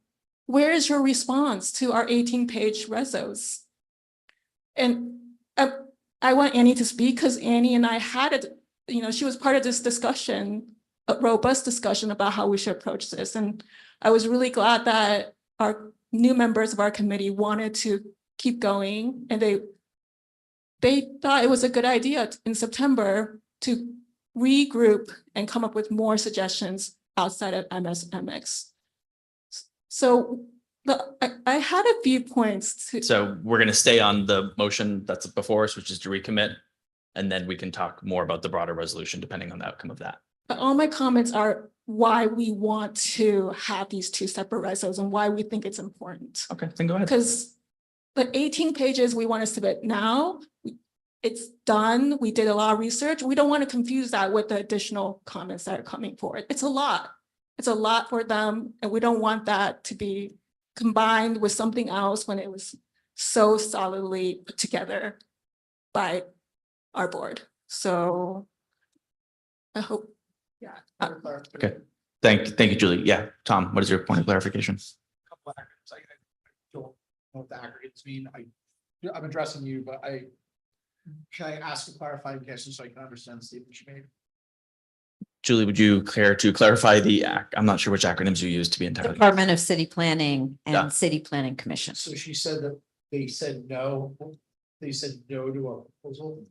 where is your response to our 18-page Resos? And I want Annie to speak because Annie and I had it, you know, she was part of this discussion, a robust discussion about how we should approach this. And I was really glad that our new members of our committee wanted to keep going, and they thought it was a good idea in September to regroup and come up with more suggestions outside of MSMX. So I had a few points to. So we're going to stay on the motion that's before us, which is to recommit, and then we can talk more about the broader resolution depending on the outcome of that. But all my comments are why we want to have these 2 separate Resos and why we think it's important. Okay, then go ahead. Because the 18 pages we want to submit now, it's done. We did a lot of research. We don't want to confuse that with the additional comments that are coming forward. It's a lot. It's a lot for them. And we don't want that to be combined with something else when it was so solidly put together by our board. So I hope, yeah. Okay, thank you, Julie. Yeah, Tom, what is your point of clarification? Couple acronyms. I don't know what the acronyms mean. I'm addressing you, but should I ask a clarifying question so I can understand the statement you made? Julie, would you care to clarify I'm not sure which acronyms you use to be entirely. Department of City Planning and Yeah. City Planning Commission. So she said that they said no to a proposal.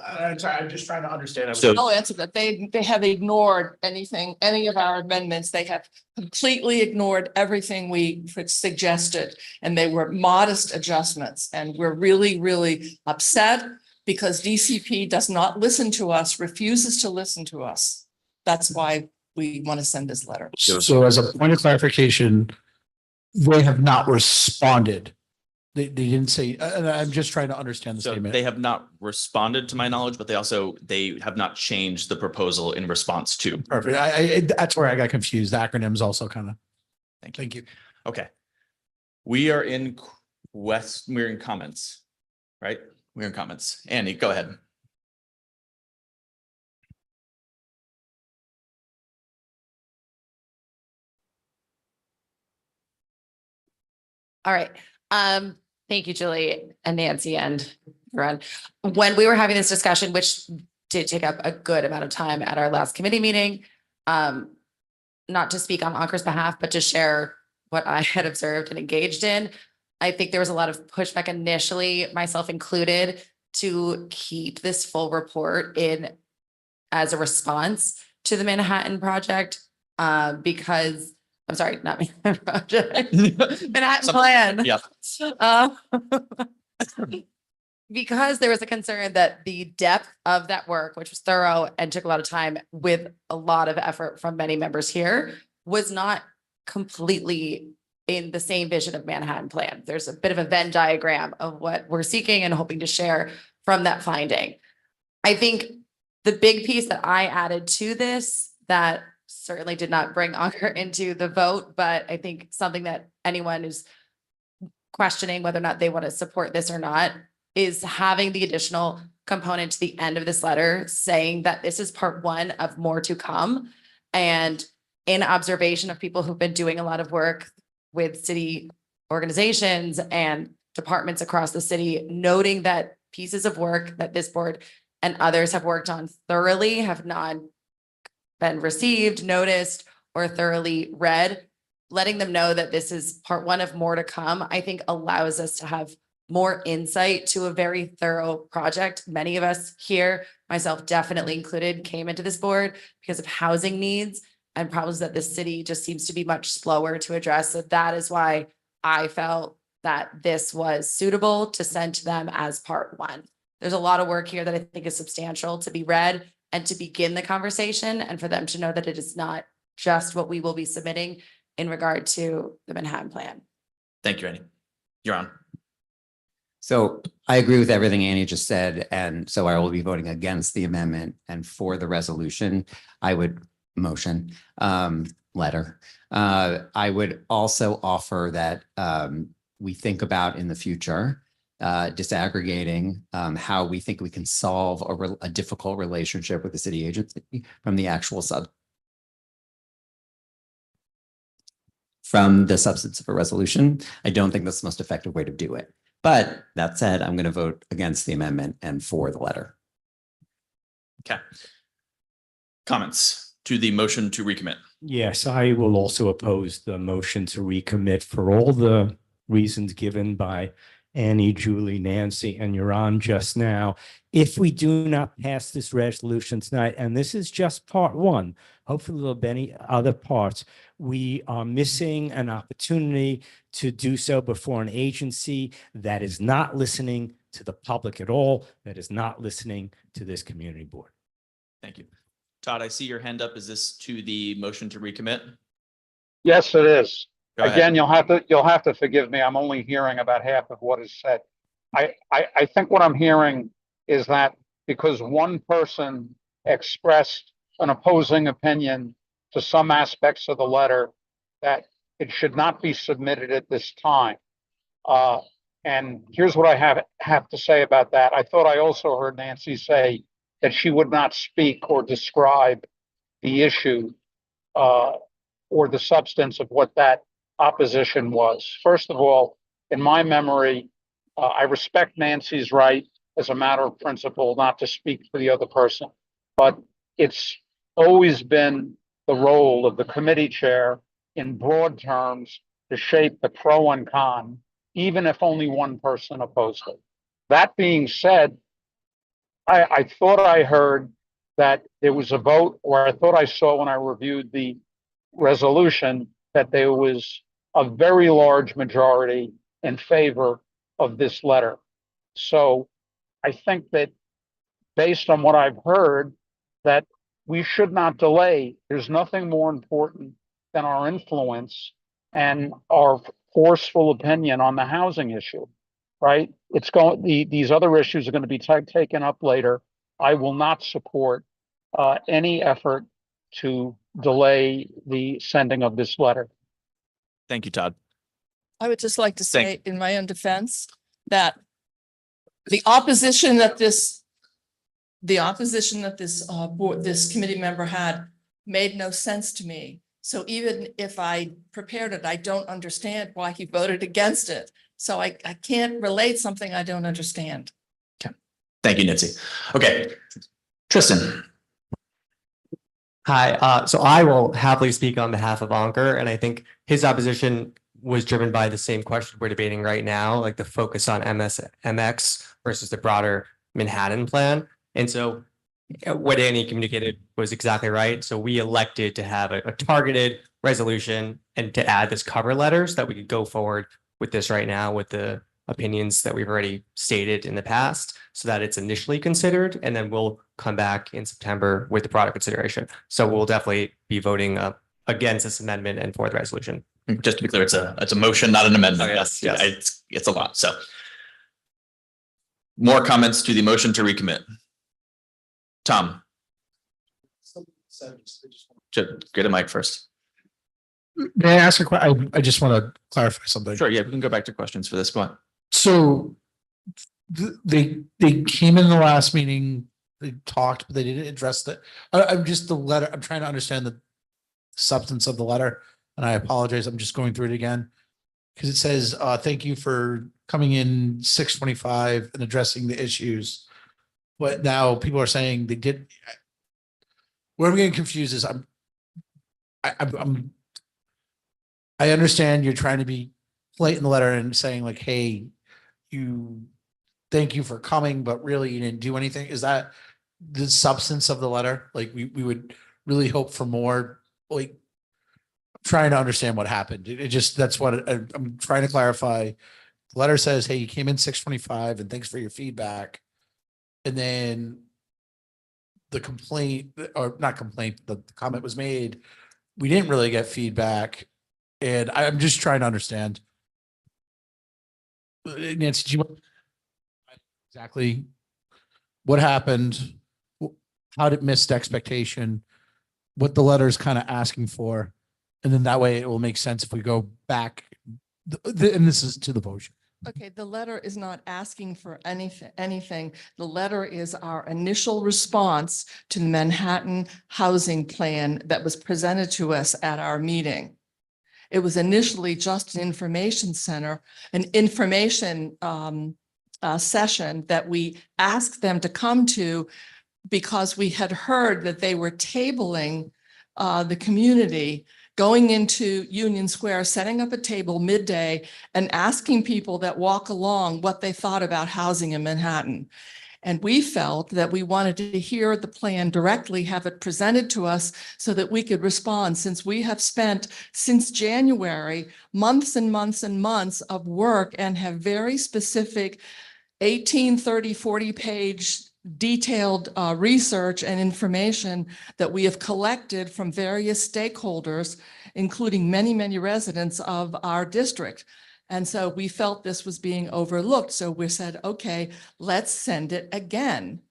I'm sorry, I'm just trying to understand. So- I'll answer that. They have ignored any of our amendments. They have completely ignored everything we suggested. And they were modest adjustments. And we're really, really upset because DCP does not listen to us, refuses to listen to us. That's why we want to send this letter. So as a point of clarification, they have not responded. They didn't say, and I'm just trying to understand the So statement. they have not responded to my knowledge, but they have not changed the proposal in response to. Perfect. That's where I got confused. The acronyms also kind of. Thank you. Okay. We are in we're in comments, right? We're in comments. Annie, go ahead. All right. Thank you, Julie and Nancy and Ron. When we were having this discussion, which did take up a good amount of time at our last committee meeting, not to speak on Anker's behalf, but to share what I had observed and engaged in, I think there was a lot of pushback initially, myself included, to keep this full report in as a response to the Manhattan project, because, I'm sorry, not Manhattan project, Manhattan plan. Yeah. Uh, Because there was a concern that the depth of that work, which was thorough and took a lot of time with a lot of effort from many members here, was not completely in the same vision of Manhattan Plan. There's a bit of a Venn diagram of what we're seeking and hoping to share from that finding. I think the big piece that I added to this that certainly did not bring Ankur into the vote, but I think something that anyone who's questioning whether or not they want to support this or not is having the additional component to the end of this letter saying that this is part one of more to come. And in observation of people who've been doing a lot of work with city organizations and departments across the city, noting that pieces of work that this board and others have worked on thoroughly have not been received, noticed, or thoroughly read, letting them know that this is part one of more to come, I think allows us to have more insight to a very thorough project. Many of us here, myself definitely included, came into this board because of housing needs and problems that the city just seems to be much slower to address. So that is why I felt that this was suitable to send to them as part one. There's a lot of work here that I think is substantial to be read and to begin the conversation, and for them to know that it is not just what we will be submitting in regard to the Manhattan Plan. Thank you, Annie. You're on. So I agree with everything Annie just said, and so I will be voting against the amendment and for the resolution. I would motion letter. I would also offer that we think about in the future disaggregating how we think we can solve a difficult relationship with the city agency from the actual from the substance of a resolution. I don't think that's the most effective way to do it. But that said, I'm going to vote against the amendment and for the letter. Okay. Comments to the motion to recommit? Yes, I will also oppose the motion to recommit for all the reasons given by Annie, Julie, Nancy, and Yaron just now. If we do not pass this resolution tonight, and this is just part one, hopefully there'll be any other parts, we are missing an opportunity to do so before an agency that is not listening to the public at all, that is not listening to this community board. Thank you. Todd, I see your hand up. Is this to the motion to recommit? Yes, it is. Go ahead. Again, you'll have to forgive me. I'm only hearing about half of what is said. I think what I'm hearing is that because one person expressed an opposing opinion to some aspects of the letter, that it should not be submitted at this time. And here's what I have to say about that. I thought I also heard Nancy say that she would not speak or describe the issue or the substance of what that opposition was. First of all, in my memory, I respect Nancy's right as a matter of principle not to speak for the other person, but it's always been the role of the committee chair in broad terms to shape the pro and con, even if only one person opposed it. That being said, I thought I heard that there was a vote, or I thought I saw when I reviewed the resolution that there was a very large majority in favor of this letter. So I think that based on what I've heard, that we should not delay. There's nothing more important than our influence and our forceful opinion on the housing issue, right? These other issues are going to be taken up later. I will not support any effort to delay the sending of this letter. Thank you, Todd. I would just like to say in my own defense that the opposition that this board, this committee member had made no sense to me. So even if I prepared it, I don't understand why he voted against it. So I can't relate something I don't understand. Okay. Thank you, Nancy. Okay. Tristan. Hi, so I will happily speak on behalf of Ankur, and I think his opposition was driven by the same question we're debating right now, like the focus on MX versus the broader Manhattan plan. And so what Annie communicated was exactly right. So we elected to have a targeted resolution and to add this cover letter so that we could go forward with this right now with the opinions that we've already stated in the past so that it's initially considered, and then we'll come back in September with the product consideration. So we'll definitely be voting against this amendment and for the resolution. Just to be clear, it's a motion, not an amendment. Okay, Yes, yes. it's a lot. So more comments to the motion to recommit. Tom. Get a mic first. May I ask a question? I just want to clarify something. Sure. Yeah, we can go back to questions for this one. So they came in the last meeting, they talked, but they didn't address that. I'm just the letter, I'm trying to understand the substance of the letter, and I apologize. I'm just going through it again. Because it says, thank you for coming in 6:25 and addressing the issues. But now people are saying they did. Where I'm getting confused is I understand you're trying to be polite in the letter and saying like, hey, thank you for coming, but really you didn't do anything. Is that the substance of the letter? Like we would really hope for more, like trying to understand what happened. It just, that's what I'm trying to clarify. The letter says, hey, you came in 6:25 and thanks for your feedback. And then the complaint, or not complaint, the comment was made, we didn't really get feedback. And I'm just trying to understand. Nancy, do you want exactly what happened? How did it miss expectation? What the letter is kind of asking for? And then that way it will make sense if we go back. And this is to the motion. Okay, the letter is not asking for anything. The letter is our initial response to the Manhattan housing plan that was presented to us at our meeting. It was initially just an information center, an information session that we asked them to come to because we had heard that they were tabling the community, going into Union Square, setting up a table midday and asking people that walk along what they thought about housing in Manhattan. And we felt that we wanted to hear the plan directly, have it presented to us so that we could respond, since we have spent since January, months and months and months of work and have very specific 18, 30, 40-page detailed research and information that we have collected from various stakeholders, including many, many residents of our district. And so we felt this was being overlooked. So we said, okay, let's send it again.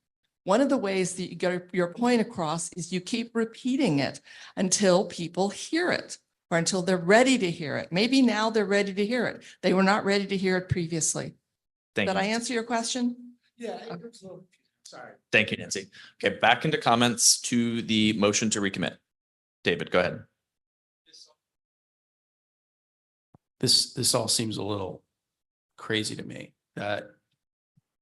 One of the ways that you get your point across is you keep repeating it until people hear it or until they're ready to hear it. Maybe now they're ready to hear it. They were not ready to hear it previously. Thank Did you. I answer your question? Yeah. Sorry. Thank you, Nancy. Okay, back into comments to the motion to recommit. David, go ahead. This all seems a little crazy to me, that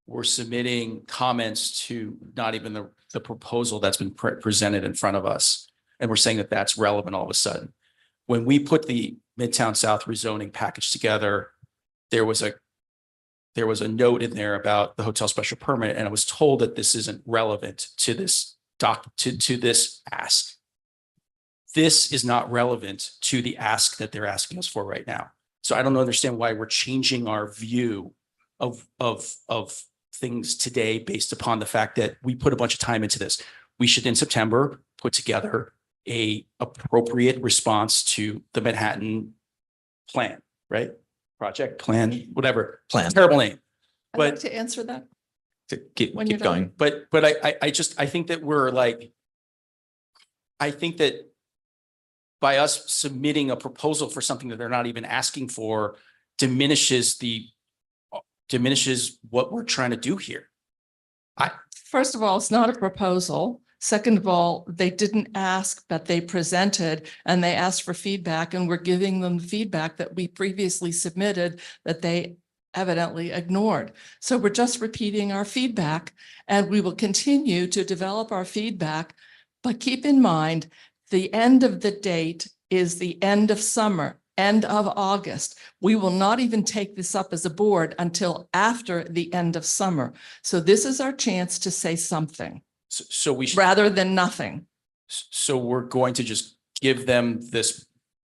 we're submitting comments to not even the proposal that's been presented in front of us. And we're saying that that's relevant all of a sudden. When we put the Midtown South rezoning package together, there was a note in there about the hotel special permit, and I was told that this isn't relevant to this to this ask. This is not relevant to the ask that they're asking us for right now. So I don't understand why we're changing our view of things today based upon the fact that we put a bunch of time into this. We should in September put together a appropriate response to the Manhattan plan, right? Project plan, whatever. Plan. Terrible name. I'd like But to answer that. Keep When you're going. but I think that we're like, I think that by us submitting a proposal for something that they're not even asking for diminishes what we're trying to do here. First of all, it's not a proposal. Second of all, they didn't ask, but they presented and they asked for feedback, and we're giving them feedback that we previously submitted that they evidently ignored. So we're just repeating our feedback, and we will continue to develop our feedback. But keep in mind, the end of the date is the end of summer, end of August. We will not even take this up as a board until after the end of summer. So this is our chance to say something. So we should, rather than nothing. so we're going to just give them this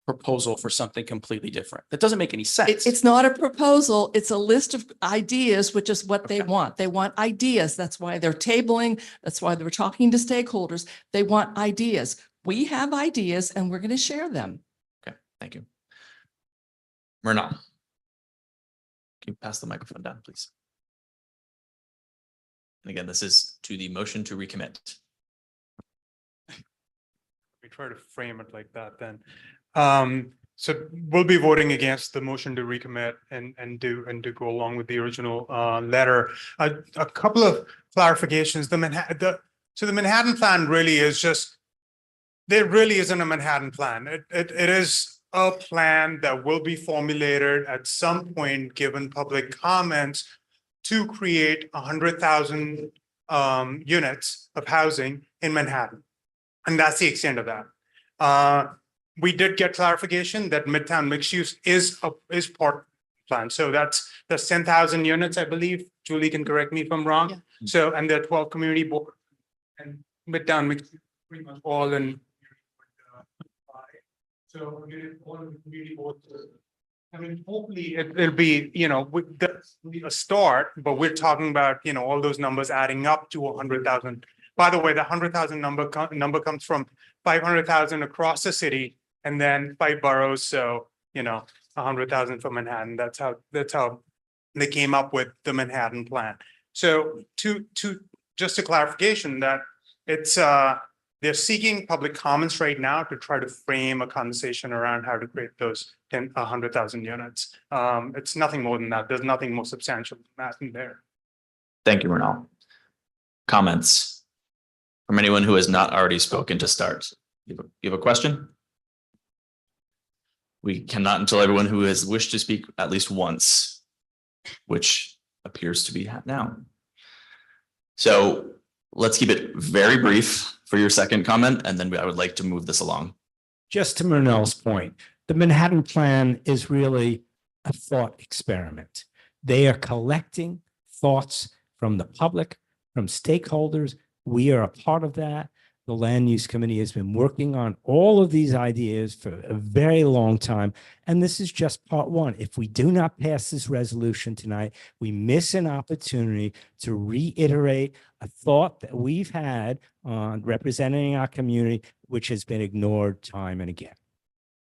proposal for something completely different. That doesn't make any sense. It's not a proposal, it's a list of ideas, which is what they want. They want ideas. That's why they're tabling. That's why they're talking to stakeholders. They want ideas. We have ideas and we're going to share them. Okay, thank you. Murnau. Can you pass the microphone down, please? And again, this is to the motion to recommit. We try to frame it like that then. So we'll be voting against the motion to recommit and to go along with the original letter. A couple of clarifications. The Manhattan plan really is just, there really isn't a Manhattan plan. It is a plan that will be formulated at some point, given public comments, to create 100,000 units of housing in Manhattan. And that's the extent of that. We did get clarification that Midtown mixed use is part of the plan. So that's 10,000 units, I believe. Julie can correct me if I'm wrong. Yeah. So, and there are 12 community boards and Midtown mixed use pretty much all in. So all of the community boards. I mean, hopefully it'll be, a start, but we're talking about, all those numbers adding up to 100,000. By the way, the 100,000 number comes from 500,000 across the city and then 5 boroughs. So, 100,000 for Manhattan. That's how they came up with the Manhattan plan. So just a clarification that it's, they're seeking public comments right now to try to frame a conversation around how to create those 100,000 units. It's nothing more than that. There's nothing more substantial than that in there. Thank you, Murnau. Comments from anyone who has not already spoken to start? You have a question? We cannot until everyone who has wished to speak at least once, which appears to be now. So let's keep it very brief for your second comment, and then I would like to move this along. Just to Murnau's point, the Manhattan Plan is really a thought experiment. They are collecting thoughts from the public, from stakeholders. We are a part of that. The Land Use Committee has been working on all of these ideas for a very long time. And this is just part one. If we do not pass this resolution tonight, we miss an opportunity to reiterate a thought that we've had on representing our community, which has been ignored time and again.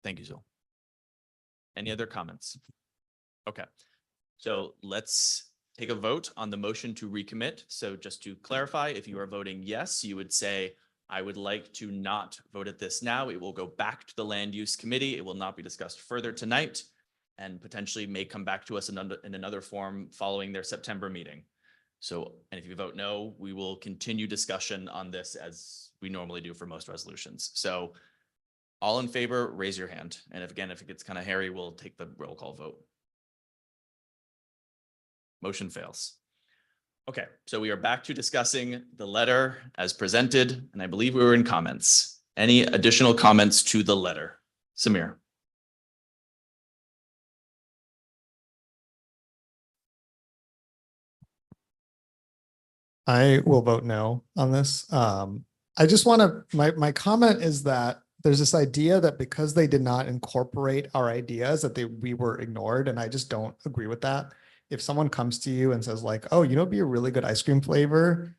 Thank you, Zul. Any other comments? Okay, so let's take a vote on the motion to recommit. So just to clarify, if you are voting yes, you would say, I would like to not vote at this now. It will go back to the Land Use Committee. It will not be discussed further tonight and potentially may come back to us in another form following their September meeting. So, and if you vote no, we will continue discussion on this as we normally do for most resolutions. So all in favor, raise your hand. And if it gets kind of hairy, we'll take the roll call vote. Motion fails. Okay, so we are back to discussing the letter as presented, and I believe we were in comments. Any additional comments to the letter? Samir. I will vote no on this. I just want to, my comment is that there's this idea that because they did not incorporate our ideas that we were ignored, and I just don't agree with that. If someone comes to you and says like, oh, it'd be a really good ice cream flavor,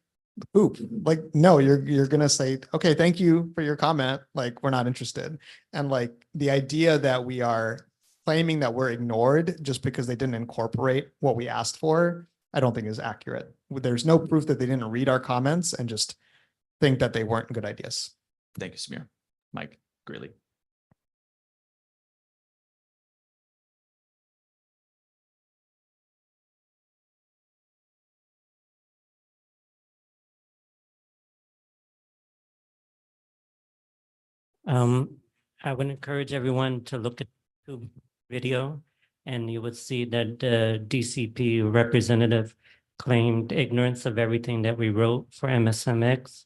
poop, like, no, you're going to say, okay, thank you for your comment. Like, we're not interested. And like the idea that we are claiming that we're ignored just because they didn't incorporate what we asked for, I don't think is accurate. There's no proof that they didn't read our comments and just think that they weren't good ideas. Thank you, Samir. Mike Greeley. I would encourage everyone to look at the video, and you would see that the DCP representative claimed ignorance of everything that we wrote for MSMX.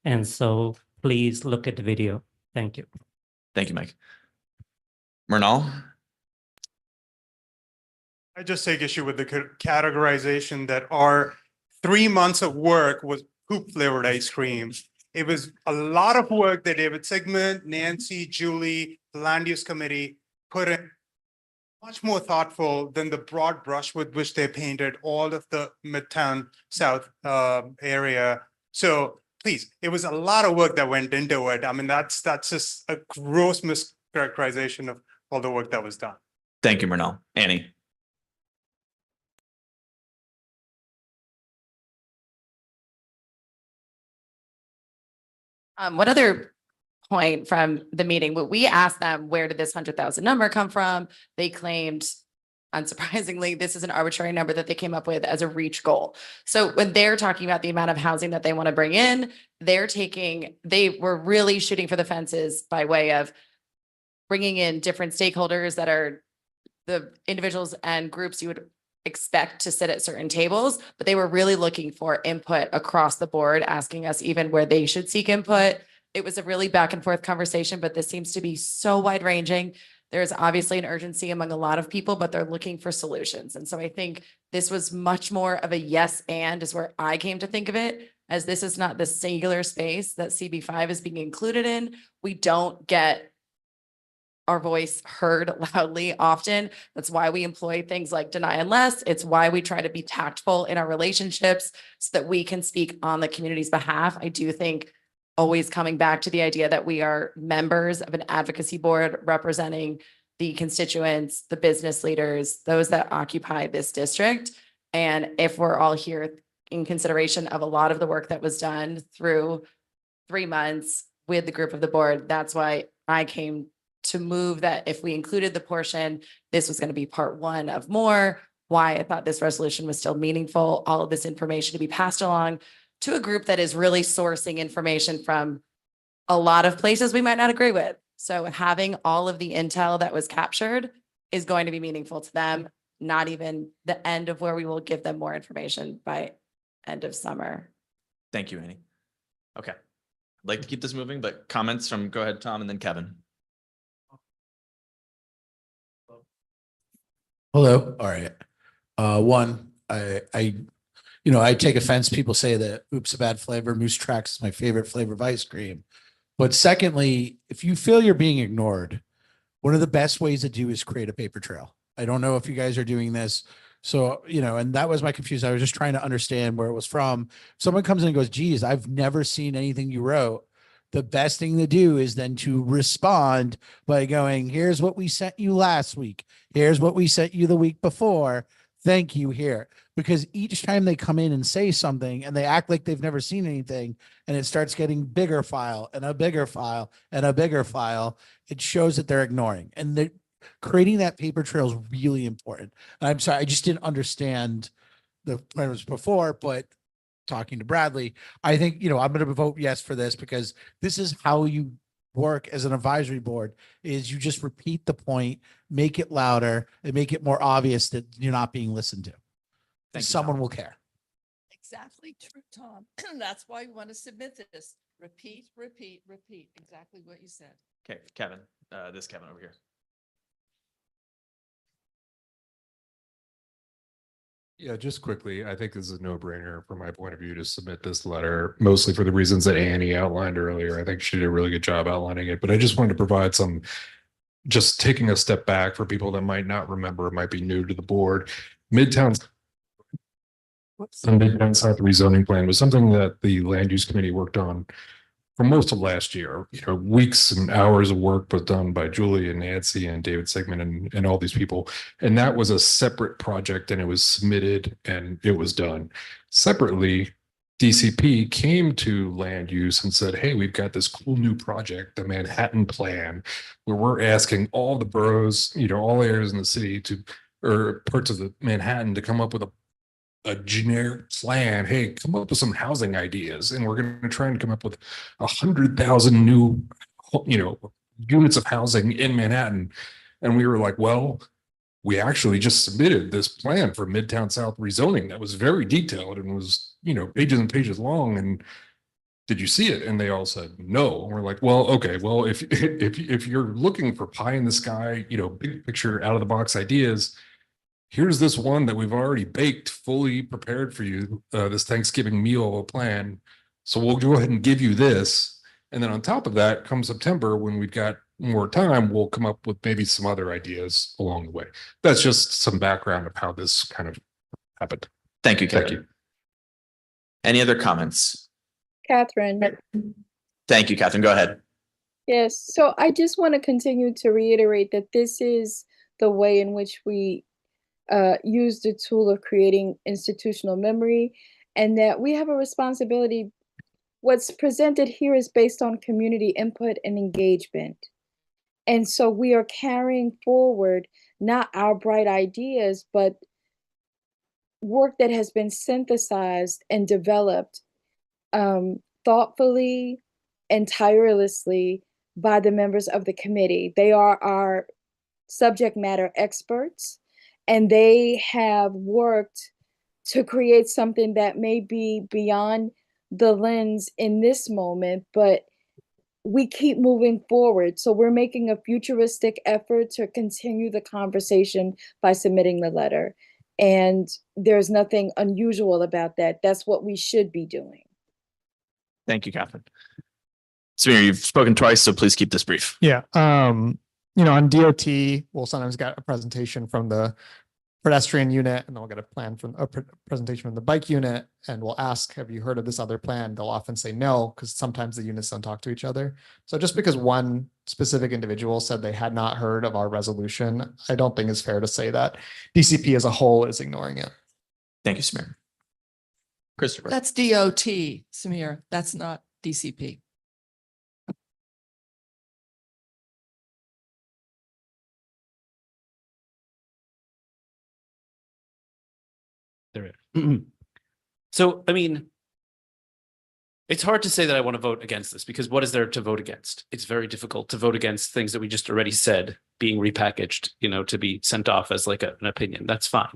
And so please look at the video. Thank you. Thank you, Mike. Murnau. I just take issue with the categorization that our 3 months of work was hoop flavored ice cream. It was a lot of work that David Sigmund, Nancy, Julie, the land use committee put in. Much more thoughtful than the broad brush with which they painted all of the Midtown South area. So please, it was a lot of work that went into it. I mean, that's just a gross mischaracterization of all the work that was done. Thank you, Murnell. Annie. One other point from the meeting, we asked them, where did this 100,000 number come from? They claimed, unsurprisingly, this is an arbitrary number that they came up with as a reach goal. So when they're talking about the amount of housing that they want to bring in, they were really shooting for the fences by way of bringing in different stakeholders that are the individuals and groups you would expect to sit at certain tables, but they were really looking for input across the board, asking us even where they should seek input. It was a really back and forth conversation, but this seems to be so wide ranging. There's obviously an urgency among a lot of people, but they're looking for solutions. And so I think this was much more of a yes and is where I came to think of it, as this is not the singular space that CB5 is being included in. We don't get our voice heard loudly often. That's why we employ things like deny unless. It's why we try to be tactful in our relationships so that we can speak on the community's behalf. I do think always coming back to the idea that we are members of an advocacy board representing the constituents, the business leaders, those that occupy this district. And if we're all here in consideration of a lot of the work that was done through 3 months with the group of the board, that's why I came to move that if we included the portion, this was going to be part one of more, why I thought this resolution was still meaningful, all of this information to be passed along to a group that is really sourcing information from a lot of places we might not agree with. So having all of the intel that was captured is going to be meaningful to them, not even the end of where we will give them more information by end of summer. Thank you, Annie. Okay. I'd like to keep this moving, but comments from, go ahead, Tom, and then Kevin. Hello. All right. One, I take offense. People say that oops, a bad flavor. Moose Tracks is my favorite flavor of ice cream. But secondly, if you feel you're being ignored, one of the best ways to do is create a paper trail. I don't know if you guys are doing this. So, and that was my confusion. I was just trying to understand where it was from. Someone comes in and goes, geez, I've never seen anything you wrote. The best thing to do is then to respond by going, here's what we sent you last week. Here's what we sent you the week before. Thank you here. Because each time they come in and say something and they act like they've never seen anything and it starts getting bigger file and a bigger file and a bigger file, it shows that they're ignoring. And creating that paper trail is really important. And I'm sorry, I just didn't understand the plans before, but talking to Bradley, I think, I'm going to vote yes for this because this is how you work as an advisory board is you just repeat the point, make it louder and make it more obvious that you're not being listened to. Someone will care. Exactly true, Tom. That's why we want to submit this. Repeat, repeat, repeat. Exactly what you said. Okay, Kevin, this Kevin over here. Yeah, just quickly, I think this is a no-brainer from my point of view to submit this letter, mostly for the reasons that Annie outlined earlier. I think she did a really good job outlining it, but I just wanted to provide some, just taking a step back for people that might not remember, might be new to the board. Midtown South rezoning plan was something that the land use committee worked on for most of last year. Weeks and hours of work was done by Julie and Nancy and David Sigmund and all these people. And that was a separate project and it was submitted and it was done. Separately, DCP came to land use and said, hey, we've got this cool new project, the Manhattan Plan, where we're asking all the boroughs, all areas in the city or parts of the Manhattan to come up with a generic plan. Hey, come up with some housing ideas. And we're going to try and come up with 100,000 new, units of housing in Manhattan. And we were like, well, we actually just submitted this plan for Midtown South rezoning that was very detailed and was, pages and pages long. And did you see it? And they all said no. And we're like, well, okay, well, if you're looking for pie in the sky, big picture out of the box ideas, here's this one that we've already baked, fully prepared for you, this Thanksgiving meal plan. So we'll go ahead and give you this. And then on top of that, come September, when we've got more time, we'll come up with maybe some other ideas along the way. That's just some background of how this kind of happened. Thank you, Thank Kevin. you. Any other comments? Catherine. Thank you, Catherine. Go ahead. Yes, so I just want to continue to reiterate that this is the way in which we use the tool of creating institutional memory, and that we have a responsibility. What's presented here is based on community input and engagement. And so we are carrying forward not our bright ideas, but work that has been synthesized and developed thoughtfully and tirelessly by the members of the committee. They are our subject matter experts, and they have worked to create something that may be beyond the lens in this moment, but we keep moving forward. So we're making a futuristic effort to continue the conversation by submitting the letter. And there's nothing unusual about that. That's what we should be doing. Thank you, Catherine. Samir, you've spoken twice, so please keep this brief. Yeah. On DOT, we'll sometimes get a presentation from the pedestrian unit, and then we'll get a plan from a presentation from the bike unit, and we'll ask, have you heard of this other plan? They'll often say no, because sometimes the units don't talk to each other. So just because one specific individual said they had not heard of our resolution, I don't think it's fair to say that DCP as a whole is ignoring it. Thank you, Samir. Christopher. That's DOT, Samir. That's not DCP. There is. So, I mean, it's hard to say that I want to vote against this, because what is there to vote against? It's very difficult to vote against things that we just already said being repackaged, to be sent off as like an opinion. That's fine.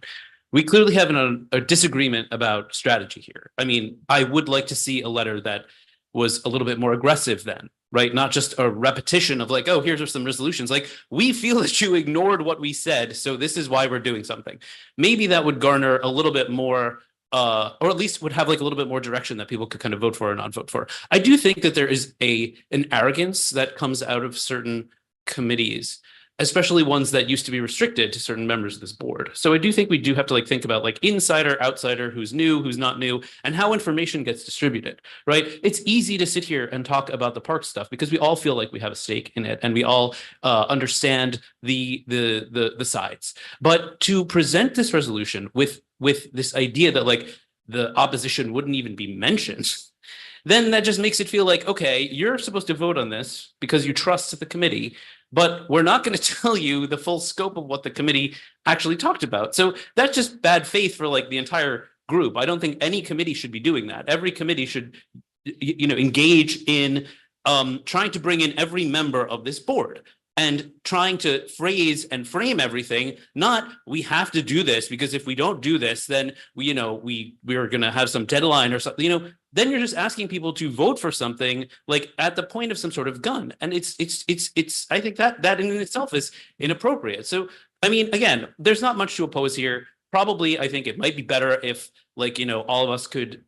We clearly have a disagreement about strategy here. I mean, I would like to see a letter that was a little bit more aggressive then, right? Not just a repetition of like, oh, here's some resolutions. Like, we feel that you ignored what we said, so this is why we're doing something. Maybe that would garner a little bit more, or at least would have like a little bit more direction that people could kind of vote for or not vote for. I do think that there is an arrogance that comes out of certain committees, especially ones that used to be restricted to certain members of this board. So I do think we do have to like think about like insider, outsider, who's new, who's not new, and how information gets distributed, right? It's easy to sit here and talk about the park stuff because we all feel like we have a stake in it and we all understand the sides. But to present this resolution with this idea that like the opposition wouldn't even be mentioned, then that just makes it feel like, okay, you're supposed to vote on this because you trust the committee, but we're not going to tell you the full scope of what the committee actually talked about. So that's just bad faith for like the entire group. I don't think any committee should be doing that. Every committee should, engage in trying to bring in every member of this board and trying to phrase and frame everything, not we have to do this because if we don't do this, then we're going to have some deadline or something, then you're just asking people to vote for something like at the point of some sort of gun. And it's I think that in itself is inappropriate. So, I mean, again, there's not much to oppose here. Probably, I think it might be better if all of us could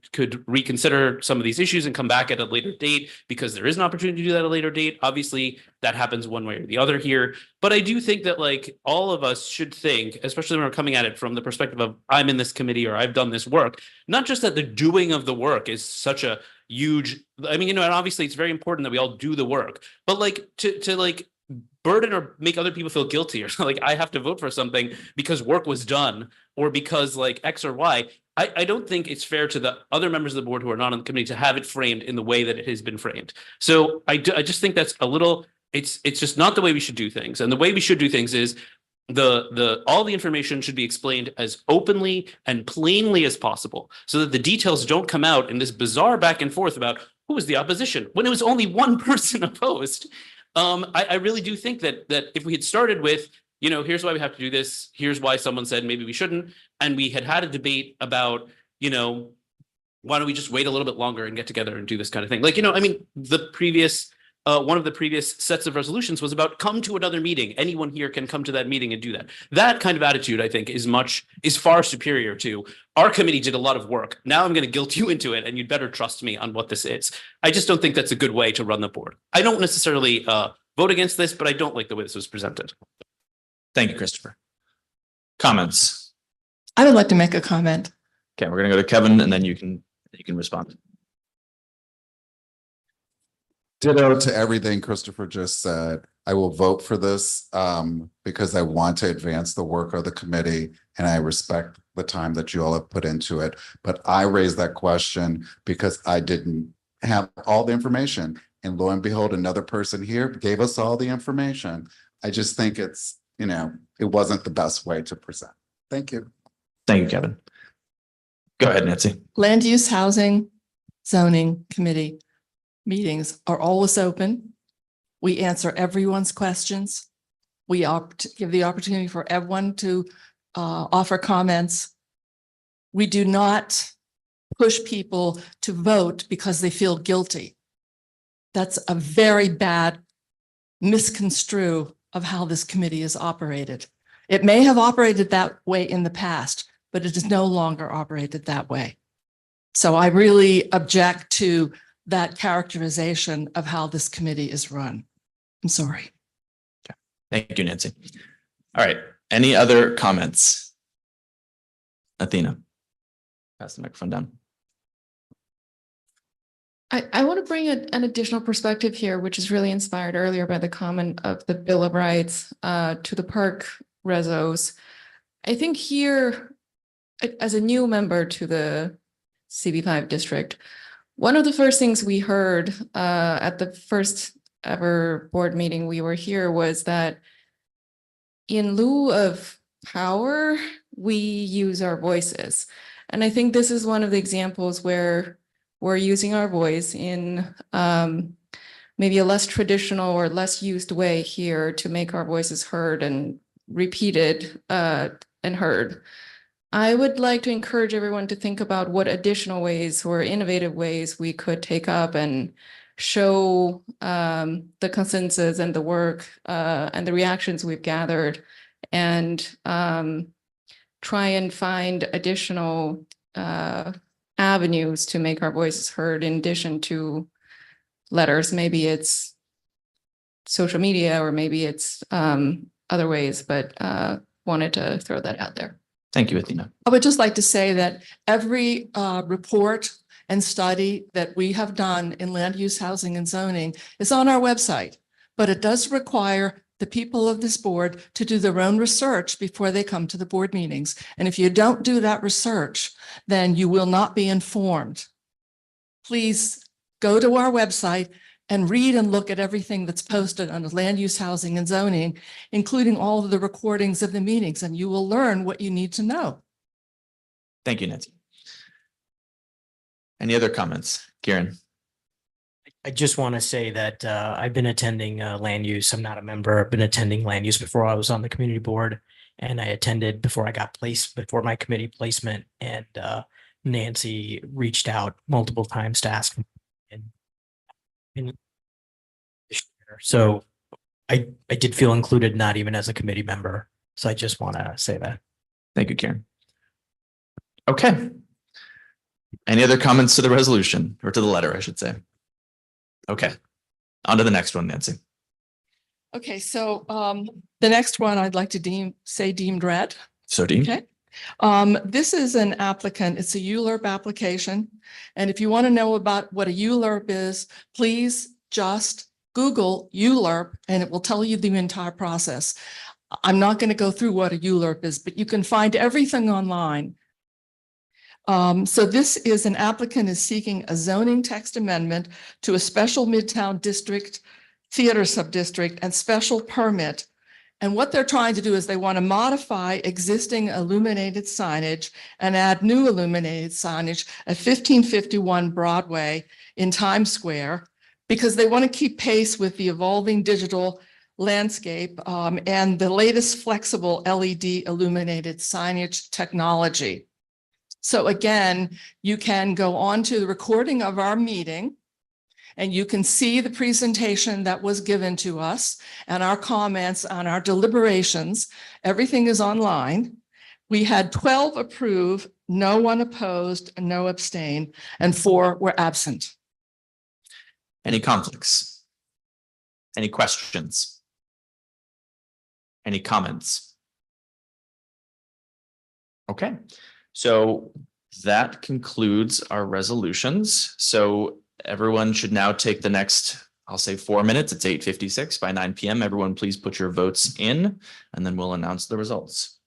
reconsider some of these issues and come back at a later date, because there is an opportunity to do that at a later date. Obviously, that happens one way or the other here. But I do think that all of us should think, especially when we're coming at it from the perspective of I'm in this committee or I've done this work, not just that the doing of the work is such a huge, and obviously it's very important that we all do the work, but to burden or make other people feel guilty or I have to vote for something because work was done or because X or Y. I don't think it's fair to the other members of the board who are not on the committee to have it framed in the way that it has been framed. So I just think that's a little, it's just not the way we should do things. And the way we should do things is all the information should be explained as openly and plainly as possible so that the details don't come out in this bizarre back and forth about who was the opposition when it was only one person opposed. I really do think that if we had started with, here's why we have to do this, here's why someone said maybe we shouldn't, and we had a debate about, why don't we just wait a little bit longer and get together and do this kind of thing? The previous one of the previous sets of resolutions was about come to another meeting. Anyone here can come to that meeting and do that. That kind of attitude, I think, is far superior to our committee did a lot of work. Now I'm going to guilt you into it and you'd better trust me on what this is. I just don't think that's a good way to run the board. I don't necessarily vote against this, but I don't like the way this was presented. Thank you, Christopher. Comments? I would like to make a comment. Okay, we're gonna go to Kevin and then you can respond. Ditto to everything Christopher just said. I will vote for this because I want to advance the work of the committee and I respect the time that you all have put into it. But I raised that question because I didn't have all the information. And lo and behold, another person here gave us all the information. I just think it's, it wasn't the best way to present. Thank you. Thank you, Kevin. Go ahead, Nancy. Land Use Housing Zoning Committee meetings are always open. We answer everyone's questions. We give the opportunity for everyone to offer comments. We do not push people to vote because they feel guilty. That's a very bad misconstrue of how this committee is operated. It may have operated that way in the past, but it is no longer operated that way. So I really object to that characterization of how this committee is run. I'm sorry. Thank you, Nancy. All right. Any other comments? Athena. Pass the microphone down. I want to bring an additional perspective here, which is really inspired earlier by the comment of the Bill of Rights to the park resos. I think here, as a new member to the CB5 district, one of the first things we heard at the first ever board meeting we were here was that in lieu of power, we use our voices. And I think this is one of the examples where we're using our voice in maybe a less traditional or less used way here to make our voices heard and repeated and heard. I would like to encourage everyone to think about what additional ways or innovative ways we could take up and show the consensus and the work and the reactions we've gathered, and try and find additional avenues to make our voices heard in addition to letters. Maybe it's social media or maybe it's other ways, but wanted to throw that out there. Thank you, Athena. I would just like to say that every report and study that we have done in land use, housing, and zoning is on our website, but it does require the people of this board to do their own research before they come to the board meetings. And if you don't do that research, then you will not be informed. Please go to our website and read and look at everything that's posted on the land use, housing, and zoning, including all of the recordings of the meetings, and you will learn what you need to know. Thank you, Nancy. Any other comments? Kieran? I just want to say that I've been attending land use. I'm not a member. I've been attending land use before I was on the community board, and I attended before I got placed, before my committee placement. And Nancy reached out multiple times to ask. So I did feel included, not even as a committee member. So I just want to say that. Thank you, Kieran. Okay. Any other comments to the resolution, or to the letter, I should say? Okay, on to the next one, Nancy. Okay, so the next one I'd like to say deemed read. So deemed. Okay. This is an applicant, it's a ULURP application. And if you want to know about what a ULURP is, please just Google ULURP and it will tell you the entire process. I'm not going to go through what a ULURP is, but you can find everything online. So this is an applicant is seeking a zoning text amendment to a special Midtown District theater subdistrict and special permit. And what they're trying to do is they want to modify existing illuminated signage and add new illuminated signage at 1551 Broadway in Times Square, because they want to keep pace with the evolving digital landscape and the latest flexible LED illuminated signage technology. So again, you can go on to the recording of our meeting And you can see the presentation that was given to us and our comments on our deliberations. Everything is online. We had 12 approve, no one opposed, no abstain, and 4 were absent. Any conflicts? Any questions? Any comments? Okay, so that concludes our resolutions. So everyone should now take the next, I'll say 4 minutes. It's 8:56. By 9 p.m. Everyone, please put your votes in, and then we'll announce the results.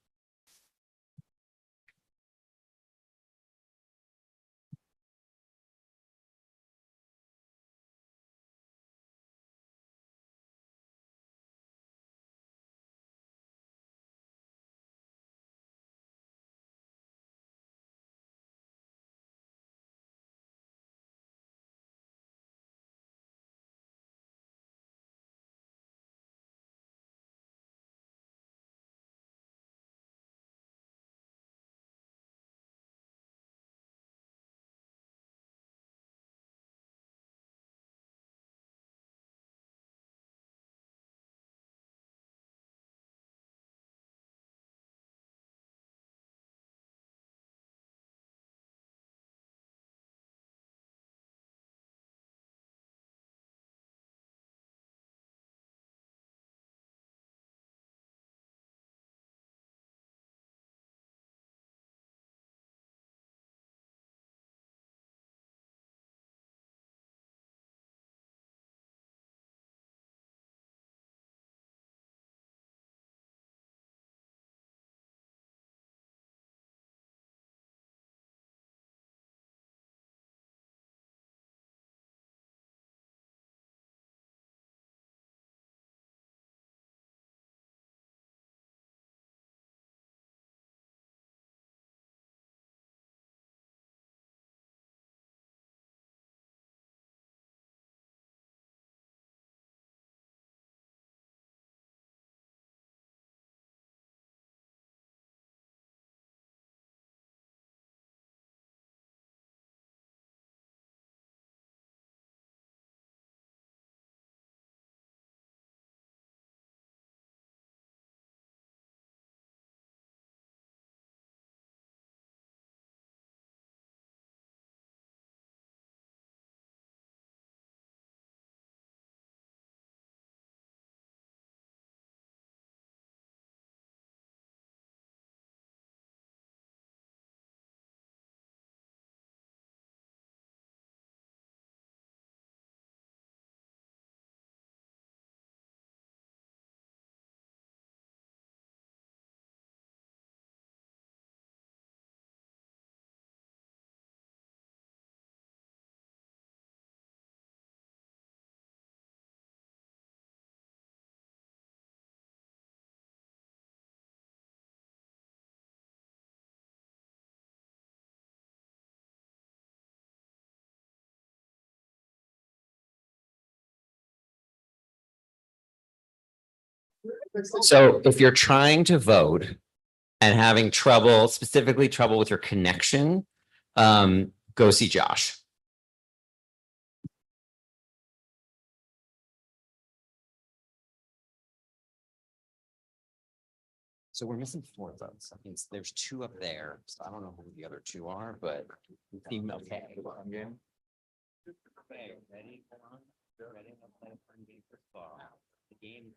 So if you're trying to vote and having trouble, specifically trouble with your connection, go see Josh. So we're missing 4 votes. That means there's 2 up there. So I don't know who the other 2 are, but we seem okay. Okay, ready? Hold on. Ready? The game.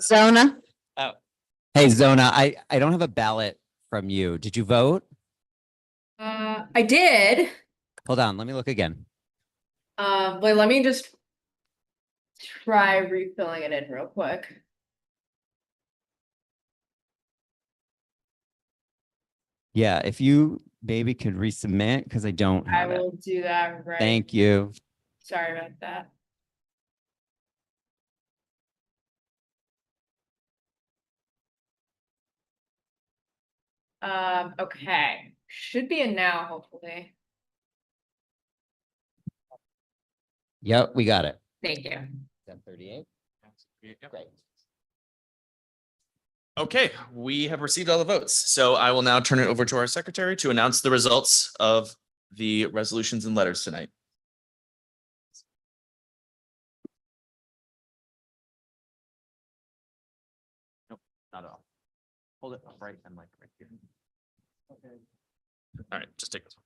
Zona? Hey, Zona, I don't have a ballot from you. Did you vote? I did. Hold on, let me look again. But let me just try refilling it in real quick. Yeah, if you maybe could resubmit, because I don't I have it. will do that right. Thank you. Sorry about that. Okay, should be in now, hopefully. Yep, we got it. Thank you. 10:38. Great. Okay, we have received all the votes, so I will now turn it over to our secretary to announce the results of the resolutions and letters tonight. Nope, not at all. Hold it up right and like right here. Okay. All right, just take this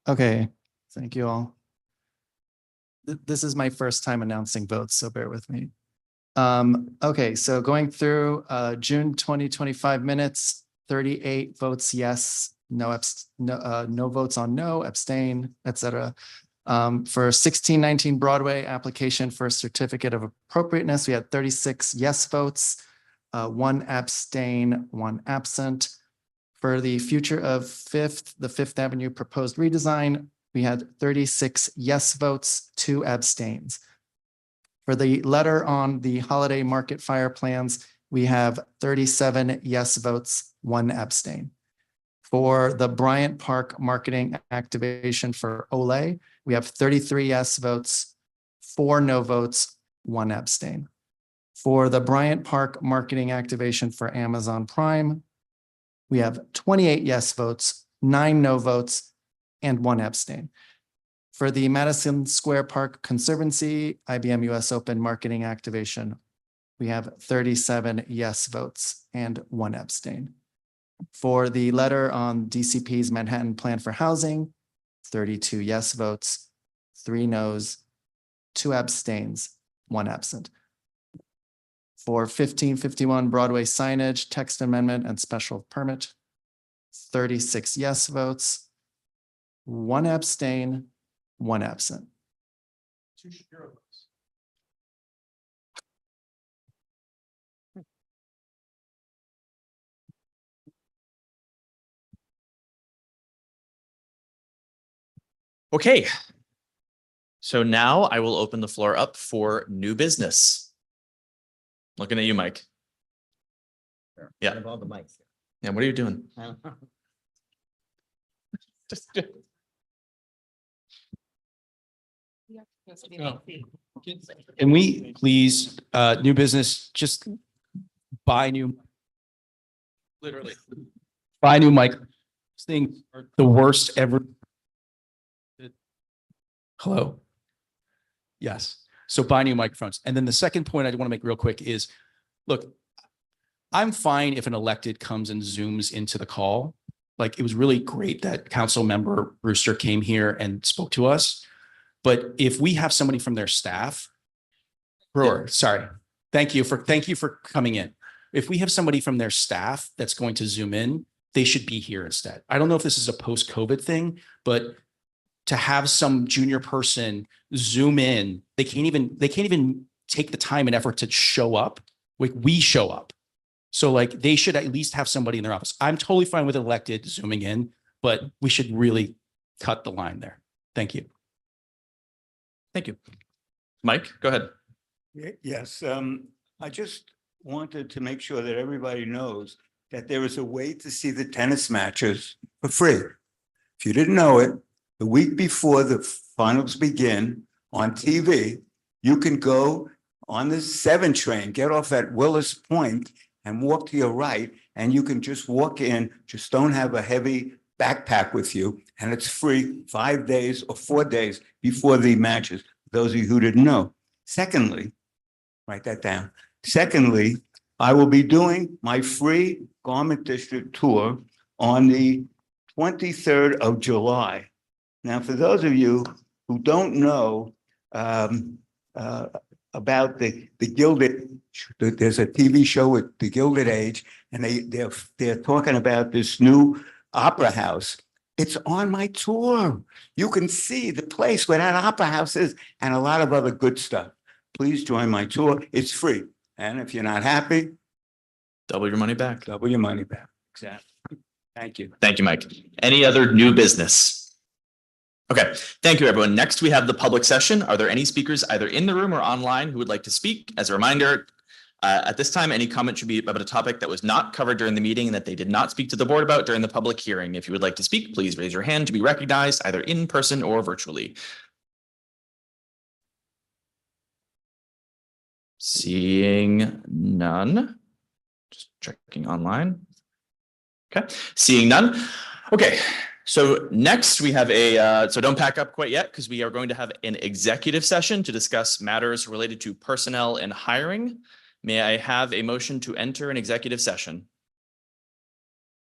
one. Okay, thank you all. This is my first time announcing votes, so bear with me. Okay, so going through June 2025 minutes, 38 votes yes, no votes on no, abstain, etc. For 1619 Broadway application for a certificate of appropriateness, we had 36 yes votes, 1 abstain, 1 absent. For the future of the Fifth Avenue proposed redesign, we had 36 yes votes, 2 abstains. For the letter on the holiday market fire plans, we have 37 yes votes, 1 abstain. For the Bryant Park marketing activation for Olay, we have 33 yes votes, 4 no votes, 1 abstain. For the Bryant Park marketing activation for Amazon Prime, we have 28 yes votes, 9 no votes, and 1 abstain. For the Madison Square Park Conservancy IBM US Open marketing activation, we have 37 yes votes and 1 abstain. For the letter on DCP's Manhattan Plan for Housing, 32 yes votes, 3 no's, 2 abstains, 1 absent. For 1551 Broadway signage, text amendment and special permit, 36 yes votes, 1 abstain, 1 absent. Okay. So now I will open the floor up for new business. Looking at you, Mike. Yeah. All the mics. Yeah, what are you doing? Just do it. Can we please, new business, just buy new, Literally. buy new mic. This thing, the worst ever. Hello? Yes. So buy new microphones. And then the second point I want to make real quick is, look, I'm fine if an elected comes and zooms into the call. Like, it was really great that council member Brewster came here and spoke to us. But if we have somebody from their staff, Brewer, sorry. Thank you for coming in. If we have somebody from their staff that's going to zoom in, they should be here instead. I don't know if this is a post-COVID thing, but to have some junior person zoom in, they can't even take the time and effort to show up. Like, we show up. So like, they should at least have somebody in their office. I'm totally fine with elected zooming in, but we should really cut the line there. Thank you. Thank you. Mike, go ahead. Yes, I just wanted to make sure that everybody knows that there is a way to see the tennis matches for free. If you didn't know it, the week before the finals begin on TV, you can go on the 7 train, get off at Willis Point and walk to your right, and you can just walk in, just don't have a heavy backpack with you, and it's free 5 days or 4 days before the matches, those of you who didn't know. Secondly, write that down. Secondly, I will be doing my free Garment District tour on the 23rd of July. Now, for those of you who don't know, about the Gilded, there's a TV show with the Gilded Age, and they're talking about this new opera house. It's on my tour. You can see the place where that opera house is and a lot of other good stuff. Please join my tour. It's free. And if you're not happy, Double your money back. double your money back. Exactly. Thank you. Thank you, Mike. Any other new business? Okay, thank you, everyone. Next, we have the public session. Are there any speakers either in the room or online who would like to speak? As a reminder, at this time, any comment should be about a topic that was not covered during the meeting and that they did not speak to the board about during the public hearing. If you would like to speak, please raise your hand to be recognized either in person or virtually. Seeing none. Just checking online. Okay, seeing none. Okay, so next we have so don't pack up quite yet because we are going to have an executive session to discuss matters related to personnel and hiring. May I have a motion to enter an executive session?